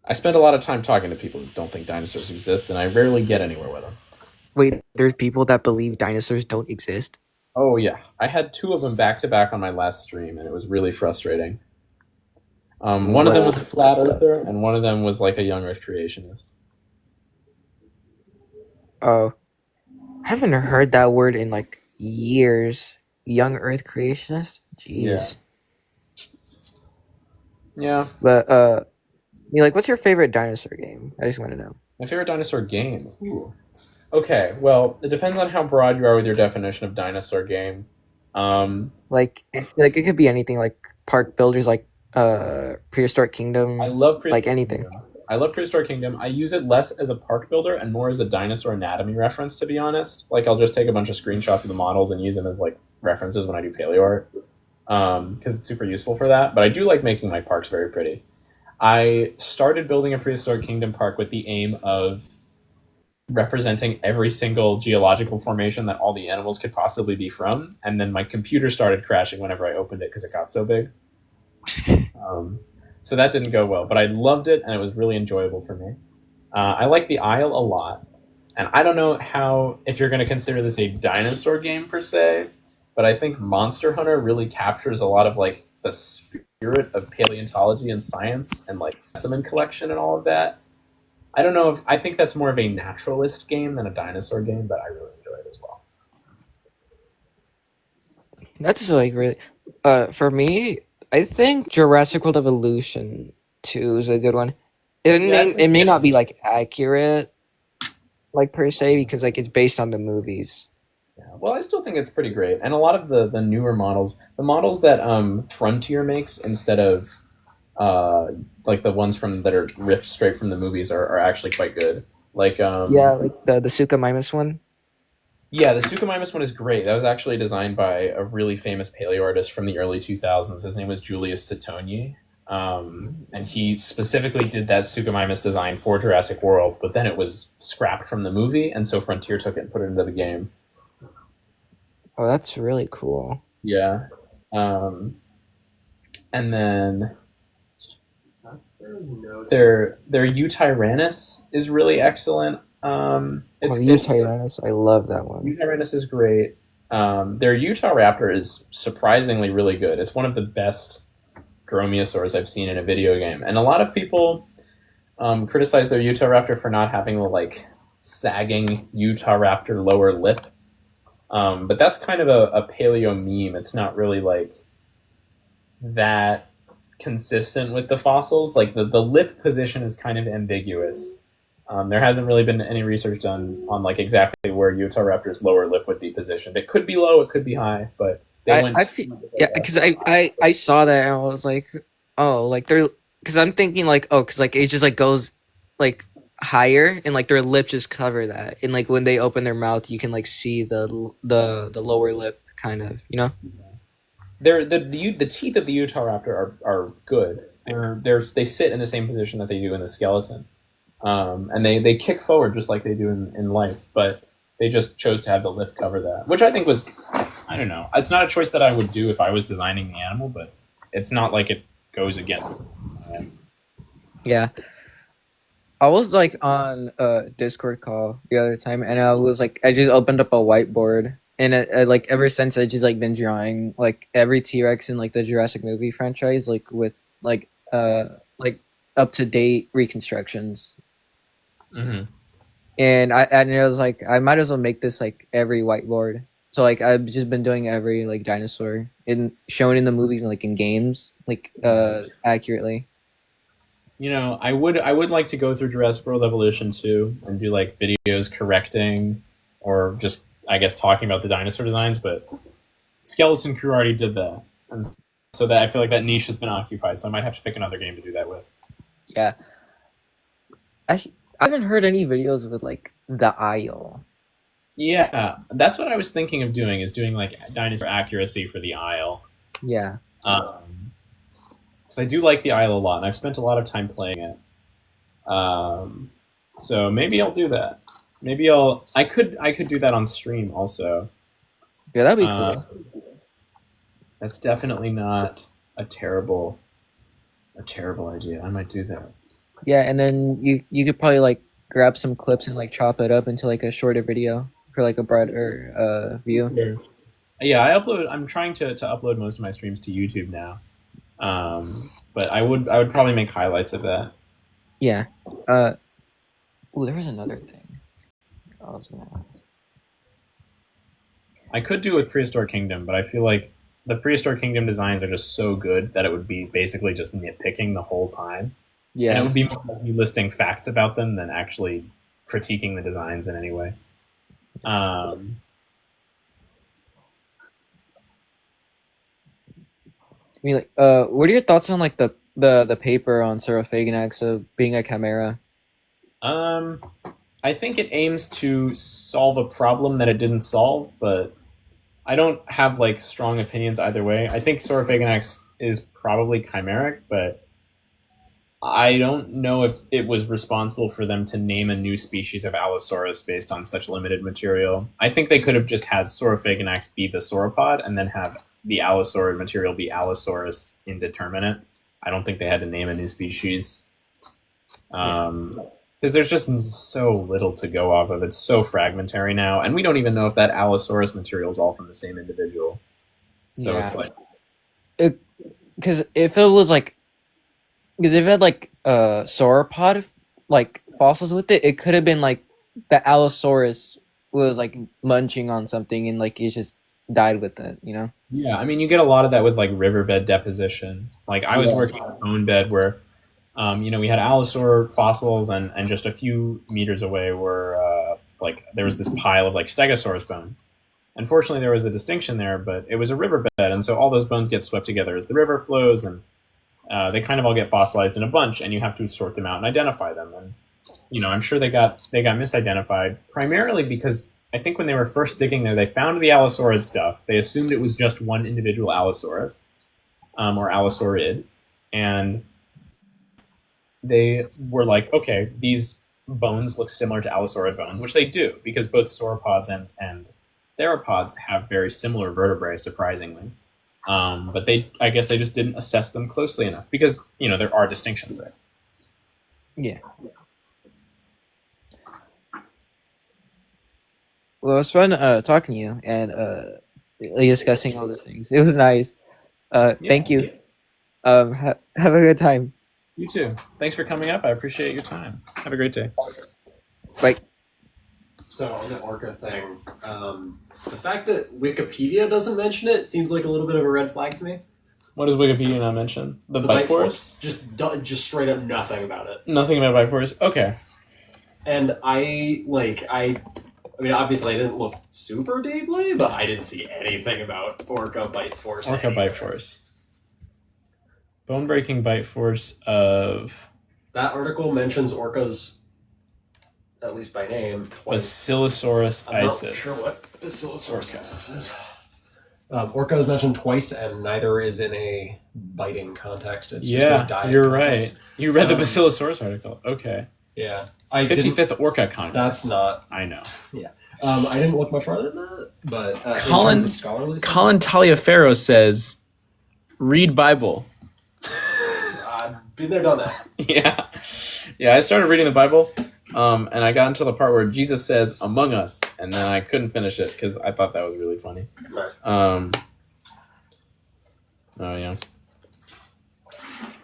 Speaker 1: I spend a lot of time talking to people who don't think dinosaurs exist, and I rarely get anywhere with them.
Speaker 10: Wait, there's people that believe dinosaurs don't exist?
Speaker 1: Oh, yeah. I had 2 of them back to back on my last stream, and it was really frustrating. One of them was a flat earther, and one of them was like a young Earth creationist.
Speaker 10: Oh. I haven't heard that word in like years. Young Earth creationist? Jeez.
Speaker 1: Yeah.
Speaker 10: But what's your favorite dinosaur game? I just want to know.
Speaker 1: My favorite dinosaur game? Ooh. Okay, well, it depends on how broad you are with your definition of dinosaur game.
Speaker 10: Like it could be anything, like Park Builders, like Prehistoric Kingdom.
Speaker 1: I love Prehistoric
Speaker 10: like anything.
Speaker 1: Kingdom. I love Prehistoric Kingdom. I use it less as a park builder and more as a dinosaur anatomy reference, to be honest. Like, I'll just take a bunch of screenshots of the models and use them as like references when I do paleo art, because it's super useful for that. But I do like making my parks very pretty. I started building a Prehistoric Kingdom park with the aim of representing every single geological formation that all the animals could possibly be from, and then my computer started crashing whenever I opened it because it got so big. So that didn't go well, but I loved it, and it was really enjoyable for me. I like the Isle a lot, and I don't know if you're going to consider this a dinosaur game per se, but I think Monster Hunter really captures a lot of like the spirit of paleontology and science and like specimen collection and all of that. I don't know I think that's more of a naturalist game than a dinosaur game, but I really enjoy it as well.
Speaker 10: That's like really, for me, I think Jurassic World Evolution 2 is a good one. It may not be like accurate, like per se, because like it's based on the movies.
Speaker 1: Yeah, well, I still think it's pretty great, and a lot of the newer models, the models that Frontier makes instead of like the ones that are ripped straight from the movies are actually quite good. Like
Speaker 10: like the Suchomimus one.
Speaker 1: Yeah, the Suchomimus one is great. That was actually designed by a really famous paleo artist from the early 2000s. His name was Julius Cittogni. And he specifically did that Suchomimus design for Jurassic World, but then it was scrapped from the movie, and so Frontier took it and put it into the game.
Speaker 10: Oh, that's really cool.
Speaker 1: Yeah. And then their Eutyrannus is really excellent.
Speaker 10: Eutyrannus, I love that one.
Speaker 1: Eutyrannus is great. Their Utahraptor is surprisingly really good. It's one of the best dromaeosaurs I've seen in a video game. And a lot of people criticize their Utahraptor for not having the like sagging Utahraptor lower lip. But that's kind of a paleo meme. It's not really like that consistent with the fossils. Like the lip position is kind of ambiguous. There hasn't really been any research done on like exactly where Utahraptor's lower lip would be positioned. It could be low, it could be high, but
Speaker 10: because I saw that and I was like, oh, like they're, because I'm thinking like, oh, because like it just like goes like higher and like their lips just cover that, and like when they open their mouth you can like see the lower lip kind of, you know.
Speaker 1: The teeth of the Utahraptor are good. They sit in the same position that they do in the skeleton. And they kick forward just like they do in life, but they just chose to have the lip cover that, which I think was, I don't know. It's not a choice that I would do if I was designing the animal, but it's not like it goes against it.
Speaker 10: Yeah. I was like on a Discord call the other time, and I just opened up a whiteboard, and I like ever since I just like been drawing like every T-Rex in like the Jurassic movie franchise, like with like up to date reconstructions.
Speaker 1: Mm-hmm.
Speaker 10: And I was like, I might as well make this like every whiteboard. So like I've just been doing every like dinosaur shown in the movies and like in games, like accurately.
Speaker 1: You know, I would like to go through Jurassic World Evolution 2 and do like videos correcting or just I guess talking about the dinosaur designs, but Skeleton Crew already did that, and so that I feel like that niche has been occupied. So I might have to pick another game to do that with.
Speaker 10: Yeah, I haven't heard any videos with like the Isle.
Speaker 1: Yeah, that's what I was thinking of doing. Is doing like dinosaur accuracy for the Isle.
Speaker 10: Yeah.
Speaker 1: Because I do like the Isle a lot, and I've spent a lot of time playing it. So maybe I'll do that. Maybe I could do that on stream also.
Speaker 10: Yeah, that'd be
Speaker 1: Uh,
Speaker 10: cool.
Speaker 1: That's definitely not a terrible idea. I might do that.
Speaker 10: Yeah, and then you could probably like grab some clips and like chop it up into like a shorter video for like a broader view.
Speaker 1: Sure. Yeah, I'm trying to upload most of my streams to YouTube now. But I would probably make highlights of that.
Speaker 10: Yeah. Ooh, there was another thing I was gonna ask.
Speaker 1: I could do with Prehistoric Kingdom, but I feel like the Prehistoric Kingdom designs are just so good that it would be basically just nitpicking the whole time.
Speaker 10: Yeah.
Speaker 1: And it would be more like you listing facts about them than actually critiquing the designs in any way.
Speaker 10: I mean, like, what are your thoughts on like the paper on Saurophaganax of being a chimera?
Speaker 1: I think it aims to solve a problem that it didn't solve, but I don't have like strong opinions either way. I think Saurophaganax is probably chimeric, but I don't know if it was responsible for them to name a new species of Allosaurus based on such limited material. I think they could have just had Saurophaganax be the sauropod and then have the Allosaurid material be Allosaurus indeterminate. I don't think they had to name a new species. Because there's just so little to go off of. It's so fragmentary now, and we don't even know if that Allosaurus material is all from the same individual. So
Speaker 10: Yeah.
Speaker 1: it's like,
Speaker 10: Because if it was like, because if it had like sauropod like fossils with it, it could have been like the Allosaurus was like munching on something and like it just died with it, you know?
Speaker 1: yeah, I mean, you get a lot of that with like riverbed deposition. Like I was working on a bone bed where, we had Allosaur fossils, and just a few meters away were like there was this pile of like Stegosaurus bones. Unfortunately, there was a distinction there, but it was a riverbed, and so all those bones get swept together as the river flows, and they kind of all get fossilized in a bunch, and you have to sort them out and identify them. And I'm sure they got misidentified primarily because I think when they were first digging there, they found the Allosaurid stuff. They assumed it was just one individual Allosaurus or Allosaurid, and they were like, okay, these bones look similar to Allosaurid bones, which they do because both sauropods and theropods have very similar vertebrae, surprisingly. But I guess they just didn't assess them closely enough because, there are distinctions there.
Speaker 10: Yeah. Well, it was fun talking to you and discussing all these things. It was nice. Thank you. Have a good time.
Speaker 1: You too. Thanks for coming up. I appreciate your time. Have a great day.
Speaker 10: Bye.
Speaker 2: So on the orca thing, the fact that Wikipedia doesn't mention it seems like a little bit of a red flag to me.
Speaker 1: What does Wikipedia not mention? The bite force?
Speaker 2: Just straight up nothing about it.
Speaker 1: Nothing about bite force? Okay.
Speaker 2: And I mean, obviously I didn't look super deeply, but I didn't see anything about orca bite force.
Speaker 1: Orca bite force. Bone breaking bite force of...
Speaker 2: That article mentions orcas, at least by name, twice.
Speaker 1: Basilosaurus
Speaker 2: I'm
Speaker 1: isis.
Speaker 2: not sure what Basilosaurus isis is. Orca is mentioned twice, and neither is in a biting context. It's just a diet
Speaker 1: you're
Speaker 2: context.
Speaker 1: right. You read the Basilosaurus article. Okay.
Speaker 2: Yeah.
Speaker 1: 55th Orca Congress.
Speaker 2: That's not...
Speaker 1: I know.
Speaker 2: Yeah. I didn't look much farther than that, but
Speaker 1: Colin,
Speaker 2: in terms of scholarly stuff,
Speaker 1: Colin Taliaferro says, read Bible.
Speaker 2: I've been there, done that.
Speaker 1: Yeah, I started reading the Bible, and I got into the part where Jesus says, among us, and then I couldn't finish it because I thought that was really funny.
Speaker 2: Right.
Speaker 1: Oh, yeah.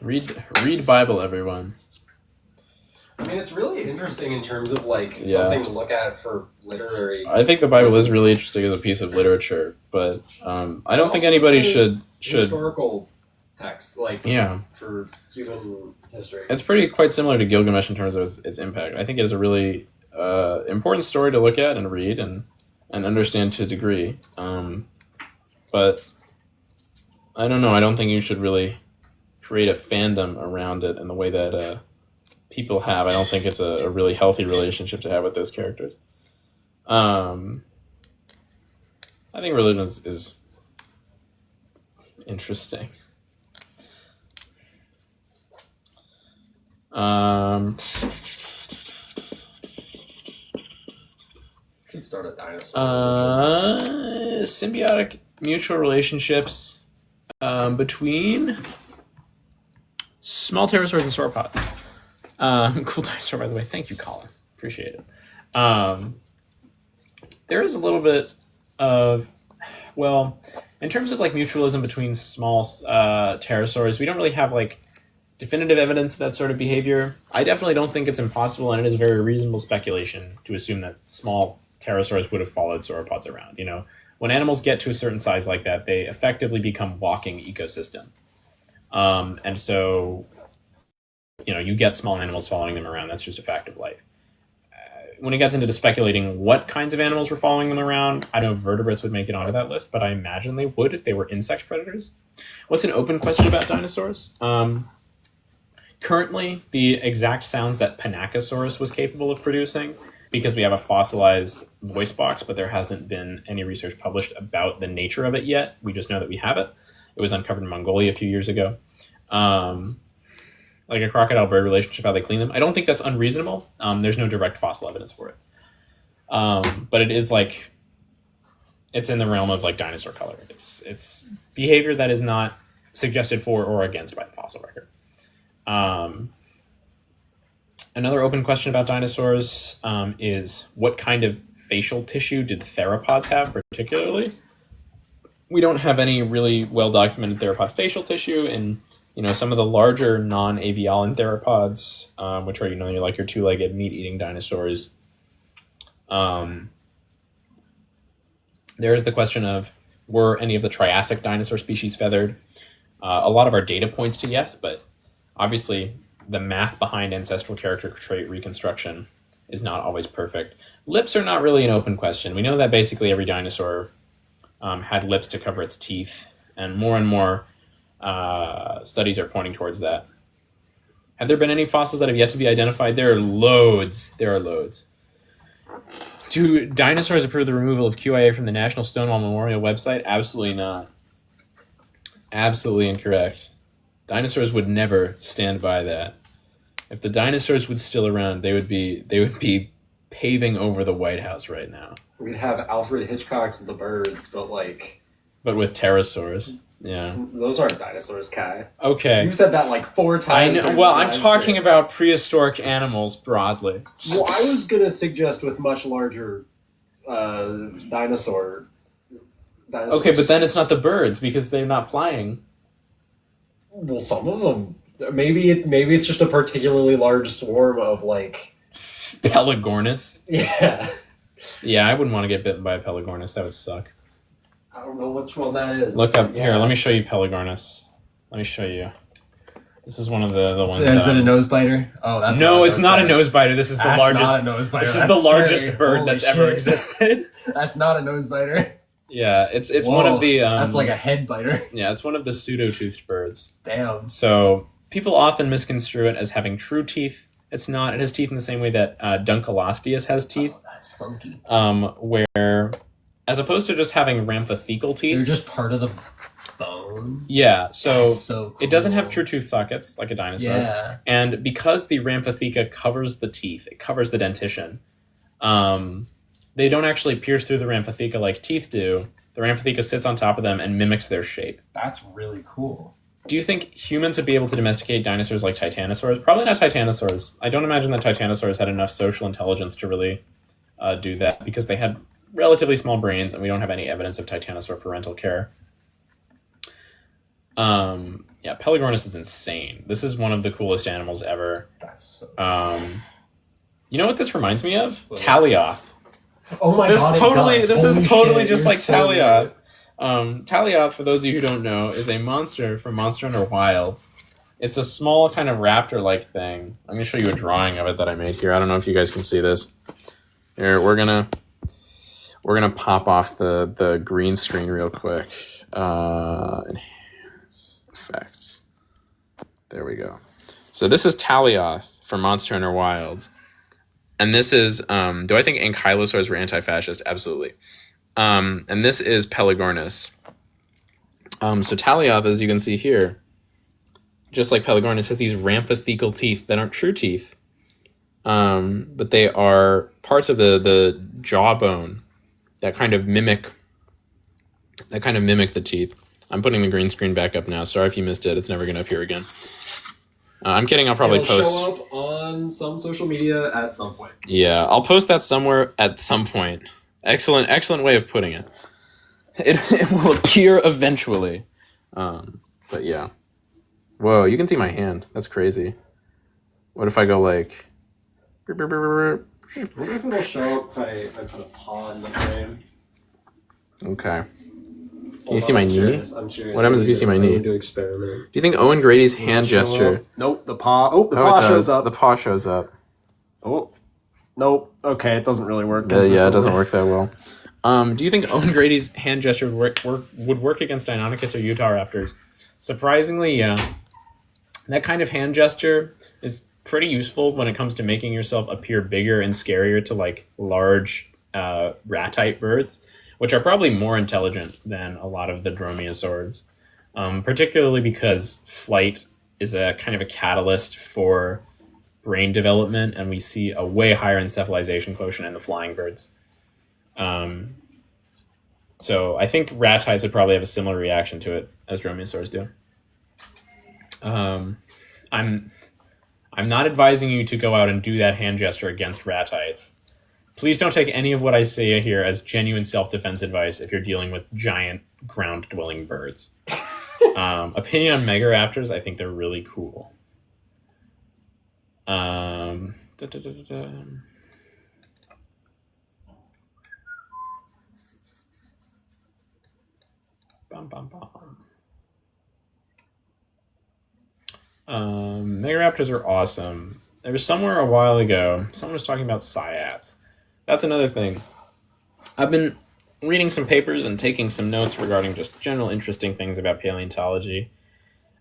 Speaker 1: Read Bible, everyone.
Speaker 2: I mean, it's really interesting in terms of, something to look at for literary...
Speaker 1: I think the Bible is really interesting as a piece of literature, but I don't think anybody should...
Speaker 2: Historical text, for human history.
Speaker 1: It's quite similar to Gilgamesh in terms of its impact. I think it is a really important story to look at and read and understand to a degree. But I don't know. I don't think you should really create a fandom around it in the way that people have. I don't think it's a really healthy relationship to have with those characters. I think religion is interesting. Um,
Speaker 2: Can start a dinosaur.
Speaker 1: symbiotic mutual relationships between small pterosaurs and sauropods. Cool dinosaur, by the way. Thank you, Colin. Appreciate it. There is a little bit of, well, in terms of like mutualism between small pterosaurs, we don't really have like definitive evidence of that sort of behavior. I definitely don't think it's impossible, and it is very reasonable speculation to assume that small pterosaurs would have followed sauropods around. You know, when animals get to a certain size like that, they effectively become walking ecosystems. And so, you know, you get small animals following them around. That's just a fact of life. When it gets into speculating what kinds of animals were following them around, I know vertebrates would make it onto that list, but I imagine they would if they were insect predators. What's an open question about dinosaurs? Currently, the exact sounds that Panachosaurus was capable of producing, because we have a fossilized voice box, but there hasn't been any research published about the nature of it yet. We just know that we have it. It was uncovered in Mongolia a few years ago. Like a crocodile-bird relationship, how they clean them. I don't think that's unreasonable. There's no direct fossil evidence for it. But it is like, it's in the realm of like dinosaur color. It's behavior that is not suggested for or against by the fossil record. Another open question about dinosaurs is what kind of facial tissue did theropods have particularly? We don't have any really well-documented theropod facial tissue, and you know, some of the larger non-avialan theropods, which are, you know, you're like your two-legged meat-eating dinosaurs. There's the question of, were any of the Triassic dinosaur species feathered? A lot of our data points to yes, but obviously the math behind ancestral character trait reconstruction is not always perfect. Lips are not really an open question. We know that basically every dinosaur had lips to cover its teeth, and more studies are pointing towards that. Have there been any fossils that have yet to be identified? There are loads. Do dinosaurs approve the removal of QIA from the National Stonewall Memorial website? Absolutely not. Absolutely incorrect. Dinosaurs would never stand by that. If the dinosaurs were still around, they would be paving over the White House right now.
Speaker 2: We'd have Alfred Hitchcock's The Birds, but
Speaker 1: with pterosaurs. Yeah.
Speaker 2: Those aren't dinosaurs, Kai.
Speaker 1: Okay.
Speaker 2: You've said that like 4 times.
Speaker 1: I know. Well, I'm talking about prehistoric animals broadly.
Speaker 2: Well, I was going to suggest with much larger dinosaurs.
Speaker 1: Okay, but then it's not the birds because they're not flying.
Speaker 2: Well, some of them. Maybe it's just a particularly large swarm of like...
Speaker 1: Pelagornis?
Speaker 2: Yeah.
Speaker 1: Yeah, I wouldn't want to get bitten by a Pelagornis. That would suck.
Speaker 2: I don't know which one that is.
Speaker 1: Look up here. Let me show you Pelagornis. Let me show you. This is one of the ones.
Speaker 11: Is it a nose biter? Oh, that's
Speaker 1: no, it's not a nose biter. This is the largest.
Speaker 11: Not a nose biter.
Speaker 1: This is the largest bird that's ever existed.
Speaker 11: That's not a nose biter.
Speaker 1: Yeah, it's one of the.
Speaker 11: That's like a head biter.
Speaker 1: Yeah, it's one of the pseudo-toothed birds.
Speaker 11: Damn.
Speaker 1: So people often misconstrue it as having true teeth. It's not. It has teeth in the same way that Dunkleosteus has teeth.
Speaker 11: Oh, that's funky.
Speaker 1: Where, as opposed to just having ramphothecal teeth,
Speaker 11: they're just part of the bone.
Speaker 1: Yeah, so
Speaker 11: cool.
Speaker 1: It doesn't have true tooth sockets like a dinosaur.
Speaker 11: Yeah.
Speaker 1: And because the ramphotheca covers the teeth, it covers the dentition. They don't actually pierce through the ramphotheca like teeth do. The ramphotheca sits on top of them and mimics their shape.
Speaker 11: That's really cool.
Speaker 1: Do you think humans would be able to domesticate dinosaurs like titanosaurs? Probably not titanosaurs. I don't imagine that titanosaurs had enough social intelligence to really do that because they had relatively small brains and we don't have any evidence of titanosaur parental care. Yeah, Pelagornis is insane. This is one of the coolest animals ever.
Speaker 11: That's so
Speaker 1: you know what this reminds me of? Talioth.
Speaker 11: Oh my god!
Speaker 1: This is totally just like Talioth. Talioth, for those of you who don't know, is a monster from Monster Hunter Wilds. It's a small kind of raptor-like thing. I'm gonna show you a drawing of it that I made here. I don't know if you guys can see this. Here, we're gonna pop off the green screen real quick. Enhance effects. There we go. So this is Talioth from Monster Hunter Wilds. And this is, do I think ankylosaurs were anti-fascist? Absolutely. And this is Pelagornis. So Talioth, as you can see here, just like Pelagornis, has these ramphothecal teeth that aren't true teeth, but they are parts of the jawbone that kind of mimic the teeth. I'm putting the green screen back up now. Sorry if you missed it. It's never going to appear again. I'm kidding. I'll probably post.
Speaker 2: Show up on some social media at some point.
Speaker 1: Yeah, I'll post that somewhere at some point. Excellent way of putting it. It will appear eventually. But yeah. Whoa, you can see my hand. That's crazy. What if I go like...
Speaker 2: I wonder if it'll show up if I put a paw in the frame.
Speaker 1: Okay. Can you see my knee?
Speaker 2: I'm curious.
Speaker 1: What happens if you see my knee?
Speaker 2: To experiment.
Speaker 1: Do you think Owen Grady's hand gesture...
Speaker 2: Nope, the paw... Oh, the paw shows up.
Speaker 1: The paw shows up.
Speaker 2: Oh. Nope. Okay, it doesn't really work.
Speaker 1: Yeah, it doesn't work that well. Do you think Owen Grady's hand gesture would work against Deinonychus or Utah Raptors? Surprisingly, yeah. That kind of hand gesture is pretty useful when it comes to making yourself appear bigger and scarier to like large rat-type birds, which are probably more intelligent than a lot of the dromaeosaurs, particularly because flight is a kind of a catalyst for brain development, and we see a way higher encephalization quotient in the flying birds. So I think rat-types would probably have a similar reaction to it as dromaeosaurs do. I'm not advising you to go out and do that hand gesture against rat-types. Please don't take any of what I say here as genuine self-defense advice if you're dealing with giant ground-dwelling birds. Opinion on megaraptors, I think they're really cool. Bum, bum, bum. Megaraptors are awesome. There was somewhere a while ago, someone was talking about cyats. That's another thing. I've been reading some papers and taking some notes regarding just general interesting things about paleontology.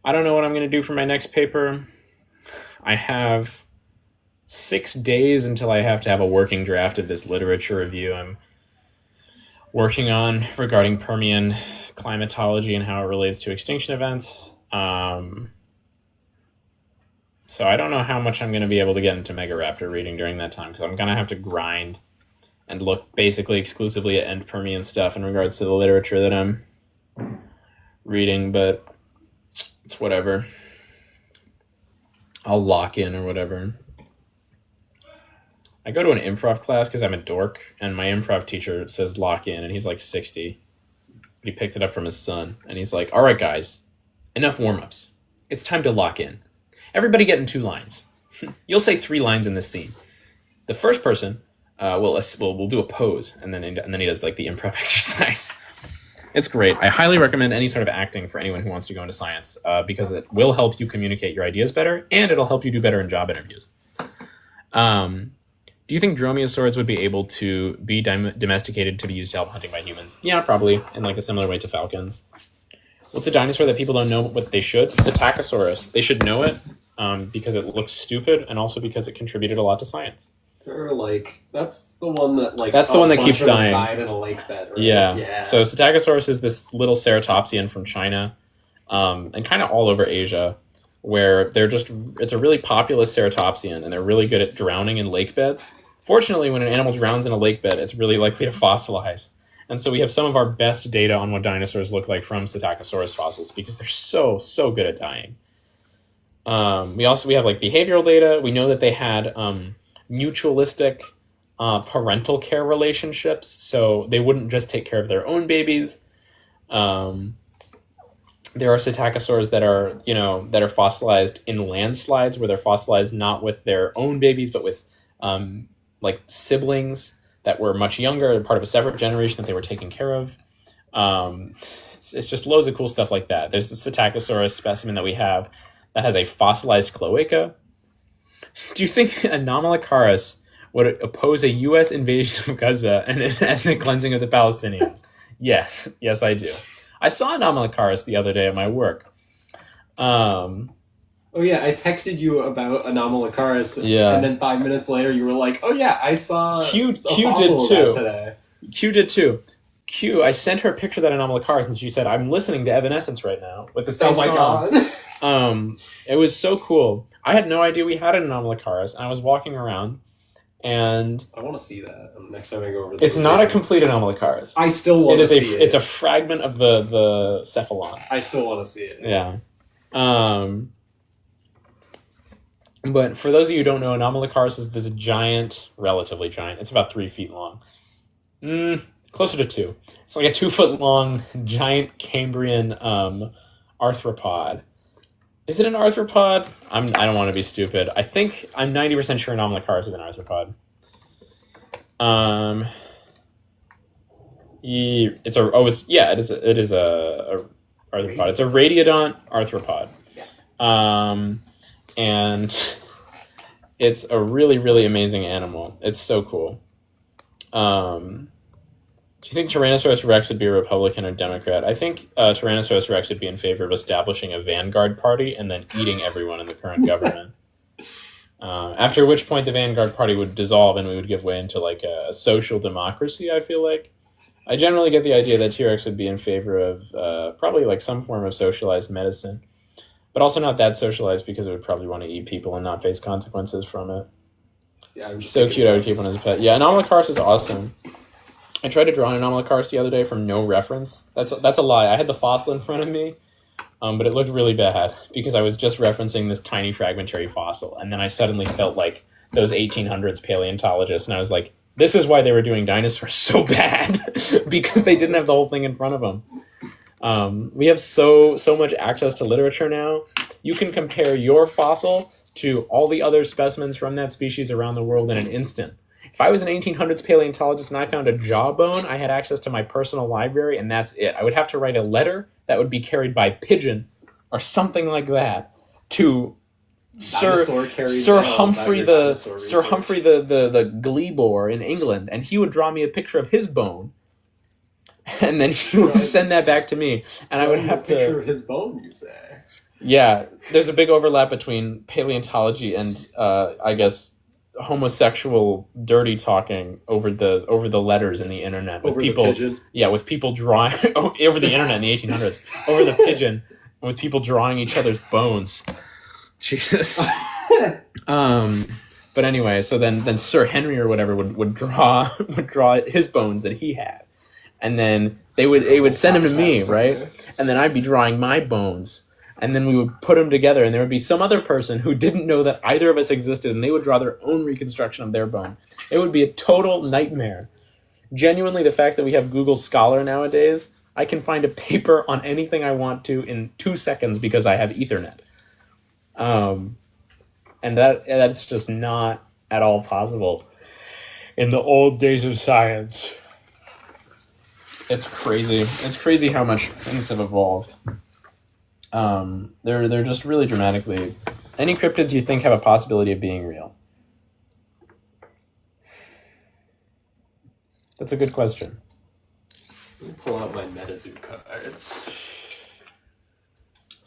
Speaker 1: I don't know what I'm going to do for my next paper. I have 6 days until I have to have a working draft of this literature review I'm working on regarding Permian climatology and how it relates to extinction events. So I don't know how much I'm going to be able to get into Megaraptor reading during that time, because I'm going to have to grind and look basically exclusively at end Permian stuff in regards to the literature that I'm reading, but it's whatever. I'll lock in or whatever. I go to an improv class because I'm a dork, and my improv teacher says lock in, and he's like 60. He picked it up from his son, and he's like, all right, guys, enough warm-ups. It's time to lock in. Everybody get in 2 lines. You'll say 3 lines in this scene. The first person will do a pose, and then he does like the improv exercise. It's great. I highly recommend any sort of acting for anyone who wants to go into science, because it will help you communicate your ideas better, and it'll help you do better in job interviews. Do you think dromaeosaurs would be able to be domesticated to be used to help hunting by humans? Yeah, probably, in like a similar way to falcons. What's a dinosaur that people don't know what they should? Psittacosaurus. They should know it because it looks stupid, and also because it contributed a lot to science.
Speaker 2: Or like that's the one that
Speaker 1: keeps dying.
Speaker 2: Died in a lake bed. Right?
Speaker 1: Yeah. So Psittacosaurus is this little ceratopsian from China, and kind of all over Asia, where it's a really populous ceratopsian, and they're really good at drowning in lake beds. Fortunately, when an animal drowns in a lake bed, it's really likely to fossilize. And so we have some of our best data on what dinosaurs look like from Psittacosaurus fossils, because they're so good at dying. We have like behavioral data. We know that they had mutualistic parental care relationships, so they wouldn't just take care of their own babies. There are Psittacosaurs that are fossilized in landslides, where they're fossilized not with their own babies, but with like siblings that were much younger and part of a separate generation that they were taking care of. It's just loads of cool stuff like that. There's the Psittacosaurus specimen that we have that has a fossilized cloaca. Do you think Anomalocaris would oppose a U.S. invasion of Gaza and an ethnic cleansing of the Palestinians? Yes, I do. I saw Anomalocaris the other day at my work.
Speaker 2: Oh yeah, I texted you about Anomalocaris,
Speaker 1: Yeah.
Speaker 2: and then 5 minutes later you were like, "Oh yeah, I saw
Speaker 1: Q
Speaker 2: a
Speaker 1: did
Speaker 2: fossil of
Speaker 1: too.
Speaker 2: that today."
Speaker 1: Q did too. I sent her a picture of that Anomalocaris, and she said, "I'm listening to Evanescence right now with the same
Speaker 2: Oh my
Speaker 1: song."
Speaker 2: god!
Speaker 1: It was so cool. I had no idea we had an Anomalocaris, and I was walking around, and
Speaker 2: I want to see that next time I go over there.
Speaker 1: it's not a complete Anomalocaris.
Speaker 2: I still want to see it.
Speaker 1: It's a fragment of the cephalon.
Speaker 2: I still want to see it.
Speaker 1: Yeah. But for those of you who don't know, Anomalocaris is this giant, relatively giant. It's about 3 feet long. Closer to 2. It's like a 2 foot long giant Cambrian arthropod. Is it an arthropod? I don't want to be stupid. I'm 90% sure Anomalocaris is an arthropod. It is a arthropod. It's a radiodont arthropod. And it's a really, really amazing animal. It's so cool. Do you think Tyrannosaurus Rex would be a Republican or Democrat? I think Tyrannosaurus Rex would be in favor of establishing a vanguard party and then eating everyone in the current government. After which point the vanguard party would dissolve and we would give way into like a social democracy, I feel like. I generally get the idea that T-Rex would be in favor of probably like some form of socialized medicine, but also not that socialized because it would probably want to eat people and not face consequences from it. Yeah, so cute. I would keep one as a pet. Yeah, Anomalocaris is awesome. I tried to draw an Anomalocaris the other day from no reference. That's a lie. I had the fossil in front of me, but it looked really bad because I was just referencing this tiny fragmentary fossil, and then I suddenly felt like those 1800s paleontologists, and I was like, this is why they were doing dinosaurs so bad because they didn't have the whole thing in front of them. We have so much access to literature now. You can compare your fossil to all the other specimens from that species around the world in an instant. If I was an 1800s paleontologist and I found a jawbone, I had access to my personal library, and that's it. I would have to write a letter that would be carried by pigeon or something like that to Sir Humphrey the Glebor in England, and he would draw me a picture of his bone, and then he would send that back to me, and I would have to
Speaker 2: picture of his bone. You say?
Speaker 1: Yeah, there's a big overlap between paleontology and I guess homosexual dirty talking over the letters in the internet with people. With people drawing over the internet in the 1800s over the pigeon with people drawing each other's bones. Jesus. But anyway, so then Sir Henry or whatever would draw his bones that he had, and then they would send them to me, right? And then I'd be drawing my bones, and then we would put them together, and there would be some other person who didn't know that either of us existed, and they would draw their own reconstruction of their bone. It would be a total nightmare. Genuinely, the fact that we have Google Scholar nowadays, I can find a paper on anything I want to in 2 seconds because I have Ethernet. And that's just not at all possible in the old days of science. It's crazy. It's crazy how much things have evolved. They're just really dramatically. Any cryptids you think have a possibility of being real? That's a good question.
Speaker 2: Let me pull out my MetaZoo cards.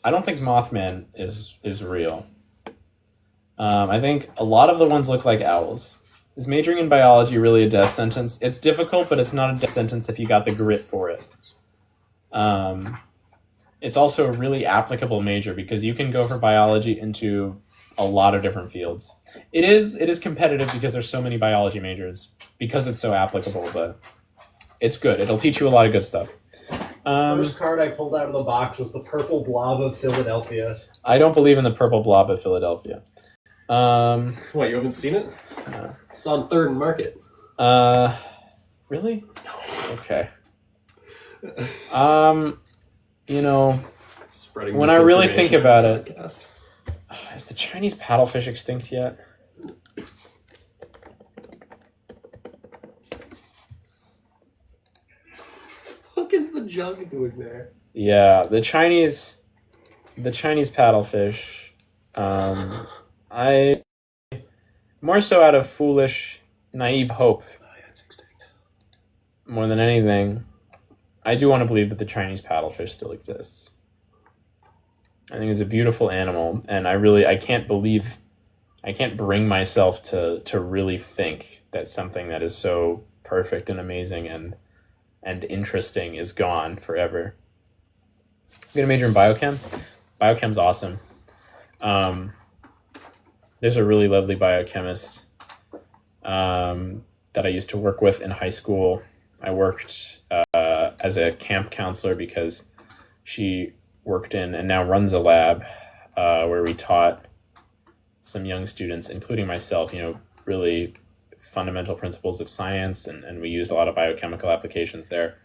Speaker 1: I don't think Mothman is real. I think a lot of the ones look like owls. Is majoring in biology really a death sentence? It's difficult, but it's not a death sentence if you got the grit for it. It's also a really applicable major because you can go for biology into a lot of different fields. It is competitive because there's so many biology majors because it's so applicable, but it's good. It'll teach you a lot of good stuff.
Speaker 2: First card I pulled out of the box was the Purple Blob of Philadelphia.
Speaker 1: I don't believe in the Purple Blob of Philadelphia.
Speaker 2: What, you haven't seen it? It's on 3rd and Market.
Speaker 1: Really? No. Okay.
Speaker 2: Spreading
Speaker 1: when I really think about it, is the Chinese paddlefish extinct yet?
Speaker 2: What is the jug doing there?
Speaker 1: Yeah, the Chinese paddlefish. I more so out of foolish, naive hope.
Speaker 2: Oh, yeah, it's extinct.
Speaker 1: More than anything, I do want to believe that the Chinese paddlefish still exists. I think it's a beautiful animal, and I can't bring myself to really think that something that is so perfect and amazing and interesting is gone forever. I'm going to major in biochem. Biochem's awesome. There's a really lovely biochemist that I used to work with in high school. I worked as a camp counselor because she worked in and now runs a lab where we taught some young students, including myself, really fundamental principles of science, and we used a lot of biochemical applications there.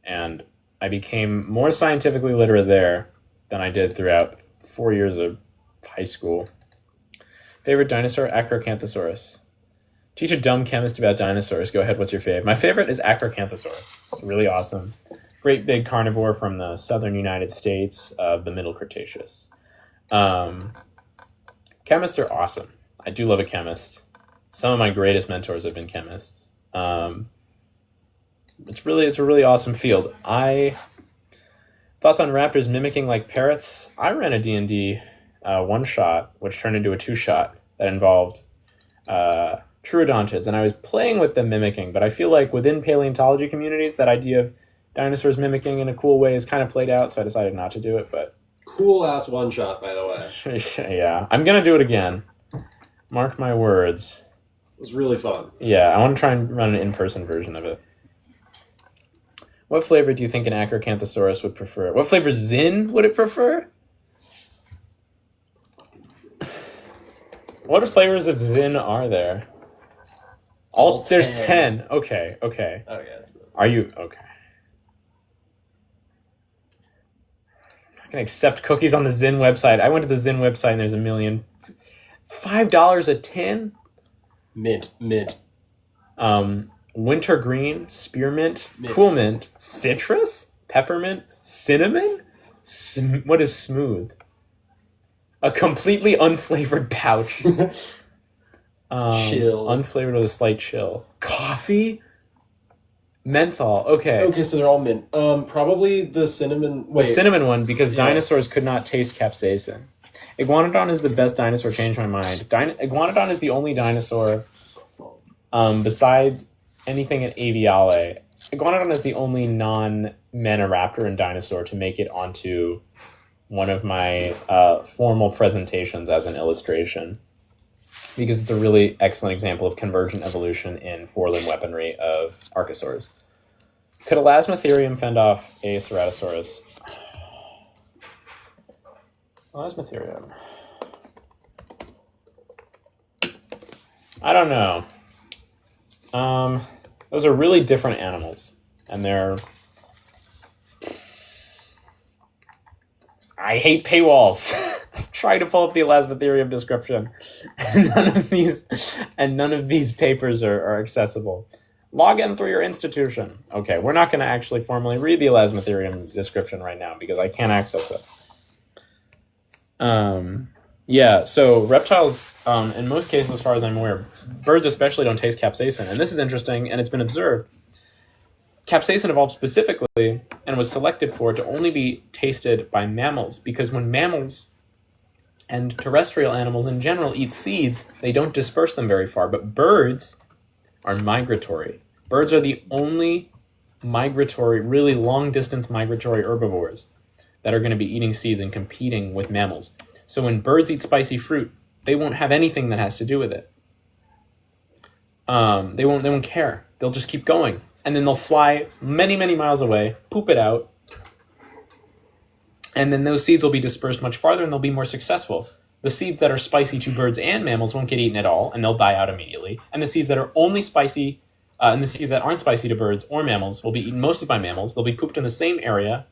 Speaker 1: And I became more scientifically literate there than I did throughout 4 years of high school. Favorite dinosaur? Acrocanthosaurus. Teach a dumb chemist about dinosaurs. Go ahead, what's your favorite? My favorite is Acrocanthosaurus. It's really awesome. Great big carnivore from the southern United States of the Middle Cretaceous. Chemists are awesome. I do love a chemist. Some of my greatest mentors have been chemists. It's a really awesome field. Thoughts on raptors mimicking like parrots? I ran a D&D one-shot, which turned into a two-shot that involved troodontids, and I was playing with them mimicking, but I feel like within paleontology communities, that idea of dinosaurs mimicking in a cool way is kind of played out, so I decided not to do it, but...
Speaker 2: Cool-ass one-shot, by the way.
Speaker 1: Yeah, I'm going to do it again. Mark my words.
Speaker 2: It was really fun.
Speaker 1: Yeah, I want to try and run an in-person version of it. What flavor do you think an Acrocanthosaurus would prefer? What flavor Zin would it prefer? What flavors of Zin are there? There's 10. Okay.
Speaker 2: Oh, yeah.
Speaker 1: Are you... Okay. I can accept cookies on the Zin website. I went to the Zin website and there's a million. $5 a tin?
Speaker 2: Mint.
Speaker 1: Wintergreen, spearmint, cool mint, citrus, peppermint, cinnamon? What is smooth? A completely unflavored pouch.
Speaker 2: Chill.
Speaker 1: Unflavored with a slight chill. Coffee? Menthol. Okay,
Speaker 2: so they're all mint. Probably the cinnamon...
Speaker 1: The cinnamon one, because dinosaurs could not taste capsaicin. Iguanodon is the best dinosaur, changed my mind. Iguanodon is the only dinosaur, besides anything at Aviale. Iguanodon is the only non-Maniraptoran dinosaur to make it onto one of my formal presentations as an illustration, because it's a really excellent example of convergent evolution in four-limb weaponry of archosaurs. Could Elasmotherium fend off a Ceratosaurus? Elasmotherium. I don't know. Those are really different animals, and they're... I hate paywalls. I've tried to pull up the Elasmotherium description, and none of these papers are accessible. Log in through your institution. Okay, we're not going to actually formally read the Elasmotherium description right now because I can't access it. Yeah, so reptiles, in most cases, as far as I'm aware, birds especially don't taste capsaicin, and this is interesting, and it's been observed. Capsaicin evolved specifically and was selected for to only be tasted by mammals, because when mammals and terrestrial animals in general eat seeds, they don't disperse them very far, but birds are migratory. Birds are the only migratory, really long-distance migratory herbivores that are going to be eating seeds and competing with mammals. So when birds eat spicy fruit, they won't have anything that has to do with it. They won't care. They'll just keep going. And then they'll fly many, many miles away, poop it out, and then those seeds will be dispersed much farther and they'll be more successful. The seeds that are spicy to birds and mammals won't get eaten at all, and they'll die out immediately. And the seeds that are only spicy, and the seeds that aren't spicy to birds or mammals will be eaten mostly by mammals. They'll be pooped in the same area,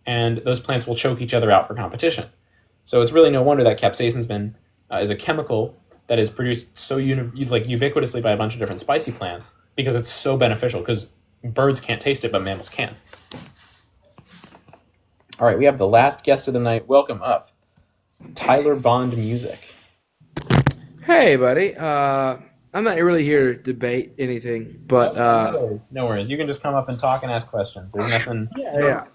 Speaker 1: and those plants will choke each other out for competition. So it's really no wonder that capsaicin's been is a chemical that is produced so ubiquitously by a bunch of different spicy plants, because it's so beneficial, because birds can't taste it, but mammals can. All right, we have the last guest of the night. Welcome up, Tyler Bond Music.
Speaker 12: Hey, buddy. I'm not really here to debate anything, but
Speaker 1: no worries. You can just come up and talk and ask questions. There's nothing.
Speaker 12: Yeah.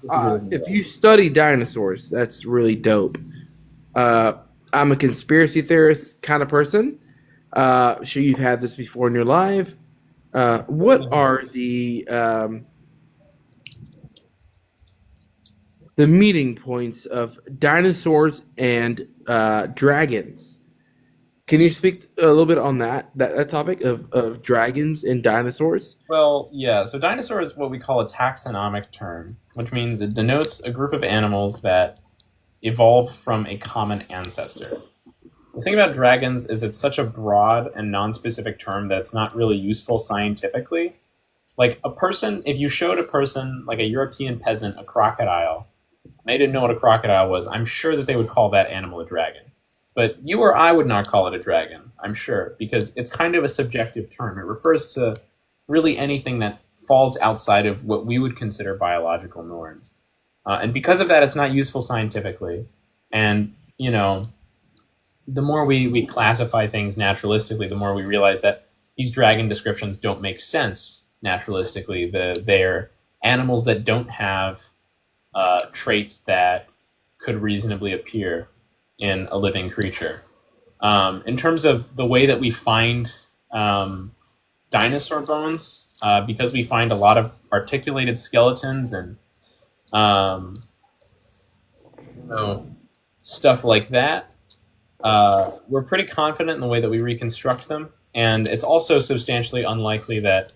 Speaker 12: If you study dinosaurs, that's really dope. I'm a conspiracy theorist kind of person. Sure, you've had this before in your life. What are the the meeting points of dinosaurs and dragons. Can you speak a little bit on that topic of dragons and dinosaurs?
Speaker 1: Well, yeah. So dinosaur is what we call a taxonomic term, which means it denotes a group of animals that evolved from a common ancestor. The thing about dragons is it's such a broad and non-specific term that it's not really useful scientifically. Like a person, if you showed a person, like a European peasant, a crocodile, and they didn't know what a crocodile was, I'm sure that they would call that animal a dragon. But you or I would not call it a dragon, I'm sure, because it's kind of a subjective term. It refers to really anything that falls outside of what we would consider biological norms. And because of that, it's not useful scientifically. And, you know, the more we classify things naturalistically, the more we realize that these dragon descriptions don't make sense naturalistically. They're animals that don't have traits that could reasonably appear in a living creature. In terms of the way that we find dinosaur bones, because we find a lot of articulated skeletons and stuff like that, we're pretty confident in the way that we reconstruct them. And it's also substantially unlikely that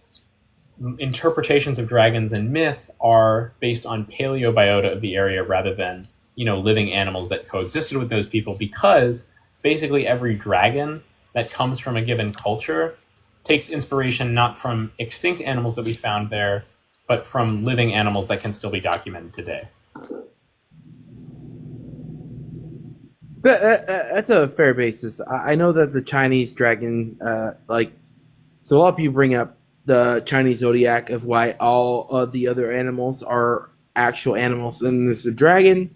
Speaker 1: interpretations of dragons in myth are based on paleobiota of the area rather than, living animals that coexisted with those people, because basically every dragon that comes from a given culture takes inspiration not from extinct animals that we found there, but from living animals that can still be documented today.
Speaker 12: That's a fair basis. I know that the Chinese dragon, so a lot of people bring up the Chinese zodiac of why all of the other animals are actual animals, and there's a dragon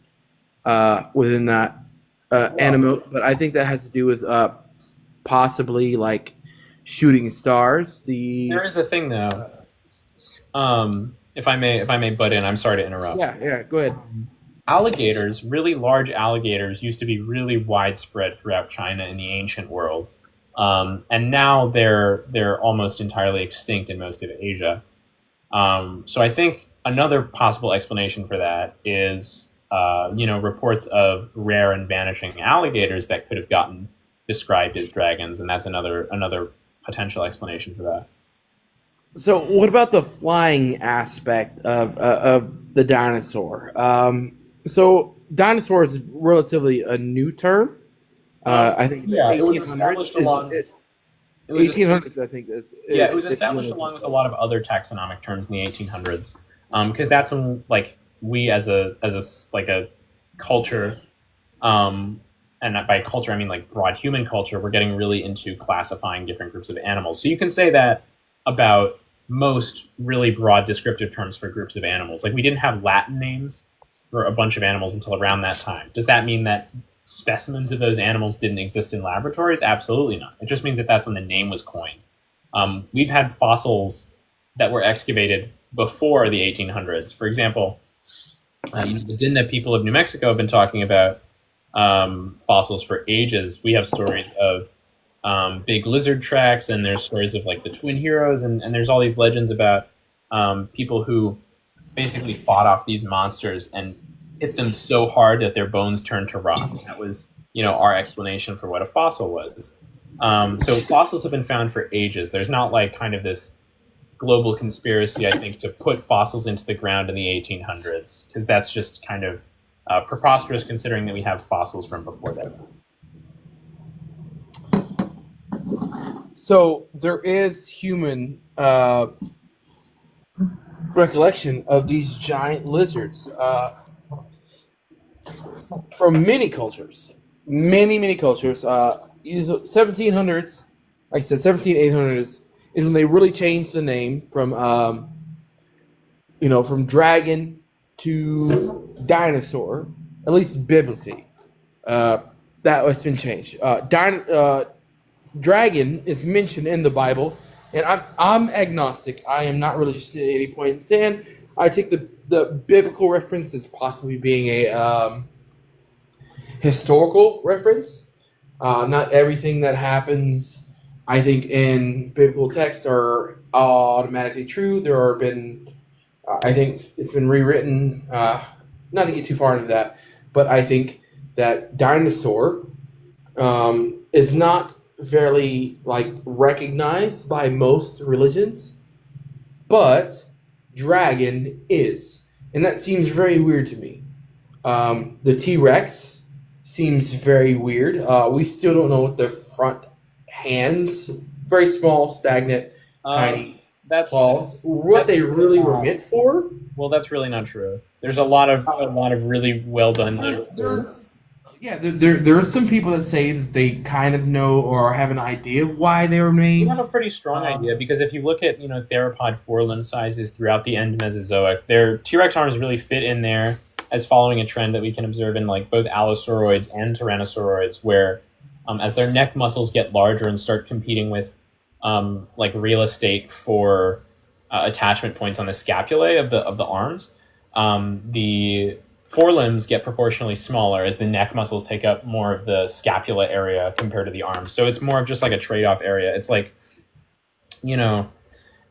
Speaker 12: within that animal. But I think that has to do with possibly like shooting stars.
Speaker 1: There is a thing though. If I may butt in, I'm sorry to interrupt.
Speaker 12: Yeah, go ahead.
Speaker 1: Alligators, really large alligators, used to be really widespread throughout China in the ancient world, and now they're almost entirely extinct in most of Asia. So I think another possible explanation for that is reports of rare and vanishing alligators that could have gotten described as dragons, and that's another potential explanation for that.
Speaker 12: So what about the flying aspect of the dinosaur? So dinosaur is relatively a new term. I think
Speaker 1: it was established along.
Speaker 12: 1800s, I think.
Speaker 1: It was established along with a lot of other taxonomic terms in the 1800s, because that's when we as a culture, and by culture I mean like broad human culture, we're getting really into classifying different groups of animals. So you can say that about most really broad descriptive terms for groups of animals. Like we didn't have Latin names for a bunch of animals until around that time. Does that mean that specimens of those animals didn't exist in laboratories? Absolutely not. It just means that that's when the name was coined. We've had fossils that were excavated before the 1800s. For example, the Dinda people of New Mexico have been talking about fossils for ages. We have stories of big lizard tracks, and there's stories of like the twin heroes, and there's all these legends about people who basically fought off these monsters and hit them so hard that their bones turned to rock. That was, our explanation for what a fossil was. So fossils have been found for ages. There's not like kind of this global conspiracy, I think, to put fossils into the ground in the 1800s, because that's just kind of preposterous considering that we have fossils from before that.
Speaker 12: So there is human recollection of these giant lizards from many cultures, many cultures. 1700s, like I said, 1800s is when they really changed the name from from dragon to dinosaur, at least biblically. That has been changed. Dragon is mentioned in the Bible, and I'm agnostic. I am not religious at any point in stand. I take the biblical reference as possibly being a historical reference. Not everything that happens, I think, in biblical texts are automatically true. There have been, I think, it's been rewritten not to get too far into that, but I think that dinosaur is not fairly like recognized by most religions, but dragon is, and that seems very weird to me. The T Rex seems very weird. We still don't know what the front hands, very small, stagnant, tiny
Speaker 1: That's
Speaker 12: claws, what they really were meant for.
Speaker 1: Well, that's really not true. There's a lot of really well done.
Speaker 12: There are some people that say that they kind of know or have an idea of why they were made.
Speaker 1: We have a pretty strong idea because if you look at theropod forelimb sizes throughout the end Mesozoic, their T-Rex arms really fit in there as following a trend that we can observe in like both Allosauroids and Tyrannosauroids, where as their neck muscles get larger and start competing with like real estate for attachment points on the scapulae of the arms, the forelimbs get proportionally smaller as the neck muscles take up more of the scapula area compared to the arms. So it's more of just like a trade-off area. It's like,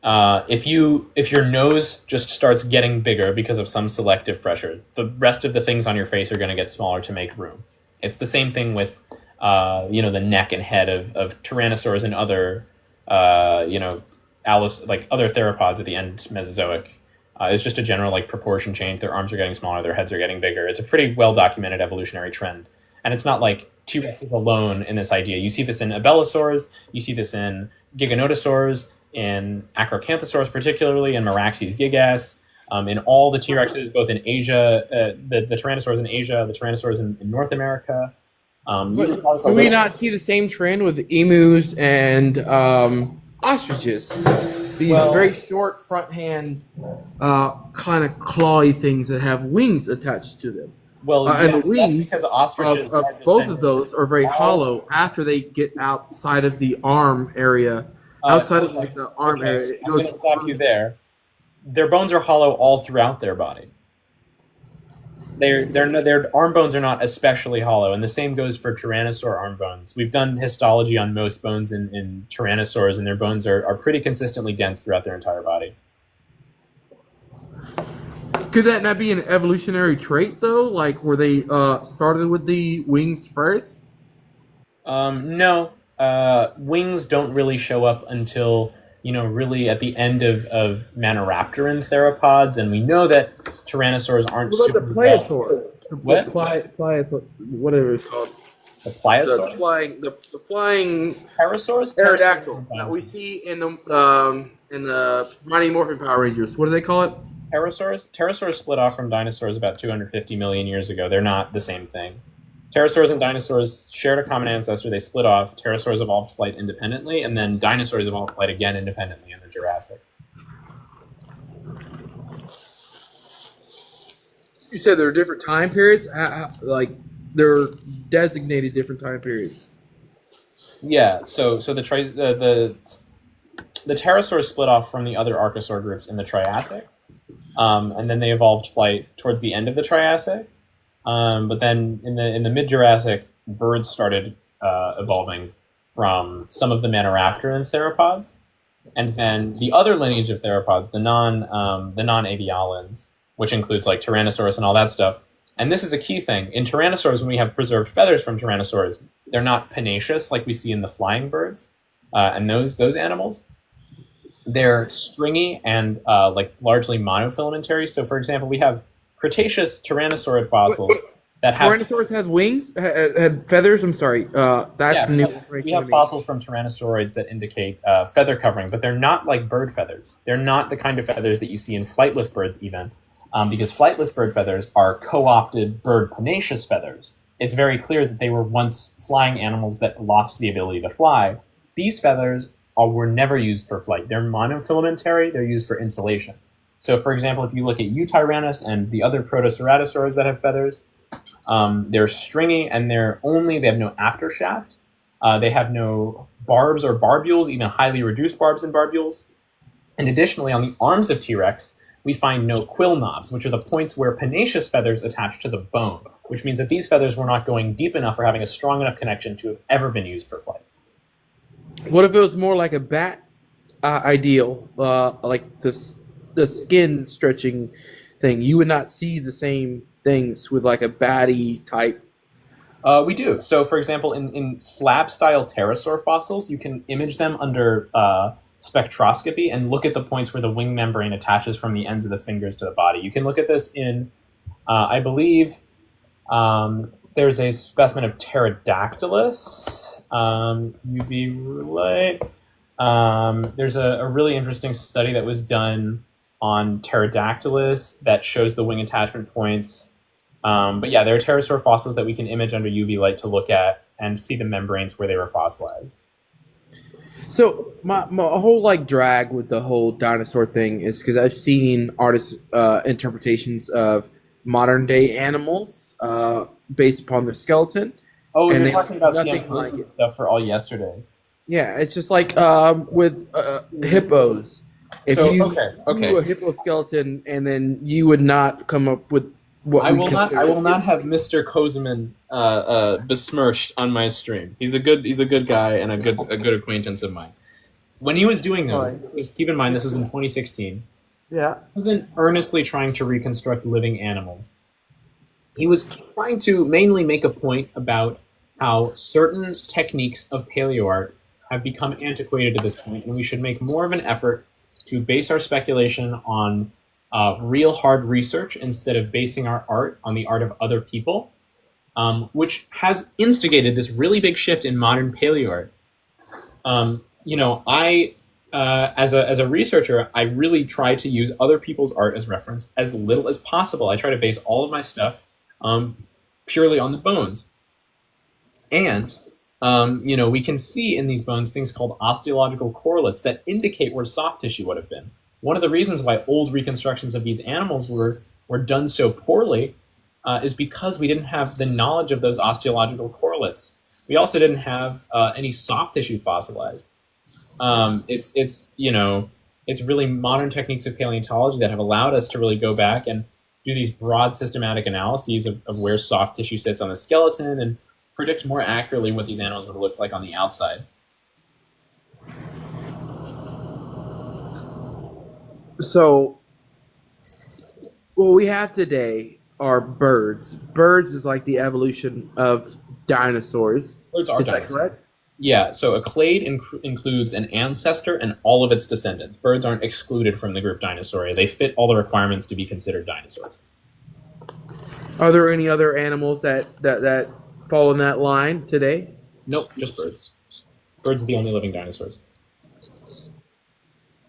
Speaker 1: if your nose just starts getting bigger because of some selective pressure, the rest of the things on your face are going to get smaller to make room. It's the same thing with the neck and head of tyrannosaurs and other other theropods at the end Mesozoic. It's just a general like proportion change. Their arms are getting smaller, their heads are getting bigger. It's a pretty well documented evolutionary trend, and it's not like T-Rex is alone in this idea. You see this in abelisaurs, you see this in giganotosaurs, in Acrocanthosaurus particularly, in Meraxes gigas, in all the T-Rexes, both in Asia, the Tyrannosaurs in Asia, the Tyrannosaurs in North America.
Speaker 12: Do we not see the same trend with emus and ostriches? These very short front hand kind of clawy things that have wings attached to them. And the wings of both of those are very hollow after they get outside of the arm area. Outside of like the arm area, it goes.
Speaker 1: I'm going to stop you there. Their bones are hollow all throughout their body. Their arm bones are not especially hollow, and the same goes for Tyrannosaur arm bones. We've done histology on most bones in Tyrannosaurs, and their bones are pretty consistently dense throughout their entire body.
Speaker 12: Could that not be an evolutionary trait, though? Like, were they started with the wings first?
Speaker 1: No. Wings don't really show up until really at the end of Maniraptoran theropods, and we know that Tyrannosaurs aren't
Speaker 12: What about
Speaker 1: super
Speaker 12: the pliosaur?
Speaker 1: What?
Speaker 12: Whatever it's called.
Speaker 1: The pliosaur?
Speaker 12: The flying
Speaker 1: pterosaurs?
Speaker 12: Pterodactyl that we see in the Mighty Morphin Power Rangers. What do they call it?
Speaker 1: Pterosaurs? Pterosaurs split off from dinosaurs about 250 million years ago. They're not the same thing. Pterosaurs and dinosaurs shared a common ancestor. They split off. Pterosaurs evolved flight independently, and then dinosaurs evolved flight again independently in the Jurassic.
Speaker 12: You said there are different time periods? Like, they're designated different time periods.
Speaker 1: Yeah, so the pterosaurs split off from the other archosaur groups in the Triassic, and then they evolved flight towards the end of the Triassic. But then in the mid-Jurassic, birds started evolving from some of the Maniraptoran theropods, and then the other lineage of theropods, the non-avialans, which includes like Tyrannosaurus and all that stuff. And this is a key thing. In Tyrannosaurs, when we have preserved feathers from Tyrannosaurs, they're not pennaceous like we see in the flying birds and those animals. They're stringy and like largely monofilamentary. So, for example, we have Cretaceous Tyrannosaurid fossils that have...
Speaker 12: Tyrannosaurs had wings? Had feathers? I'm sorry. That's new.
Speaker 1: We have fossils from Tyrannosaurids that indicate feather covering, but they're not like bird feathers. They're not the kind of feathers that you see in flightless birds even, because flightless bird feathers are co-opted bird pennaceous feathers. It's very clear that they were once flying animals that lost the ability to fly. These feathers were never used for flight. They're monofilamentary. They're used for insulation. So, for example, if you look at Eutyrannus and the other protoceratosaurs that have feathers, they're stringy and they have no aftershaft. They have no barbs or barbules, even highly reduced barbs and barbules. And additionally, on the arms of T-Rex, we find no quill knobs, which are the points where pennaceous feathers attach to the bone, which means that these feathers were not going deep enough or having a strong enough connection to have ever been used for flight.
Speaker 12: What if it was more like a bat ideal, like the skin stretching thing? You would not see the same things with like a baddie type?
Speaker 1: We do. So, for example, in slab-style pterosaur fossils, you can image them under spectroscopy and look at the points where the wing membrane attaches from the ends of the fingers to the body. You can look at this in, I believe, there's a specimen of pterodactylus, UV light. There's a really interesting study that was done on pterodactylus that shows the wing attachment points. But yeah, there are pterosaur fossils that we can image under UV light to look at and see the membranes where they were fossilized.
Speaker 12: So my whole like drag with the whole dinosaur thing is because I've seen artists' interpretations of modern day animals based upon their skeleton.
Speaker 1: Oh,
Speaker 12: and
Speaker 1: you're talking about
Speaker 12: nothing
Speaker 1: CM
Speaker 12: like it.
Speaker 1: stuff for all yesterdays.
Speaker 12: Yeah, it's just like with hippos. If
Speaker 1: So,
Speaker 12: you
Speaker 1: okay.
Speaker 12: do a hippo skeleton, and then you would not come up with what
Speaker 1: I
Speaker 12: we
Speaker 1: will not.
Speaker 12: consider-
Speaker 1: I will not have Mr. Kozeman besmirched on my stream. He's a good guy and a good acquaintance of mine. When he was doing those, just keep in mind this was in 2016.
Speaker 12: Yeah.
Speaker 1: He wasn't earnestly trying to reconstruct living animals. He was trying to mainly make a point about how certain techniques of paleo art have become antiquated at this point, and we should make more of an effort to base our speculation on real hard research instead of basing our art on the art of other people, which has instigated this really big shift in modern paleo art. I, as a researcher, I really try to use other people's art as reference as little as possible. I try to base all of my stuff purely on the bones. And, we can see in these bones things called osteological correlates that indicate where soft tissue would have been. One of the reasons why old reconstructions of these animals were done so poorly is because we didn't have the knowledge of those osteological correlates. We also didn't have any soft tissue fossilized. It's really modern techniques of paleontology that have allowed us to really go back and do these broad systematic analyses of where soft tissue sits on the skeleton and predict more accurately what these animals would look like on the outside.
Speaker 12: So, what we have today are birds. Birds is like the evolution of dinosaurs.
Speaker 1: Birds are
Speaker 12: Is that
Speaker 1: dinosaurs.
Speaker 12: correct?
Speaker 1: Yeah, so a clade includes an ancestor and all of its descendants. Birds aren't excluded from the group Dinosauria. They fit all the requirements to be considered dinosaurs.
Speaker 12: Are there any other animals that fall in that line today?
Speaker 1: Nope, just birds. Birds are the only living dinosaurs.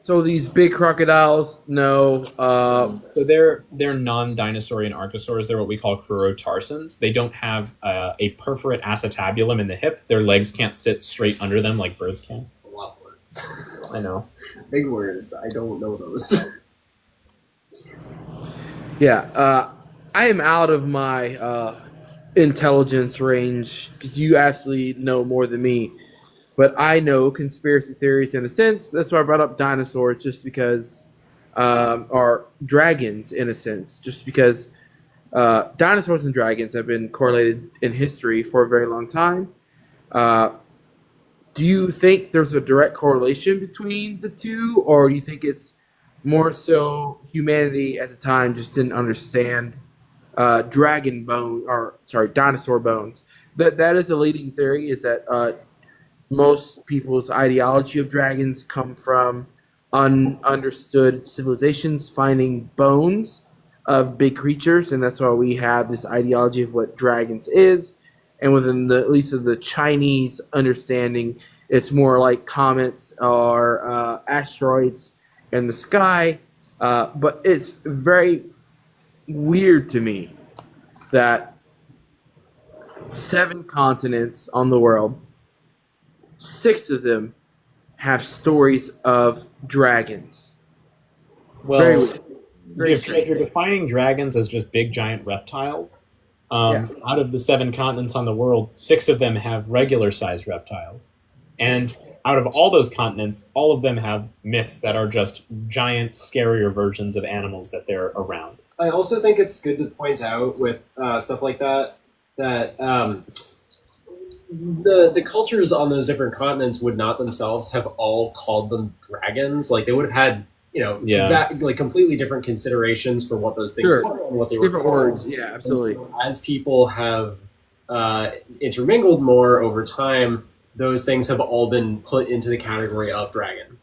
Speaker 12: So these big crocodiles, no.
Speaker 1: So they're non-dinosaurian archosaurs. They're what we call crurotarsans. They don't have a perforate acetabulum in the hip. Their legs can't sit straight under them like birds can.
Speaker 2: A lot of words.
Speaker 1: I know.
Speaker 2: Big words. I don't know those.
Speaker 12: Yeah, I am out of my intelligence range because you actually know more than me. But I know conspiracy theories in a sense. That's why I brought up dinosaurs, just because, or dragons in a sense, just because dinosaurs and dragons have been correlated in history for a very long time. Do you think there's a direct correlation between the two, or do you think it's more so humanity at the time just didn't understand dinosaur bones? That is a leading theory. Is that most people's ideology of dragons come from ununderstood civilizations finding bones of big creatures, and that's why we have this ideology of what dragons is. And within at least of the Chinese understanding, it's more like comets or asteroids in the sky. But it's very weird to me that 7 continents on the world, 6 of them have stories of dragons.
Speaker 1: Well, you're defining dragons as just big giant reptiles. Out of the 7 continents on the world, 6 of them have regular sized reptiles. And out of all those continents, all of them have myths that are just giant, scarier versions of animals that they're around.
Speaker 2: I also think it's good to point out with stuff like that the cultures on those different continents would not themselves have all called them dragons. Like they would have had
Speaker 1: Yeah.
Speaker 2: that like completely different considerations for what those things
Speaker 12: Sure.
Speaker 2: were and what they were
Speaker 12: Different
Speaker 2: called.
Speaker 12: words. Yeah,
Speaker 2: And
Speaker 12: absolutely.
Speaker 2: so as people have intermingled more over time, those things have all been put into the category of dragon.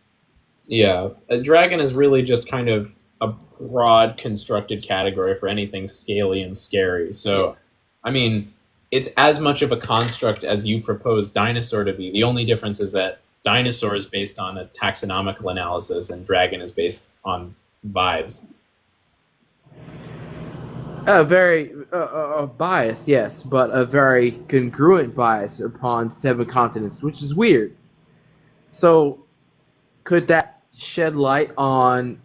Speaker 1: Yeah, a dragon is really just kind of a broad constructed category for anything scaly and scary. So, I mean, it's as much of a construct as you propose dinosaur to be. The only difference is that dinosaur is based on a taxonomical analysis and dragon is based on vibes.
Speaker 12: A very bias, yes, but a very congruent bias upon 7 continents, which is weird. So, could that shed light on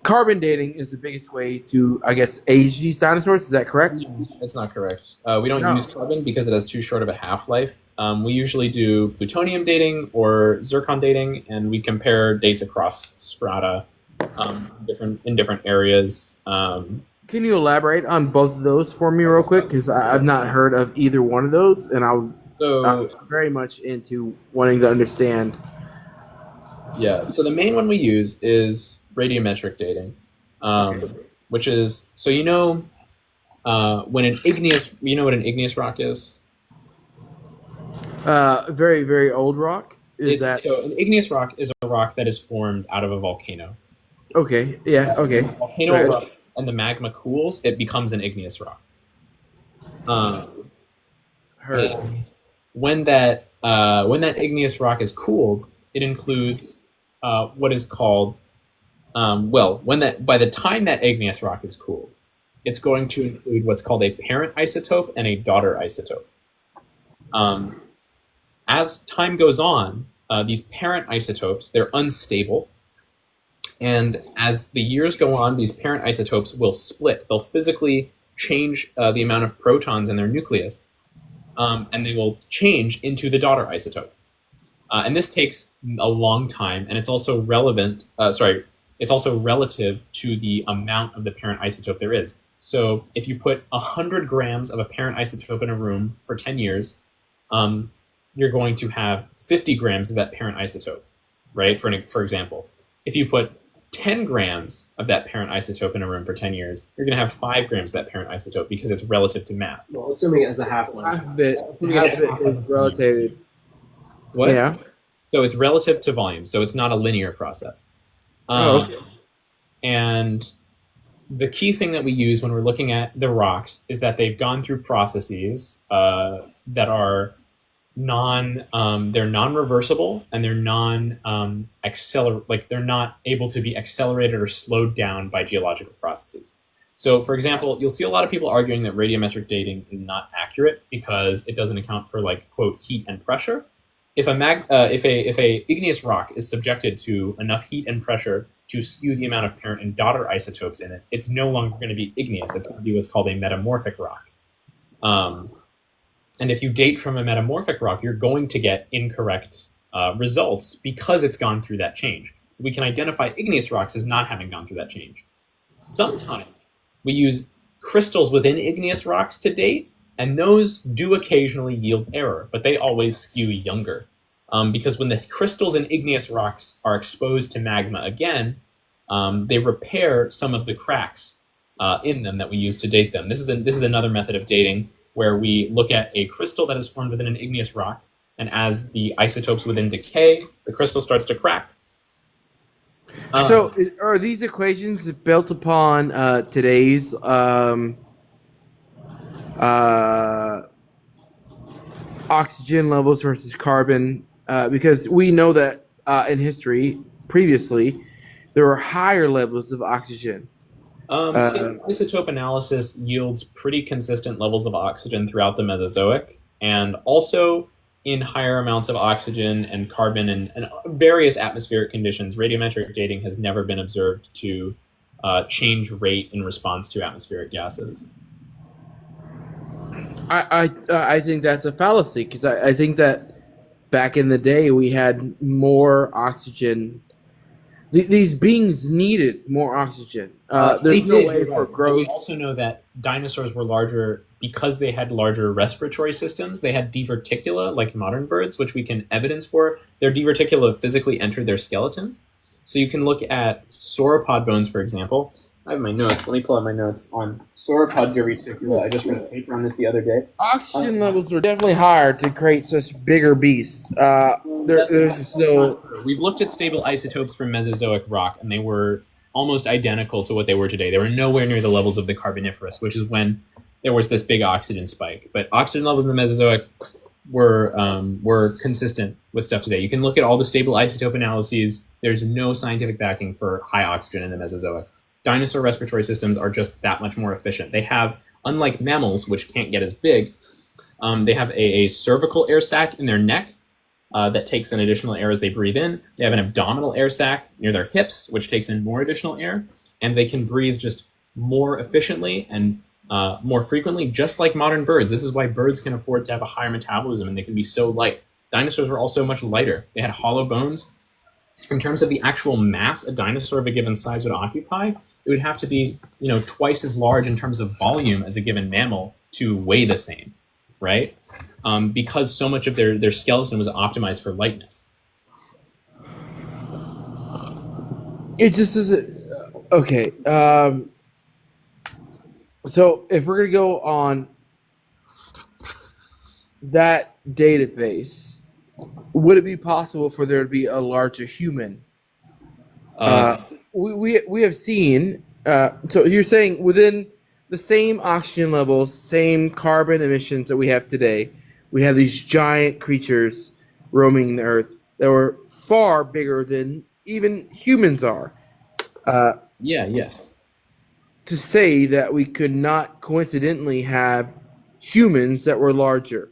Speaker 12: carbon dating? Is the biggest way to, I guess, age these dinosaurs? Is that correct?
Speaker 1: That's not correct. We don't
Speaker 12: No.
Speaker 1: use carbon because it has too short of a half-life. We usually do plutonium dating or zircon dating, and we compare dates across strata in different areas.
Speaker 12: Can you elaborate on both of those for me real quick? Because I've not heard of either one of those, and I'm very much into wanting to understand.
Speaker 1: Yeah, so the main one we use is radiometric dating, which is, so when an igneous, you know what an igneous rock is?
Speaker 12: Very, very old rock?
Speaker 1: So an igneous rock is a rock that is formed out of a volcano.
Speaker 12: Okay, yeah, okay.
Speaker 1: When the volcano erupts and the magma cools, it becomes an igneous rock. When that igneous rock is cooled, it includes what is called by the time that igneous rock is cooled, it's going to include what's called a parent isotope and a daughter isotope. As time goes on, these parent isotopes, they're unstable. And as the years go on, these parent isotopes will split. They'll physically change the amount of protons in their nucleus, and they will change into the daughter isotope. And this takes a long time, and it's also it's also relative to the amount of the parent isotope there is. So if you put 100 grams of a parent isotope in a room for 10 years, you're going to have 50 grams of that parent isotope, right? For example, if you put 10 grams of that parent isotope in a room for 10 years, you're going to have 5 grams of that parent isotope because it's relative to mass.
Speaker 2: Well, assuming it has a half-life.
Speaker 12: Half of it is relative.
Speaker 1: What?
Speaker 12: Yeah.
Speaker 1: So it's relative to volume, so it's not a linear process.
Speaker 12: Okay.
Speaker 1: And the key thing that we use when we're looking at the rocks is that they've gone through processes that are they're non-reversible, and they're not able to be accelerated or slowed down by geological processes. So, for example, you'll see a lot of people arguing that radiometric dating is not accurate because it doesn't account for, like, quote, heat and pressure. If a igneous rock is subjected to enough heat and pressure to skew the amount of parent and daughter isotopes in it, it's no longer going to be igneous. It's going to be what's called a metamorphic rock. And if you date from a metamorphic rock, you're going to get incorrect results because it's gone through that change. We can identify igneous rocks as not having gone through that change. Sometimes we use crystals within igneous rocks to date, and those do occasionally yield error, but they always skew younger. Because when the crystals in igneous rocks are exposed to magma again, they repair some of the cracks in them that we use to date them. This is another method of dating where we look at a crystal that is formed within an igneous rock, and as the isotopes within decay, the crystal starts to crack.
Speaker 12: So, are these equations built upon today's oxygen levels versus carbon? Because we know that in history, previously, there were higher levels of oxygen.
Speaker 1: Isotope analysis yields pretty consistent levels of oxygen throughout the Mesozoic, and also in higher amounts of oxygen and carbon and various atmospheric conditions. Radiometric dating has never been observed to change rate in response to atmospheric gases.
Speaker 12: I think that's a fallacy, because I think that back in the day we had more oxygen these beings needed more oxygen.
Speaker 1: They
Speaker 12: There's no
Speaker 1: did,
Speaker 12: way
Speaker 1: you're
Speaker 12: for
Speaker 1: right. But we
Speaker 12: growth.
Speaker 1: also know that dinosaurs were larger because they had larger respiratory systems. They had diverticula, like modern birds, which we can evidence for. Their diverticula physically entered their skeletons. So you can look at sauropod bones, for example. I have my notes. Let me pull out my notes on sauropod diverticula. I just read a paper on this the other day.
Speaker 12: Oxygen levels are definitely higher to create such bigger beasts. There's just no.
Speaker 1: We've looked at stable isotopes from Mesozoic rock, and they were almost identical to what they were today. They were nowhere near the levels of the Carboniferous, which is when there was this big oxygen spike. But oxygen levels in the Mesozoic were consistent with stuff today. You can look at all the stable isotope analyses. There's no scientific backing for high oxygen in the Mesozoic. Dinosaur respiratory systems are just that much more efficient. They have, unlike mammals, which can't get as big, they have a cervical air sac in their neck that takes in additional air as they breathe in. They have an abdominal air sac near their hips, which takes in more additional air. And they can breathe just more efficiently and more frequently, just like modern birds. This is why birds can afford to have a higher metabolism and they can be so light. Dinosaurs were also much lighter. They had hollow bones. In terms of the actual mass a dinosaur of a given size would occupy, it would have to be, twice as large in terms of volume as a given mammal to weigh the same, right? Because so much of their skeleton was optimized for lightness.
Speaker 12: It just isn't okay. So if we're gonna go on that database, would it be possible for there to be a larger human? We have seen. So you're saying within the same oxygen levels, same carbon emissions that we have today, we have these giant creatures roaming the earth that were far bigger than even humans are.
Speaker 1: Yes.
Speaker 12: To say that we could not coincidentally have humans that were larger.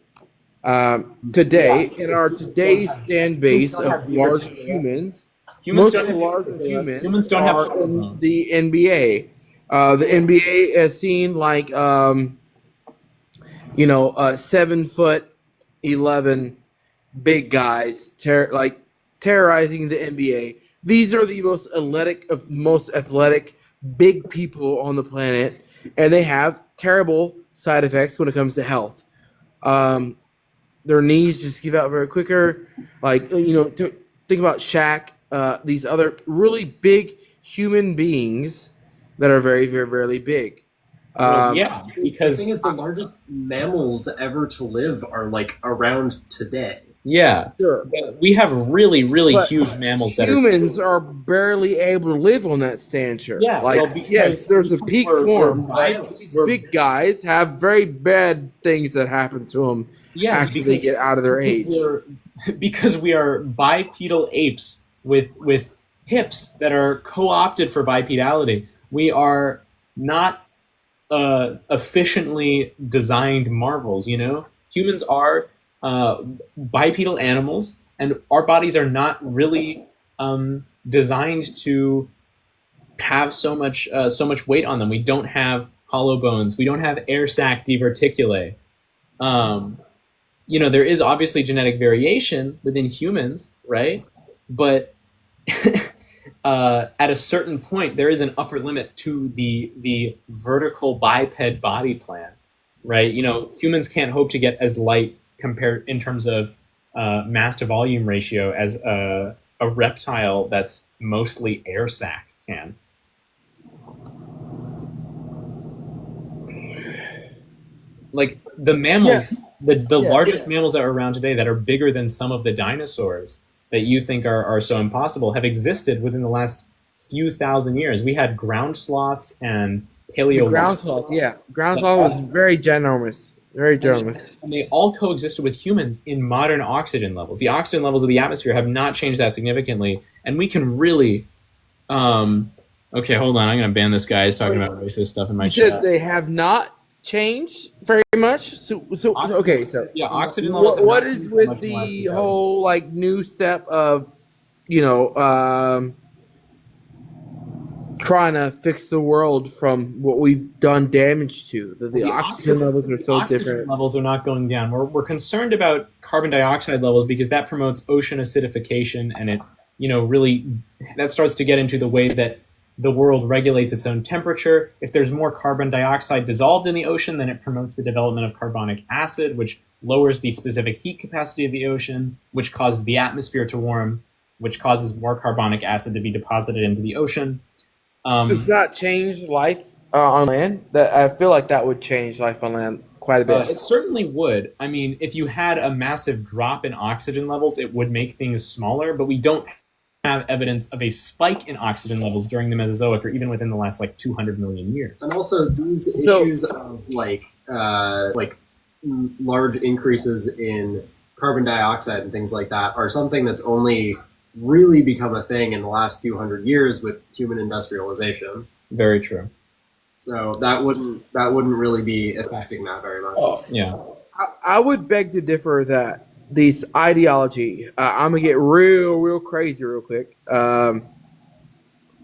Speaker 12: Today, in our today's stand base of large humans, most of the larger humans are in the NBA. The NBA has seen 7'11" big guys terrorizing the NBA. These are the most athletic big people on the planet, and they have terrible side effects when it comes to health. Their knees just give out very quicker. Think about Shaq. These other really big human beings that are very, very, very big.
Speaker 2: Because the thing is, the largest mammals ever to live are around today.
Speaker 1: Yeah,
Speaker 12: sure.
Speaker 1: We have really, really huge mammals.
Speaker 12: Humans are barely able to live on that stature.
Speaker 1: Yeah,
Speaker 12: yes, there's a peak form. These big guys have very bad things that happen to them after they get out of their age.
Speaker 1: Because we are bipedal apes with hips that are co-opted for bipedality. We are not efficiently designed marvels. Humans are bipedal animals, and our bodies are not really designed to have so much weight on them. We don't have hollow bones. We don't have air sac diverticulae. There is obviously genetic variation within humans, right? But at a certain point, there is an upper limit to the vertical biped body plan, right? Humans can't hope to get as light compared in terms of mass to volume ratio as a reptile that's mostly air sac can. Like the mammals, the largest mammals that are around today that are bigger than some of the dinosaurs that you think are so impossible have existed within the last few thousand years. We had ground sloths and paleo.
Speaker 12: Ground sloth, ground sloth was very ginormous. Very ginormous.
Speaker 1: And they all coexisted with humans in modern oxygen levels. The oxygen levels of the atmosphere have not changed that significantly, and we can really. Okay, hold on. I'm going to ban this guy. He's talking about racist stuff in my chat.
Speaker 12: They have not changed very much. So
Speaker 1: oxygen levels.
Speaker 12: What is with the whole new step of, trying to fix the world from what we've done damage to? The oxygen levels are so different.
Speaker 1: Oxygen levels are not going down. We're concerned about carbon dioxide levels because that promotes ocean acidification and it really that starts to get into the way that the world regulates its own temperature. If there's more carbon dioxide dissolved in the ocean, then it promotes the development of carbonic acid, which lowers the specific heat capacity of the ocean, which causes the atmosphere to warm, which causes more carbonic acid to be deposited into the ocean.
Speaker 12: Does that change life on land? That I feel like that would change life on land quite a bit.
Speaker 1: It certainly would. I mean, if you had a massive drop in oxygen levels, it would make things smaller, but we don't have evidence of a spike in oxygen levels during the Mesozoic or even within the last 200 million years.
Speaker 2: And also these issues of large increases in carbon dioxide and things like that are something that's only really become a thing in the last few hundred years with human industrialization.
Speaker 1: Very true.
Speaker 2: So that wouldn't really be affecting that very much.
Speaker 1: Yeah.
Speaker 12: I would beg to differ that this ideology. I'm gonna get real crazy real quick.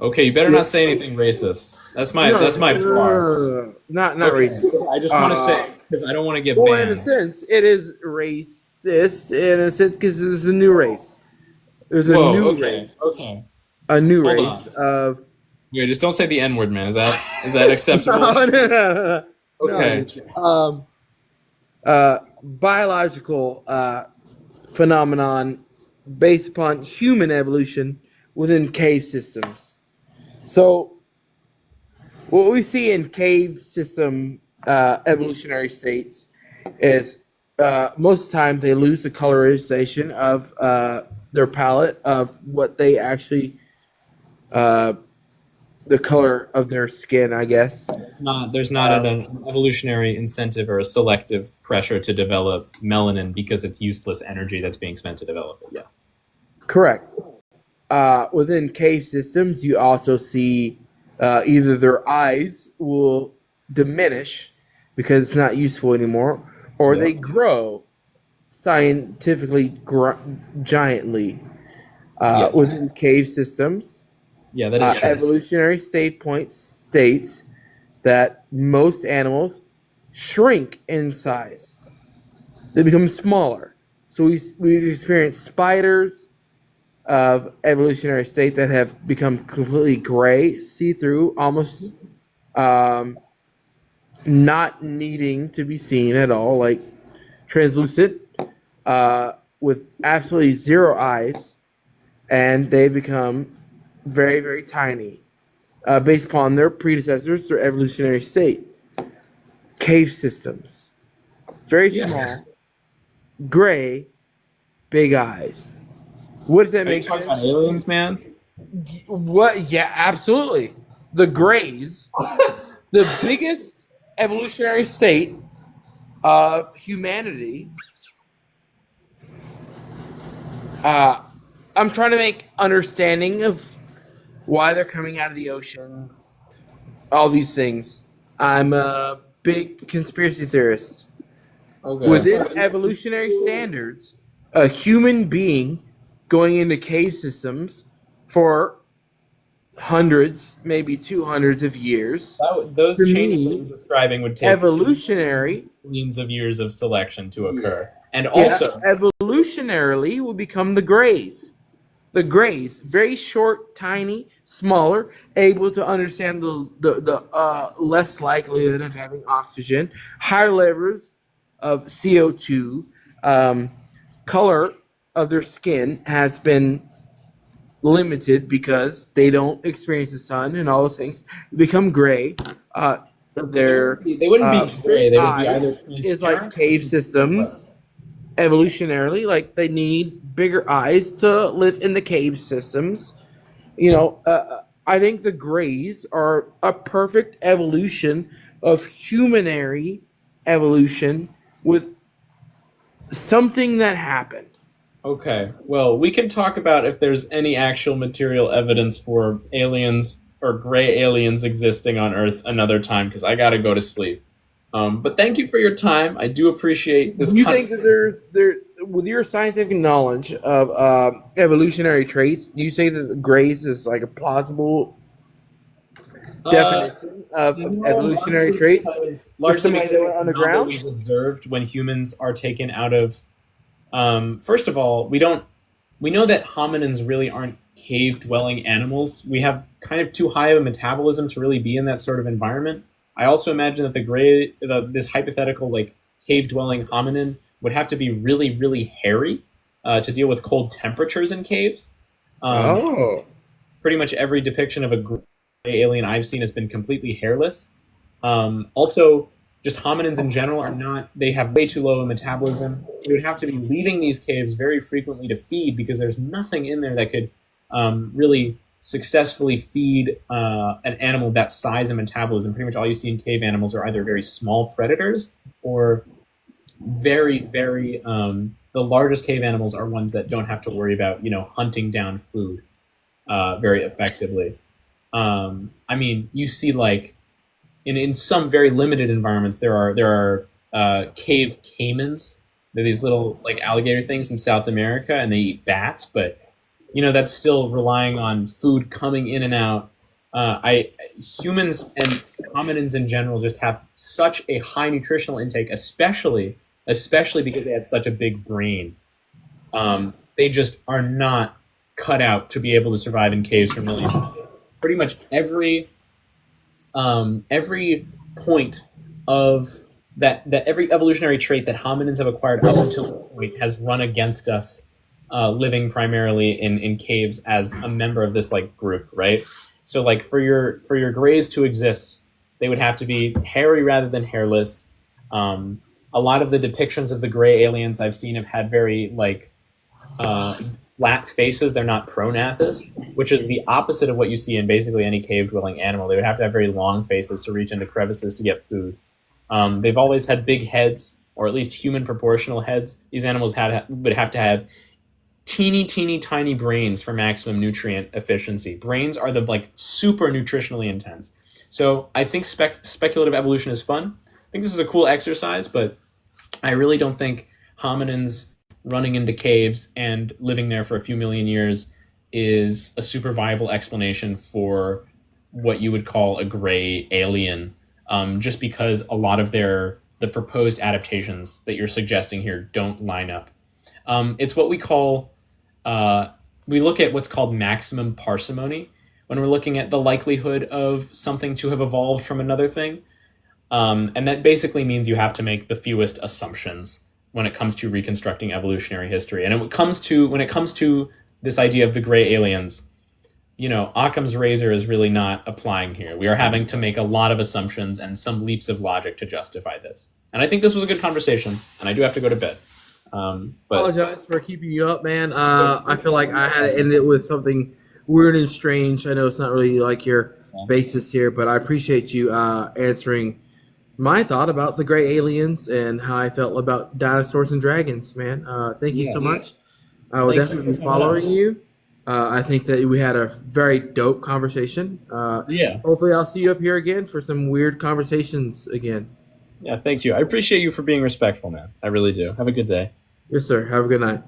Speaker 1: Okay, you better not say anything racist. That's my bar.
Speaker 12: Not racist.
Speaker 1: I just want to say because I don't want to get
Speaker 12: well,
Speaker 1: banned.
Speaker 12: in a sense, it is racist in a sense because there's a new race. There's a new race.
Speaker 1: Okay.
Speaker 12: A new
Speaker 1: Hold
Speaker 12: race
Speaker 1: on.
Speaker 12: of.
Speaker 1: Wait, just don't say the N word, man. Is that acceptable?
Speaker 12: No.
Speaker 1: Okay.
Speaker 12: Biological phenomenon based upon human evolution within cave systems. So, what we see in cave system evolutionary states is most of the time they lose the colorization of their palette of what they actually the color of their skin, I guess.
Speaker 1: There's not an evolutionary incentive or a selective pressure to develop melanin because it's useless energy that's being spent to develop it. Yeah.
Speaker 12: Correct. Within cave systems, you also see either their eyes will diminish because it's not useful anymore, or they grow scientifically giantly within cave systems.
Speaker 1: Yeah, that is true.
Speaker 12: Evolutionary states that most animals shrink in size. They become smaller. So we've experienced spiders of evolutionary state that have become completely gray, see-through, almost not needing to be seen at all, like translucent, with absolutely zero eyes, and they become very tiny, based upon their predecessors, their evolutionary state. Cave systems, very small, gray, big eyes. What does that make sense?
Speaker 1: Talking about aliens, man?
Speaker 12: What? Yeah, absolutely. The grays, the biggest evolutionary state of humanity. I'm trying to make understanding of why they're coming out of the ocean, all these things. I'm a big conspiracy theorist.
Speaker 1: Okay.
Speaker 12: Within evolutionary standards, a human being going into cave systems for hundreds, maybe 200s of years.
Speaker 1: Those changes that you're describing would take
Speaker 12: evolutionary
Speaker 1: millions of years of selection to occur. And also,
Speaker 12: evolutionarily will become the grays. The grays, very short, tiny, smaller, able to understand the less likelihood of having oxygen, higher levels of CO2, color of their skin has been limited because they don't experience the sun and all those things. They become gray. They
Speaker 1: wouldn't be gray. They would be either
Speaker 12: it's like cave systems. Evolutionarily, like they need bigger eyes to live in the cave systems. I think the grays are a perfect evolution of humanary evolution with something that happened.
Speaker 1: Okay, well, we can talk about if there's any actual material evidence for aliens or gray aliens existing on Earth another time, because I gotta go to sleep. But thank you for your time. I do appreciate this.
Speaker 12: You think that there's with your scientific knowledge of evolutionary traits, do you say that the grays is like a plausible definition of evolutionary traits?
Speaker 1: Largely
Speaker 12: somebody that went underground?
Speaker 1: we've observed when humans are taken out of. First of all, we don't we know that hominins really aren't cave-dwelling animals. We have kind of too high of a metabolism to really be in that sort of environment. I also imagine that this hypothetical like cave-dwelling hominin would have to be really, really hairy to deal with cold temperatures in caves.
Speaker 12: Oh.
Speaker 1: Pretty much every depiction of a gray alien I've seen has been completely hairless. Also, just hominins in general are not, they have way too low a metabolism. You would have to be leaving these caves very frequently to feed because there's nothing in there that could really successfully feed an animal that size and metabolism. Pretty much all you see in cave animals are either very small predators or very, very, the largest cave animals are ones that don't have to worry about, hunting down food very effectively. I mean, you see like, in some very limited environments, there are cave caimans. They're these little like alligator things in South America, and they eat bats. But that's still relying on food coming in and out. Humans and hominins in general just have such a high nutritional intake, especially because they have such a big brain. They just are not cut out to be able to survive in caves for millions of years. Pretty much every point of that every evolutionary trait that hominins have acquired up until this point has run against us, living primarily in caves as a member of this like group, right? So like for your grays to exist, they would have to be hairy rather than hairless. A lot of the depictions of the gray aliens I've seen have had very like flat faces. They're not pronathous, which is the opposite of what you see in basically any cave-dwelling animal. They would have to have very long faces to reach into crevices to get food. They've always had big heads, or at least human proportional heads. These animals would have to have teeny, teeny, tiny brains for maximum nutrient efficiency. Brains are the like super nutritionally intense. So I think speculative evolution is fun. I think this is a cool exercise, but I really don't think hominins running into caves and living there for a few million years is a super viable explanation for what you would call a gray alien, just because a lot of the proposed adaptations that you're suggesting here don't line up. It's what we call, we look at what's called maximum parsimony when we're looking at the likelihood of something to have evolved from another thing. And that basically means you have to make the fewest assumptions when it comes to reconstructing evolutionary history. And when it comes to this idea of the gray aliens, Occam's razor is really not applying here. We are having to make a lot of assumptions and some leaps of logic to justify this. And I think this was a good conversation, and I do have to go to bed.
Speaker 12: Apologize for keeping you up, man. I feel like I had to end it with something weird and strange. I know it's not really like your basis here, but I appreciate you answering my thought about the gray aliens and how I felt about dinosaurs and dragons, man. Thank you so much. I will definitely be following you. I think that we had a very dope conversation. Hopefully I'll see you up here again for some weird conversations again.
Speaker 1: Yeah, thank you. I appreciate you for being respectful, man. I really do. Have a good day.
Speaker 12: Yes, sir. Have a good night.